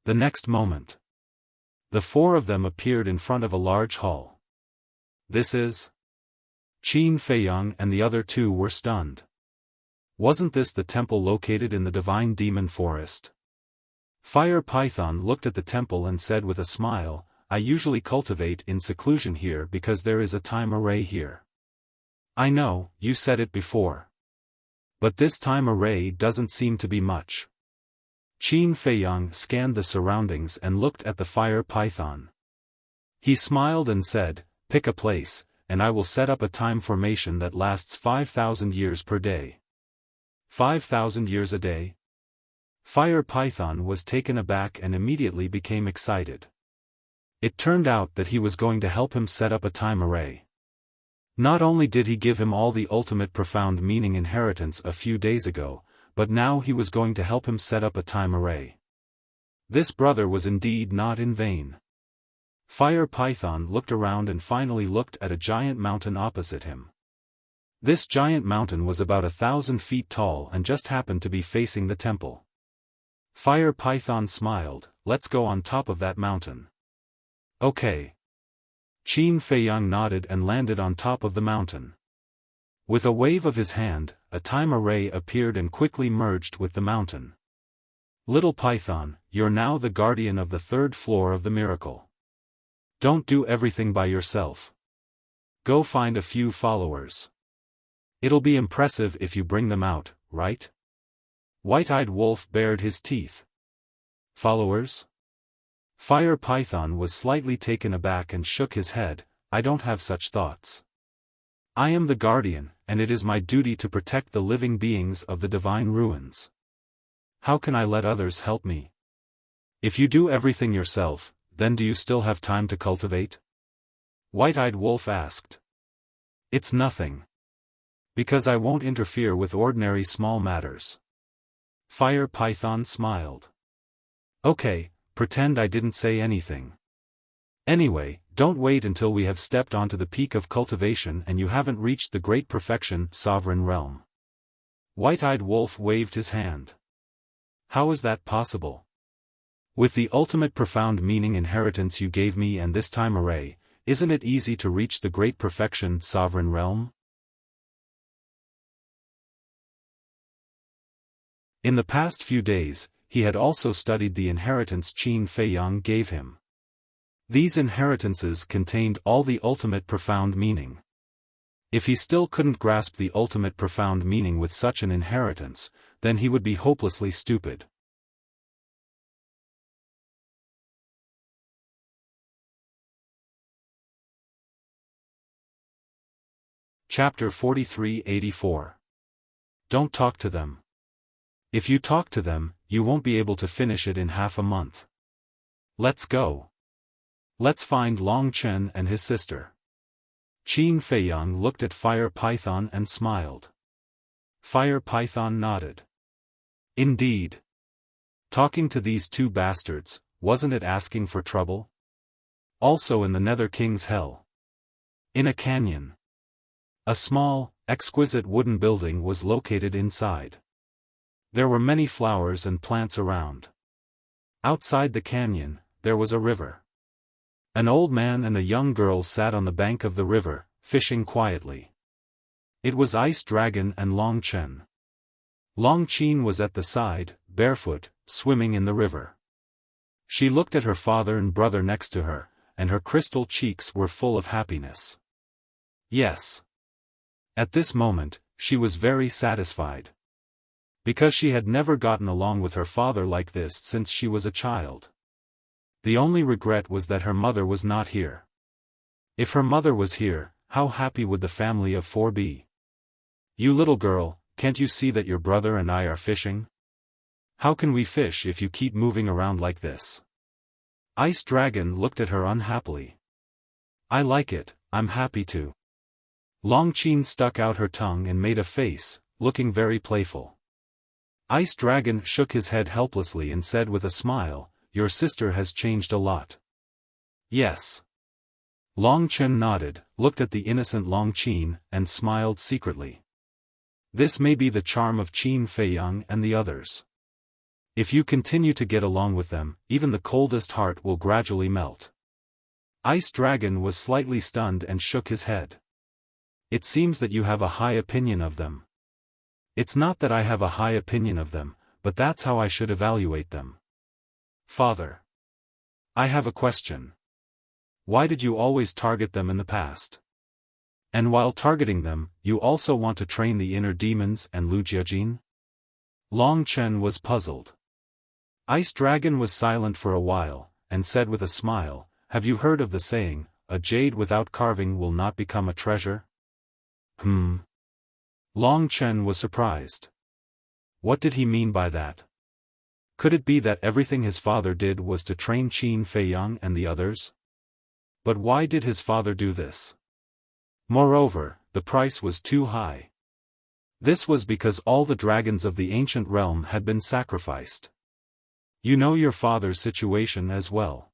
The next moment, the 4 of them appeared in front of a large hall. This is? Qin Feiyang and the other 2 were stunned. Wasn't this the temple located in the Divine Demon Forest? Fire Python looked at the temple and said with a smile, I usually cultivate in seclusion here because there is a time array here. I know, you said it before. But this time array doesn't seem to be much. Qin Feiyang scanned the surroundings and looked at the Fire Python. He smiled and said, Pick a place, and I will set up a time formation that lasts 5,000 years per day. 5,000 years a day? Fire Python was taken aback and immediately became excited. It turned out that he was going to help him set up a time array. Not only did he give him all the ultimate profound meaning inheritance a few days ago, but now he was going to help him set up a time array. This brother was indeed not in vain. Fire Python looked around and finally looked at a giant mountain opposite him. This giant mountain was about 1,000 feet tall and just happened to be facing the temple. Fire Python smiled, Let's go on top of that mountain. Okay. Qin Feiyang nodded and landed on top of the mountain. With a wave of his hand, a time array appeared and quickly merged with the mountain. Little Python, you're now the guardian of the 3rd floor of the miracle. Don't do everything by yourself. Go find a few followers. It'll be impressive if you bring them out, right? White-eyed wolf bared his teeth. Followers? Fire Python was slightly taken aback and shook his head. I don't have such thoughts. I am the guardian, and it is my duty to protect the living beings of the divine ruins. How can I let others help me? If you do everything yourself, then do you still have time to cultivate? White-eyed wolf asked. It's nothing. Because I won't interfere with ordinary small matters. Fire Python smiled. Okay, pretend I didn't say anything. Anyway, don't wait until we have stepped onto the peak of cultivation and you haven't reached the great perfection, sovereign realm. White-eyed wolf waved his hand. How is that possible? With the ultimate profound meaning inheritance you gave me and this time array, isn't it easy to reach the great perfection, sovereign realm? In the past few days, he had also studied the inheritance Qin Feiyang gave him. These inheritances contained all the ultimate profound meaning. If he still couldn't grasp the ultimate profound meaning with such an inheritance, then he would be hopelessly stupid. Chapter 43-84. Don't talk to them. If you talk to them, you won't be able to finish it in half a month. Let's go. Let's find Long Chen and his sister. Qin Feiyang looked at Fire Python and smiled. Fire Python nodded. Indeed. Talking to these two bastards, wasn't it asking for trouble? Also in the Nether King's hell. In a canyon. A small, exquisite wooden building was located inside. There were many flowers and plants around. Outside the canyon, there was a river. An old man and a young girl sat on the bank of the river, fishing quietly. It was Ice Dragon and Long Chen. Long Chen was at the side, barefoot, swimming in the river. She looked at her father and brother next to her, and her crystal cheeks were full of happiness. Yes. At this moment, she was very satisfied. Because she had never gotten along with her father like this since she was a child. The only regret was that her mother was not here. If her mother was here, how happy would the family of four be? You little girl, can't you see that your brother and I are fishing? How can we fish if you keep moving around like this? Ice Dragon looked at her unhappily. I like it, I'm happy to. Long Chen stuck out her tongue and made a face, looking very playful. Ice Dragon shook his head helplessly and said with a smile, your sister has changed a lot. Yes. Long Chen nodded, looked at the innocent Long Chen, and smiled secretly. This may be the charm of Qin Feiyang and the others. If you continue to get along with them, even the coldest heart will gradually melt. Ice Dragon was slightly stunned and shook his head. It seems that you have a high opinion of them. It's not that I have a high opinion of them, but that's how I should evaluate them. Father. I have a question. Why did you always target them in the past? And while targeting them, you also want to train the inner demons and Lu Jiajin? Long Chen was puzzled. Ice Dragon was silent for a while, and said with a smile, have you heard of the saying, a jade without carving will not become a treasure? Long Chen was surprised. What did he mean by that? Could it be that everything his father did was to train Qin Feiyang and the others? But why did his father do this? Moreover, the price was too high. This was because all the dragons of the ancient realm had been sacrificed. You know your father's situation as well.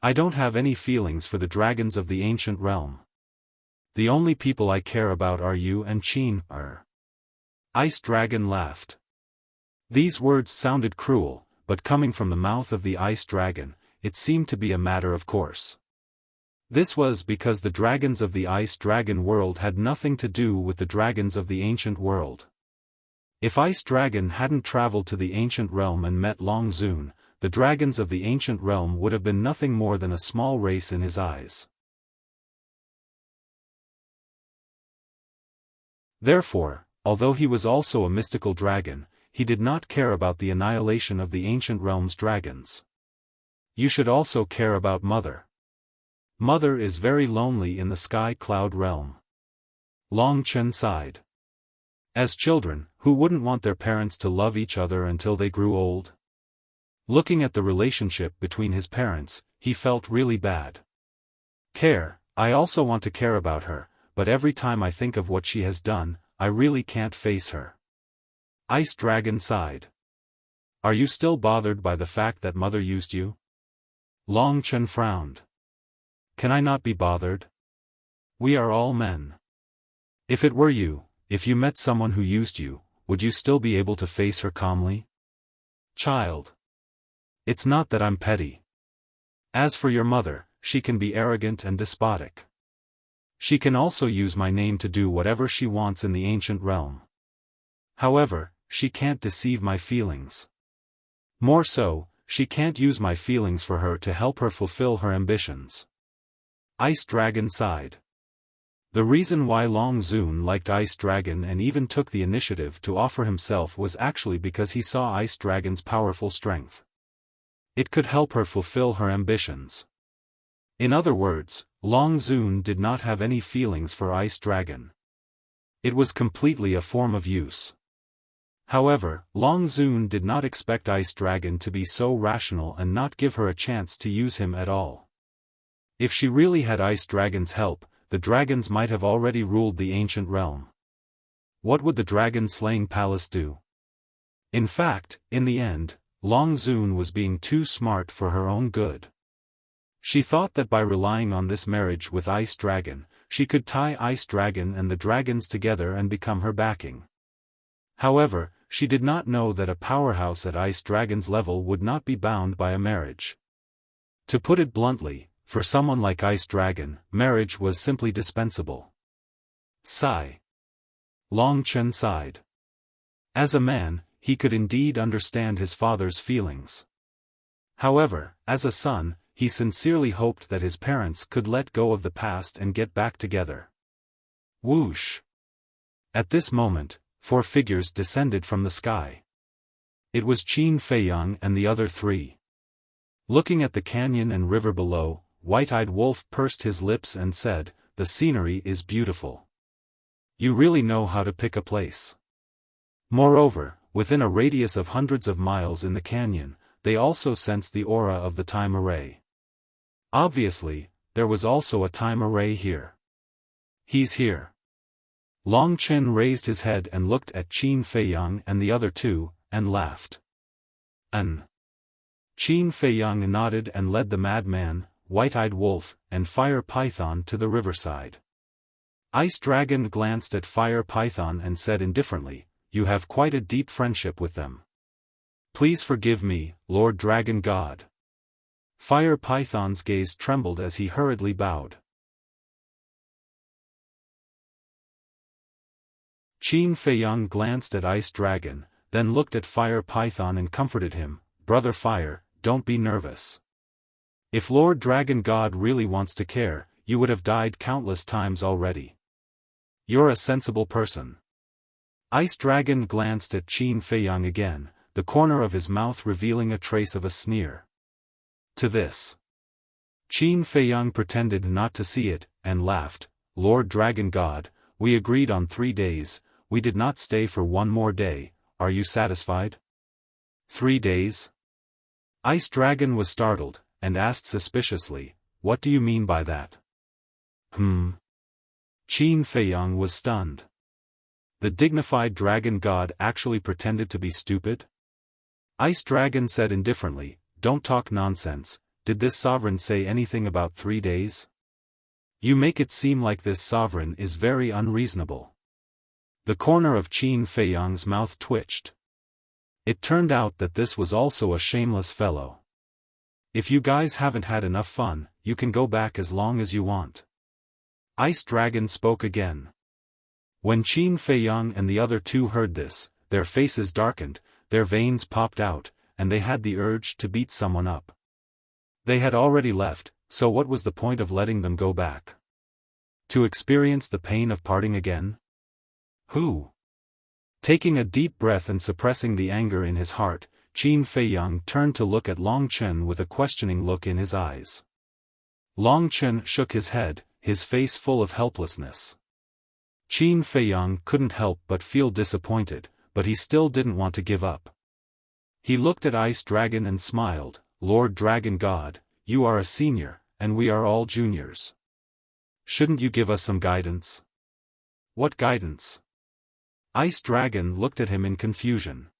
I don't have any feelings for the dragons of the ancient realm. The only people I care about are you and Qin. Ice Dragon laughed. These words sounded cruel, but coming from the mouth of the Ice Dragon, it seemed to be a matter of course. This was because the dragons of the Ice Dragon world had nothing to do with the dragons of the ancient world. If Ice Dragon hadn't traveled to the ancient realm and met Long Zun, the dragons of the ancient realm would have been nothing more than a small race in his eyes. Therefore, although he was also a mystical dragon, he did not care about the annihilation of the ancient realm's dragons. You should also care about Mother. Mother is very lonely in the sky cloud realm. Long Chen sighed. As children, who wouldn't want their parents to love each other until they grew old? Looking at the relationship between his parents, he felt really bad. I also want to care about her, but every time I think of what she has done, I really can't face her. Ice Dragon sighed. Are you still bothered by the fact that Mother used you? Long Chen frowned. Can I not be bothered? We are all men. If it were you, if you met someone who used you, would you still be able to face her calmly? Child. It's not that I'm petty. As for your mother, she can be arrogant and despotic. She can also use my name to do whatever she wants in the ancient realm. However, she can't deceive my feelings. More so, she can't use my feelings for her to help her fulfill her ambitions. Ice Dragon sighed. The reason why Long Zun liked Ice Dragon and even took the initiative to offer himself was actually because he saw Ice Dragon's powerful strength. It could help her fulfill her ambitions. In other words, Long Zun did not have any feelings for Ice Dragon. It was completely a form of use. However, Long Zun did not expect Ice Dragon to be so rational and not give her a chance to use him at all. If she really had Ice Dragon's help, the dragons might have already ruled the ancient realm. What would the dragon-slaying palace do? In fact, in the end, Long Zun was being too smart for her own good. She thought that by relying on this marriage with Ice Dragon, she could tie Ice Dragon and the dragons together and become her backing. However, she did not know that a powerhouse at Ice Dragon's level would not be bound by a marriage. To put it bluntly, for someone like Ice Dragon, marriage was simply dispensable. Sigh. Long Chen sighed. As a man, he could indeed understand his father's feelings. However, as a son, he sincerely hoped that his parents could let go of the past and get back together. Whoosh! At this moment, 4 figures descended from the sky. It was Qin Feiyang and the other 3. Looking at the canyon and river below, White-Eyed Wolf pursed his lips and said, "The scenery is beautiful. You really know how to pick a place." Moreover, within a radius of hundreds of miles in the canyon, they also sensed the aura of the time array. Obviously, there was also a time array here. He's here. Long Chen raised his head and looked at Qin Feiyang and the other 2, and laughed. Qin Feiyang nodded and led the madman, White-Eyed Wolf, and Fire Python to the riverside. Ice Dragon glanced at Fire Python and said indifferently, "You have quite a deep friendship with them. Please forgive me, Lord Dragon God." Fire Python's gaze trembled as he hurriedly bowed. Qin Feiyang glanced at Ice Dragon, then looked at Fire Python and comforted him, "Brother Fire, don't be nervous. If Lord Dragon God really wants to care, you would have died countless times already. You're a sensible person." Ice Dragon glanced at Qin Feiyang again, the corner of his mouth revealing a trace of a sneer. To this, Qin Feiyang pretended not to see it, and laughed, "Lord Dragon God, we agreed on 3 days, we did not stay for 1 more day, are you satisfied?" 3 days? Ice Dragon was startled, and asked suspiciously, "What do you mean by that?" Qin Feiyang was stunned. The dignified dragon god actually pretended to be stupid? Ice Dragon said indifferently, "Don't talk nonsense, did this sovereign say anything about 3 days? You make it seem like this sovereign is very unreasonable." The corner of Qin Feiyang's mouth twitched. It turned out that this was also a shameless fellow. "If you guys haven't had enough fun, you can go back as long as you want." Ice Dragon spoke again. When Qin Feiyang and the other 2 heard this, their faces darkened, their veins popped out, and they had the urge to beat someone up. They had already left, so what was the point of letting them go back? To experience the pain of parting again? Who? Taking a deep breath and suppressing the anger in his heart, Qin Feiyang turned to look at Long Chen with a questioning look in his eyes. Long Chen shook his head, his face full of helplessness. Qin Feiyang couldn't help but feel disappointed, but he still didn't want to give up. He looked at Ice Dragon and smiled, "Lord Dragon God, you are a senior, and we are all juniors. Shouldn't you give us some guidance?" "What guidance?" Ice Dragon looked at him in confusion.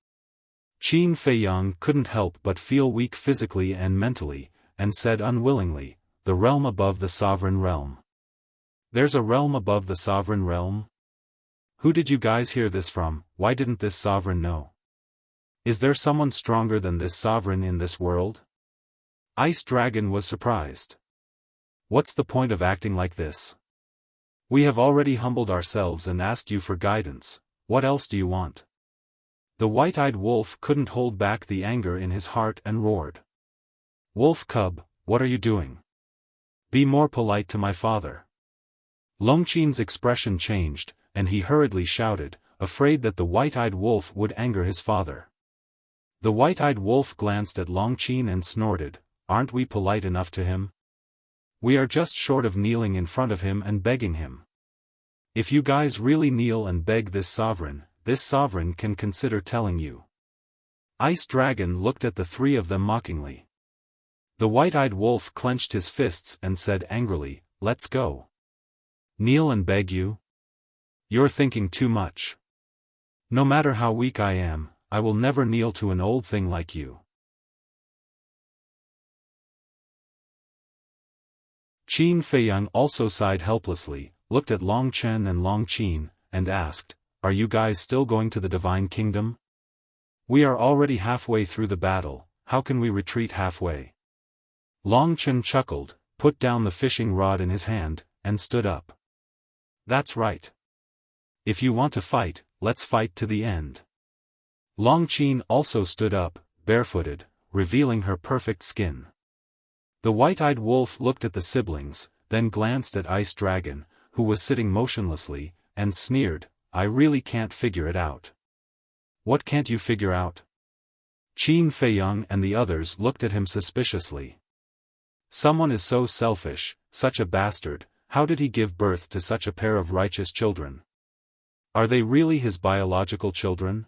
Qin Feiyang couldn't help but feel weak physically and mentally, and said unwillingly, "The realm above the sovereign realm." "There's a realm above the sovereign realm? Who did you guys hear this from? Why didn't this sovereign know? Is there someone stronger than this sovereign in this world?" Ice Dragon was surprised. "What's the point of acting like this? We have already humbled ourselves and asked you for guidance. What else do you want?" The white-eyed wolf couldn't hold back the anger in his heart and roared. "Wolf cub, what are you doing? Be more polite to my father." Longqin's expression changed, and he hurriedly shouted, afraid that the white-eyed wolf would anger his father. The white-eyed wolf glanced at Longqin and snorted, "Aren't we polite enough to him? We are just short of kneeling in front of him and begging him. If you guys really kneel and beg this sovereign can consider telling you." Ice Dragon looked at the three of them mockingly. The white-eyed wolf clenched his fists and said angrily, "Let's go. Kneel and beg you? You're thinking too much. No matter how weak I am, I will never kneel to an old thing like you." Qin Feiyang also sighed helplessly, looked at Long Chen and Long Qin, and asked, "Are you guys still going to the Divine Kingdom? We are already halfway through the battle, how can we retreat halfway?" Long Chen chuckled, put down the fishing rod in his hand, and stood up. "That's right. If you want to fight, let's fight to the end." Long Qin also stood up, barefooted, revealing her perfect skin. The white-eyed wolf looked at the siblings, then glanced at Ice Dragon, who was sitting motionlessly, and sneered, "I really can't figure it out." "What can't you figure out?" Qin Feiyang and the others looked at him suspiciously. "Someone is so selfish, such a bastard, how did he give birth to such a pair of righteous children? Are they really his biological children?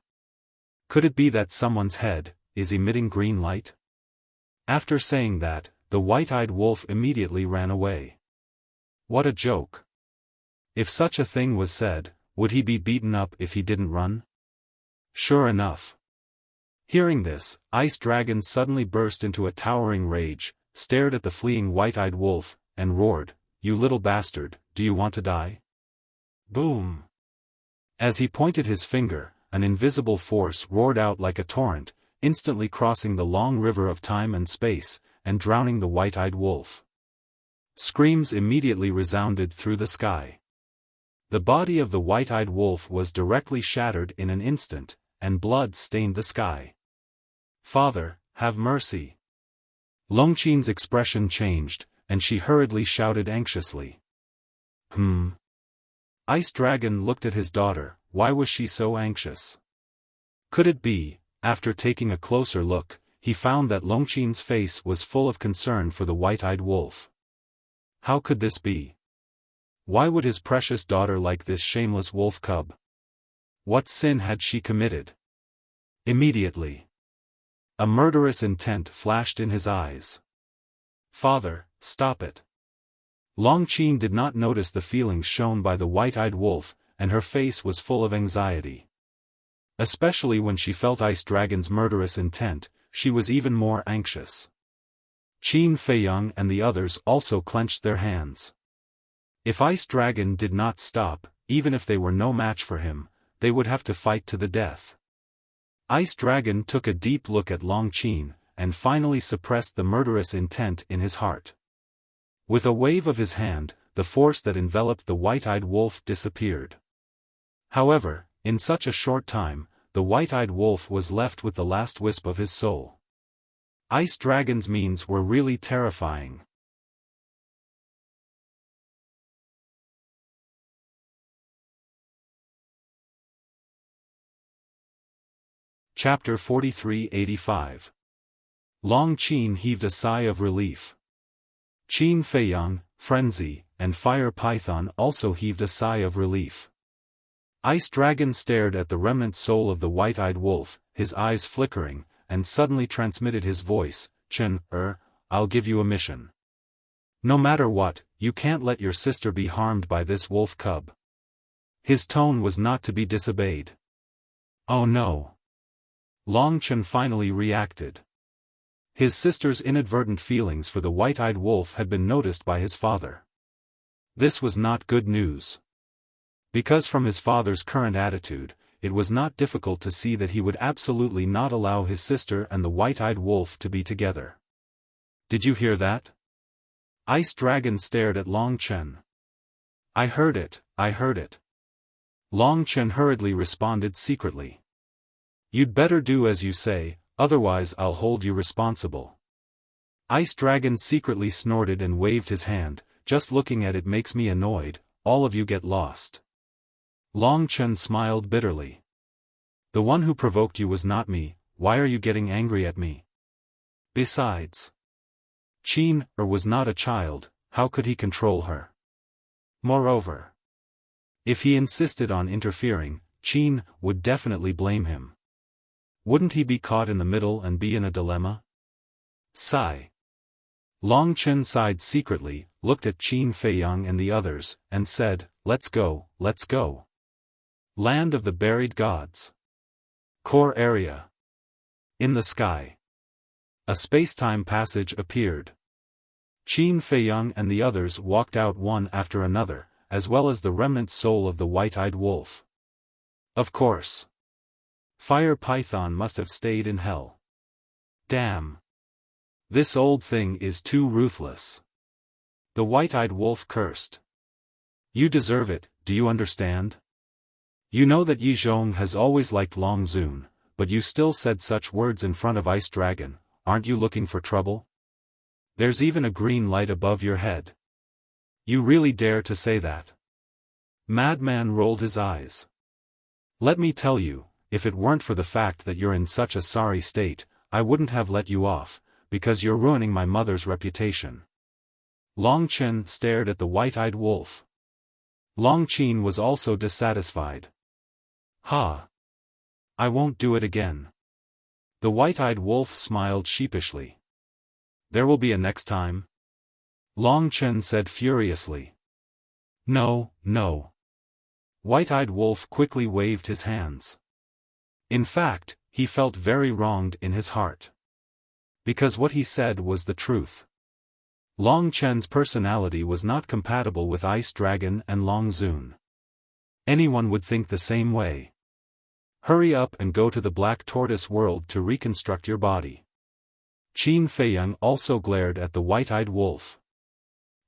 Could it be that someone's head is emitting green light?" After saying that, the white-eyed wolf immediately ran away. What a joke. If such a thing was said, would he be beaten up if he didn't run? Sure enough. Hearing this, Ice Dragon suddenly burst into a towering rage, stared at the fleeing white-eyed wolf, and roared, "You little bastard, do you want to die?" Boom! As he pointed his finger, an invisible force roared out like a torrent, instantly crossing the long river of time and space, and drowning the white-eyed wolf. Screams immediately resounded through the sky. The body of the white-eyed wolf was directly shattered in an instant, and blood stained the sky. "Father, have mercy." Longqin's expression changed, and she hurriedly shouted anxiously. Ice Dragon looked at his daughter, why was she so anxious? Could it be, after taking a closer look, he found that Longqin's face was full of concern for the white-eyed wolf. How could this be? Why would his precious daughter like this shameless wolf cub? What sin had she committed? Immediately, a murderous intent flashed in his eyes. "Father, stop it." Longqin did not notice the feelings shown by the white-eyed wolf, and her face was full of anxiety. Especially when she felt Ice Dragon's murderous intent, she was even more anxious. Qin Feiyang and the others also clenched their hands. If Ice Dragon did not stop, even if they were no match for him, they would have to fight to the death. Ice Dragon took a deep look at Longqin, and finally suppressed the murderous intent in his heart. With a wave of his hand, the force that enveloped the white-eyed wolf disappeared. However, in such a short time, the white-eyed wolf was left with the last wisp of his soul. Ice Dragon's means were really terrifying. Chapter 43-85. Long Qin heaved a sigh of relief. Qin Feiyang, Frenzy, and Fire Python also heaved a sigh of relief. Ice Dragon stared at the remnant soul of the white-eyed wolf, his eyes flickering, and suddenly transmitted his voice, Chen, I'll give you a mission. No matter what, you can't let your sister be harmed by this wolf cub. His tone was not to be disobeyed. Oh no. Long Chen finally reacted. His sister's inadvertent feelings for the white-eyed wolf had been noticed by his father. This was not good news. Because from his father's current attitude, it was not difficult to see that he would absolutely not allow his sister and the white-eyed wolf to be together. Did you hear that? Ice Dragon stared at Long Chen. I heard it. Long Chen hurriedly responded secretly. You'd better do as you say, otherwise I'll hold you responsible. Ice Dragon secretly snorted and waved his hand, just looking at it makes me annoyed, all of you get lost. Long Chen smiled bitterly. The one who provoked you was not me, why are you getting angry at me? Besides, Qin was not a child, how could he control her? Moreover, if he insisted on interfering, Qin would definitely blame him. Wouldn't he be caught in the middle and be in a dilemma? Sigh. Long Chen sighed secretly, looked at Qin Feiyang and the others, and said, let's go. Land of the Buried Gods. Core area. In the sky. A space-time passage appeared. Qin Feiyang and the others walked out one after another, as well as the remnant soul of the white-eyed wolf. Of course. Fire Python must have stayed in hell. Damn. This old thing is too ruthless. The white-eyed wolf cursed. You deserve it, do you understand? You know that Yi Zhong has always liked Long Zun, but you still said such words in front of Ice Dragon, aren't you looking for trouble? There's even a green light above your head. You really dare to say that? Madman rolled his eyes. Let me tell you, if it weren't for the fact that you're in such a sorry state, I wouldn't have let you off, because you're ruining my mother's reputation. Long Chen stared at the white-eyed wolf. Long Qin was also dissatisfied. Ha! I won't do it again. The white-eyed wolf smiled sheepishly. There will be a next time? Long Chen said furiously. No. White-eyed wolf quickly waved his hands. In fact, he felt very wronged in his heart. Because what he said was the truth. Long Chen's personality was not compatible with Ice Dragon and Long Zun. Anyone would think the same way. Hurry up and go to the Black Tortoise world to reconstruct your body. Qin Feiyang also glared at the white-eyed wolf.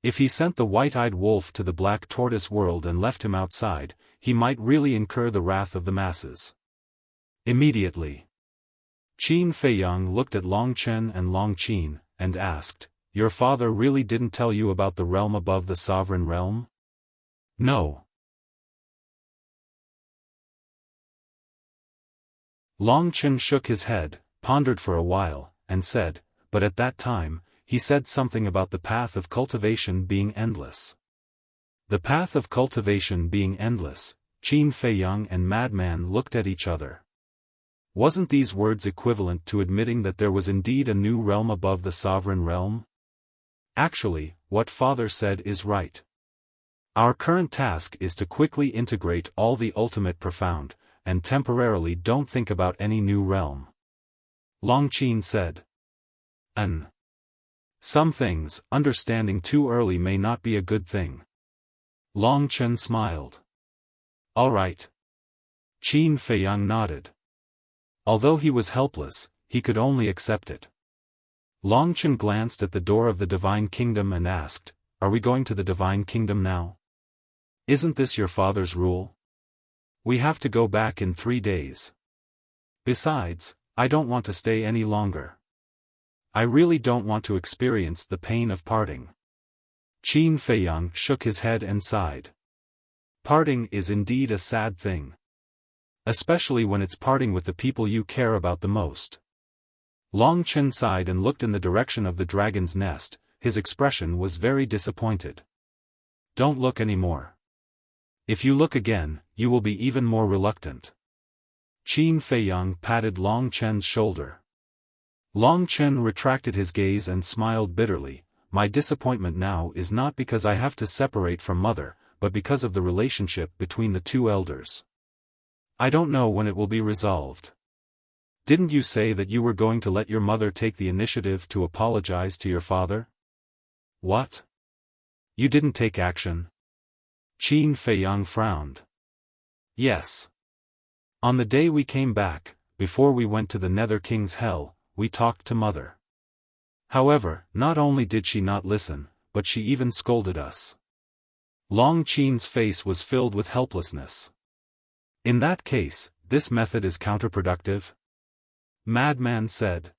If he sent the white-eyed wolf to the Black Tortoise world and left him outside, he might really incur the wrath of the masses. Immediately, Qin Feiyang looked at Long Chen and Long Qin, and asked, your father really didn't tell you about the realm above the sovereign realm? No. Long Chen shook his head, pondered for a while, and said, but at that time, he said something about the path of cultivation being endless. The path of cultivation being endless, Qin Feiyang and Madman looked at each other. Wasn't these words equivalent to admitting that there was indeed a new realm above the sovereign realm? Actually, what father said is right. Our current task is to quickly integrate all the ultimate profound, and temporarily don't think about any new realm. Long Qin said. Some things, understanding too early may not be a good thing. Long Chen smiled. All right. Qin Feiyang nodded. Although he was helpless, he could only accept it. Long Chen glanced at the door of the Divine Kingdom and asked, are we going to the Divine Kingdom now? Isn't this your father's rule? We have to go back in 3 days. Besides, I don't want to stay any longer. I really don't want to experience the pain of parting. Qin Feiyang shook his head and sighed. Parting is indeed a sad thing. Especially when it's parting with the people you care about the most. Long Chen sighed and looked in the direction of the dragon's nest. His expression was very disappointed. Don't look anymore. If you look again, you will be even more reluctant. Qin Feiyang patted Long Chen's shoulder. Long Chen retracted his gaze and smiled bitterly. My disappointment now is not because I have to separate from mother, but because of the relationship between the two elders. I don't know when it will be resolved. Didn't you say that you were going to let your mother take the initiative to apologize to your father? What? You didn't take action? Qin Feiyang frowned. Yes. On the day we came back, before we went to the Nether King's Hell, we talked to mother. However, not only did she not listen, but she even scolded us. Long Qin's face was filled with helplessness. In that case, this method is counterproductive? Madman said.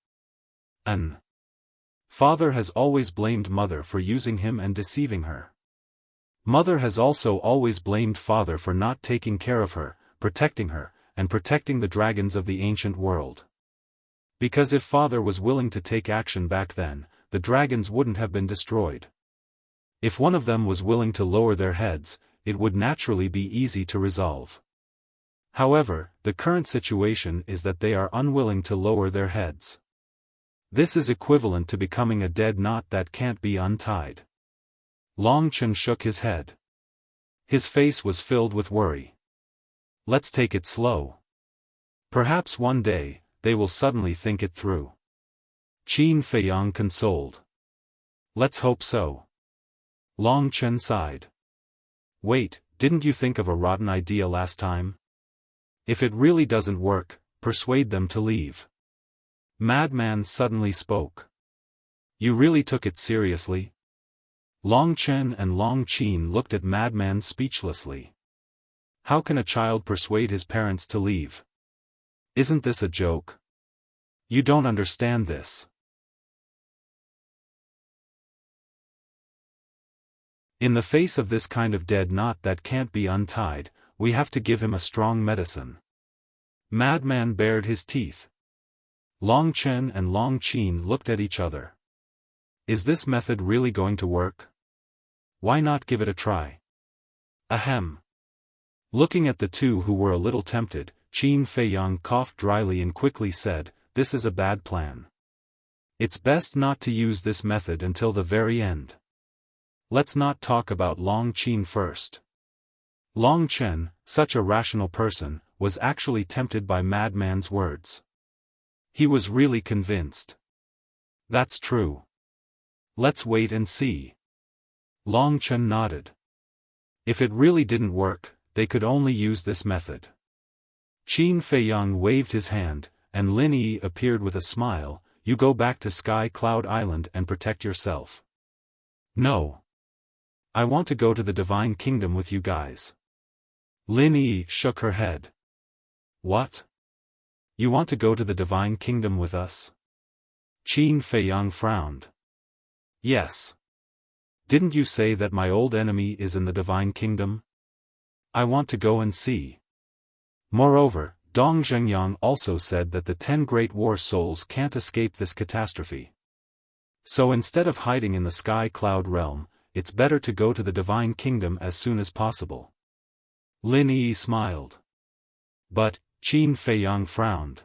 Father has always blamed mother for using him and deceiving her. Mother has also always blamed father for not taking care of her, protecting her, and protecting the dragons of the ancient world. Because if father was willing to take action back then, the dragons wouldn't have been destroyed. If one of them was willing to lower their heads, it would naturally be easy to resolve. However, the current situation is that they are unwilling to lower their heads. This is equivalent to becoming a dead knot that can't be untied. Long Chen shook his head. His face was filled with worry. Let's take it slow. Perhaps one day, they will suddenly think it through. Qin Feiyang consoled. Let's hope so. Long Chen sighed. Wait, didn't you think of a rotten idea last time? If it really doesn't work, persuade them to leave. Madman suddenly spoke. You really took it seriously? Long Chen and Long Qin looked at Madman speechlessly. How can a child persuade his parents to leave? Isn't this a joke? You don't understand this. In the face of this kind of dead knot that can't be untied, we have to give him a strong medicine. Madman bared his teeth. Long Chen and Long Qin looked at each other. Is this method really going to work? Why not give it a try? Ahem. Looking at the two who were a little tempted, Qin Feiyang coughed dryly and quickly said, This is a bad plan. It's best not to use this method until the very end. Let's not talk about Long Qin first. Long Chen, such a rational person, was actually tempted by Madman's words. He was really convinced. That's true. Let's wait and see. Long Chen nodded. If it really didn't work, they could only use this method. Qin Feiyang waved his hand, and Lin Yi appeared with a smile. You go back to Sky Cloud Island and protect yourself. No. I want to go to the Divine Kingdom with you guys. Lin Yi shook her head. What? You want to go to the Divine Kingdom with us? Qin Feiyang frowned. Yes. Didn't you say that my old enemy is in the Divine Kingdom? I want to go and see. Moreover, Dong Zhengyang also said that the 10 Great War Souls can't escape this catastrophe. So instead of hiding in the Sky Cloud realm, it's better to go to the Divine Kingdom as soon as possible. Lin Yi smiled. But, Qin Feiyang frowned.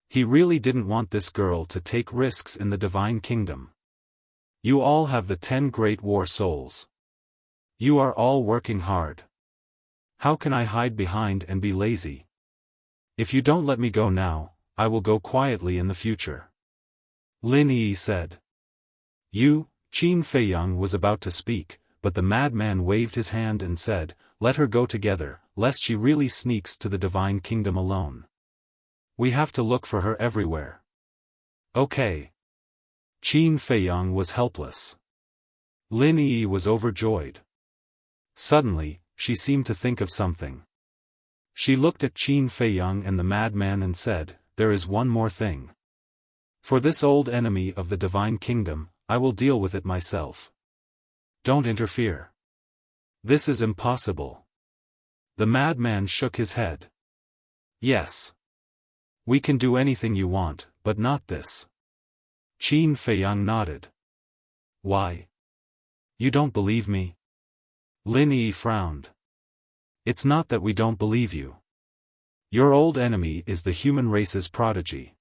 He really didn't want this girl to take risks in the Divine Kingdom. You all have the 10 Great War Souls. You are all working hard. How can I hide behind and be lazy? If you don't let me go now, I will go quietly in the future. Lin Yi said. Qin Feiyang was about to speak, but the madman waved his hand and said, Let her go together, lest she really sneaks to the Divine Kingdom alone. We have to look for her everywhere. Okay. Qin Feiyang was helpless. Lin Yi was overjoyed. Suddenly, she seemed to think of something. She looked at Qin Feiyang and the madman and said, There is one more thing. For this old enemy of the Divine Kingdom, I will deal with it myself. Don't interfere. This is impossible. The madman shook his head. Yes. We can do anything you want, but not this. Qin Feiyang nodded. Why? You don't believe me? Lin Yi frowned. It's not that we don't believe you. Your old enemy is the human race's prodigy.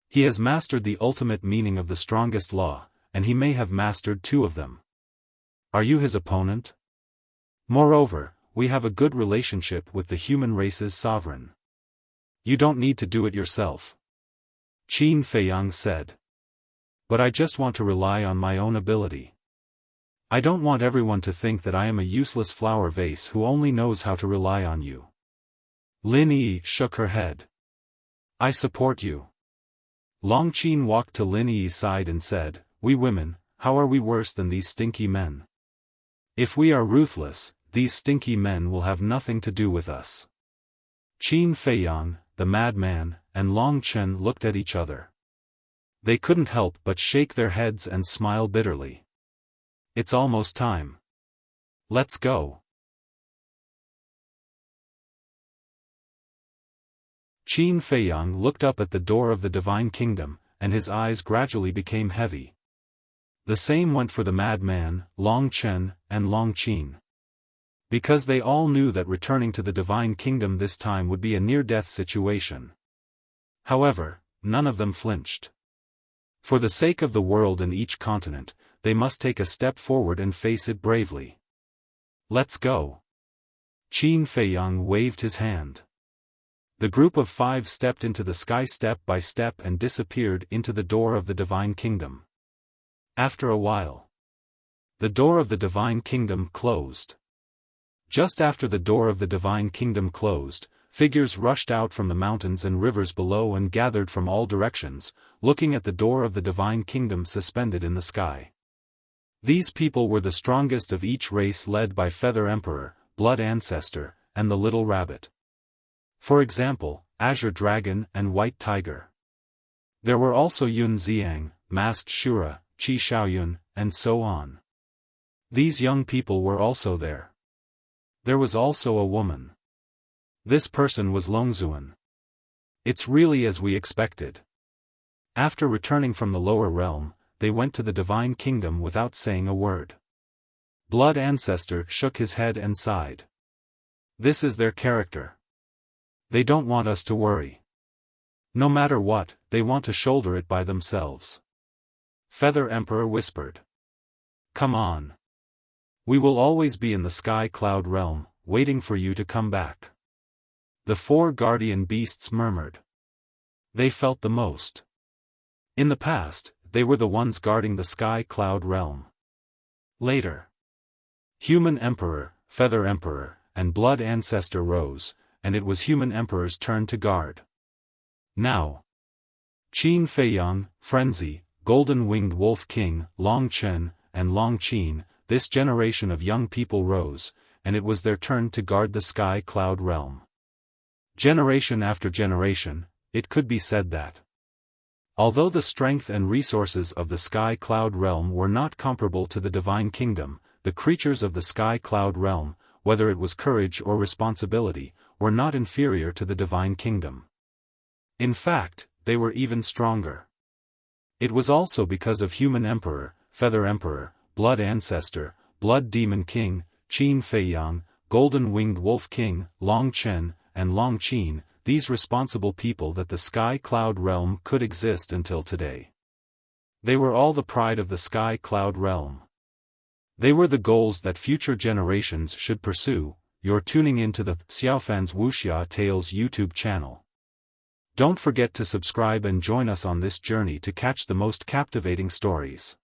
He has mastered the ultimate meaning of the strongest law, and he may have mastered two of them. Are you his opponent? Moreover, we have a good relationship with the human race's sovereign. You don't need to do it yourself. Qin Feiyang said. But I just want to rely on my own ability. I don't want everyone to think that I am a useless flower vase who only knows how to rely on you. Lin Yi shook her head. I support you. Long Qin walked to Lin Yi's side and said, We women, how are we worse than these stinky men? If we are ruthless, these stinky men will have nothing to do with us. Qin Feiyang, the madman, and Long Chen looked at each other. They couldn't help but shake their heads and smile bitterly. It's almost time. Let's go. Qin Feiyang looked up at the door of the Divine Kingdom, and his eyes gradually became heavy. The same went for the madman, Long Chen, and Long Qin. Because they all knew that returning to the Divine Kingdom this time would be a near-death situation. However, none of them flinched. For the sake of the world and each continent, they must take a step forward and face it bravely. Let's go. Qin Feiyang waved his hand. The group of 5 stepped into the sky step by step and disappeared into the door of the Divine Kingdom. After a while, the door of the Divine Kingdom closed. Just after the door of the Divine Kingdom closed, figures rushed out from the mountains and rivers below and gathered from all directions, looking at the door of the Divine Kingdom suspended in the sky. These people were the strongest of each race, led by Feather Emperor, Blood Ancestor, and the Little Rabbit. For example, Azure Dragon and White Tiger. There were also Yun Xiang, Masked Shura, Qi Xiaoyun, and so on. These young people were also there. There was also a woman. This person was Longzuan. It's really as we expected. After returning from the lower realm, they went to the Divine Kingdom without saying a word. Blood Ancestor shook his head and sighed. This is their character. They don't want us to worry. No matter what, they want to shoulder it by themselves. Feather Emperor whispered. Come on. We will always be in the Sky Cloud realm, waiting for you to come back. The 4 guardian beasts murmured. They felt the most. In the past, they were the ones guarding the Sky Cloud realm. Later, Human Emperor, Feather Emperor, and Blood Ancestor rose, and it was Human Emperor's turn to guard. Now, Qin Feiyang, Frenzy, Golden-Winged Wolf King, Long Chen, and Long Qin, this generation of young people rose, and it was their turn to guard the Sky Cloud realm. Generation after generation, it could be said that, although the strength and resources of the Sky Cloud realm were not comparable to the Divine Kingdom, the creatures of the Sky Cloud realm, whether it was courage or responsibility, were not inferior to the Divine Kingdom. In fact, they were even stronger. It was also because of Human Emperor, Feather Emperor, Blood Ancestor, Blood Demon King, Qin Feiyang, Golden-Winged Wolf King, Long Chen, and Long Qin, these responsible people, that the Sky Cloud realm could exist until today. They were all the pride of the Sky Cloud realm. They were the goals that future generations should pursue. You're tuning into the Xiaofan's Wuxia Tales YouTube channel. Don't forget to subscribe and join us on this journey to catch the most captivating stories.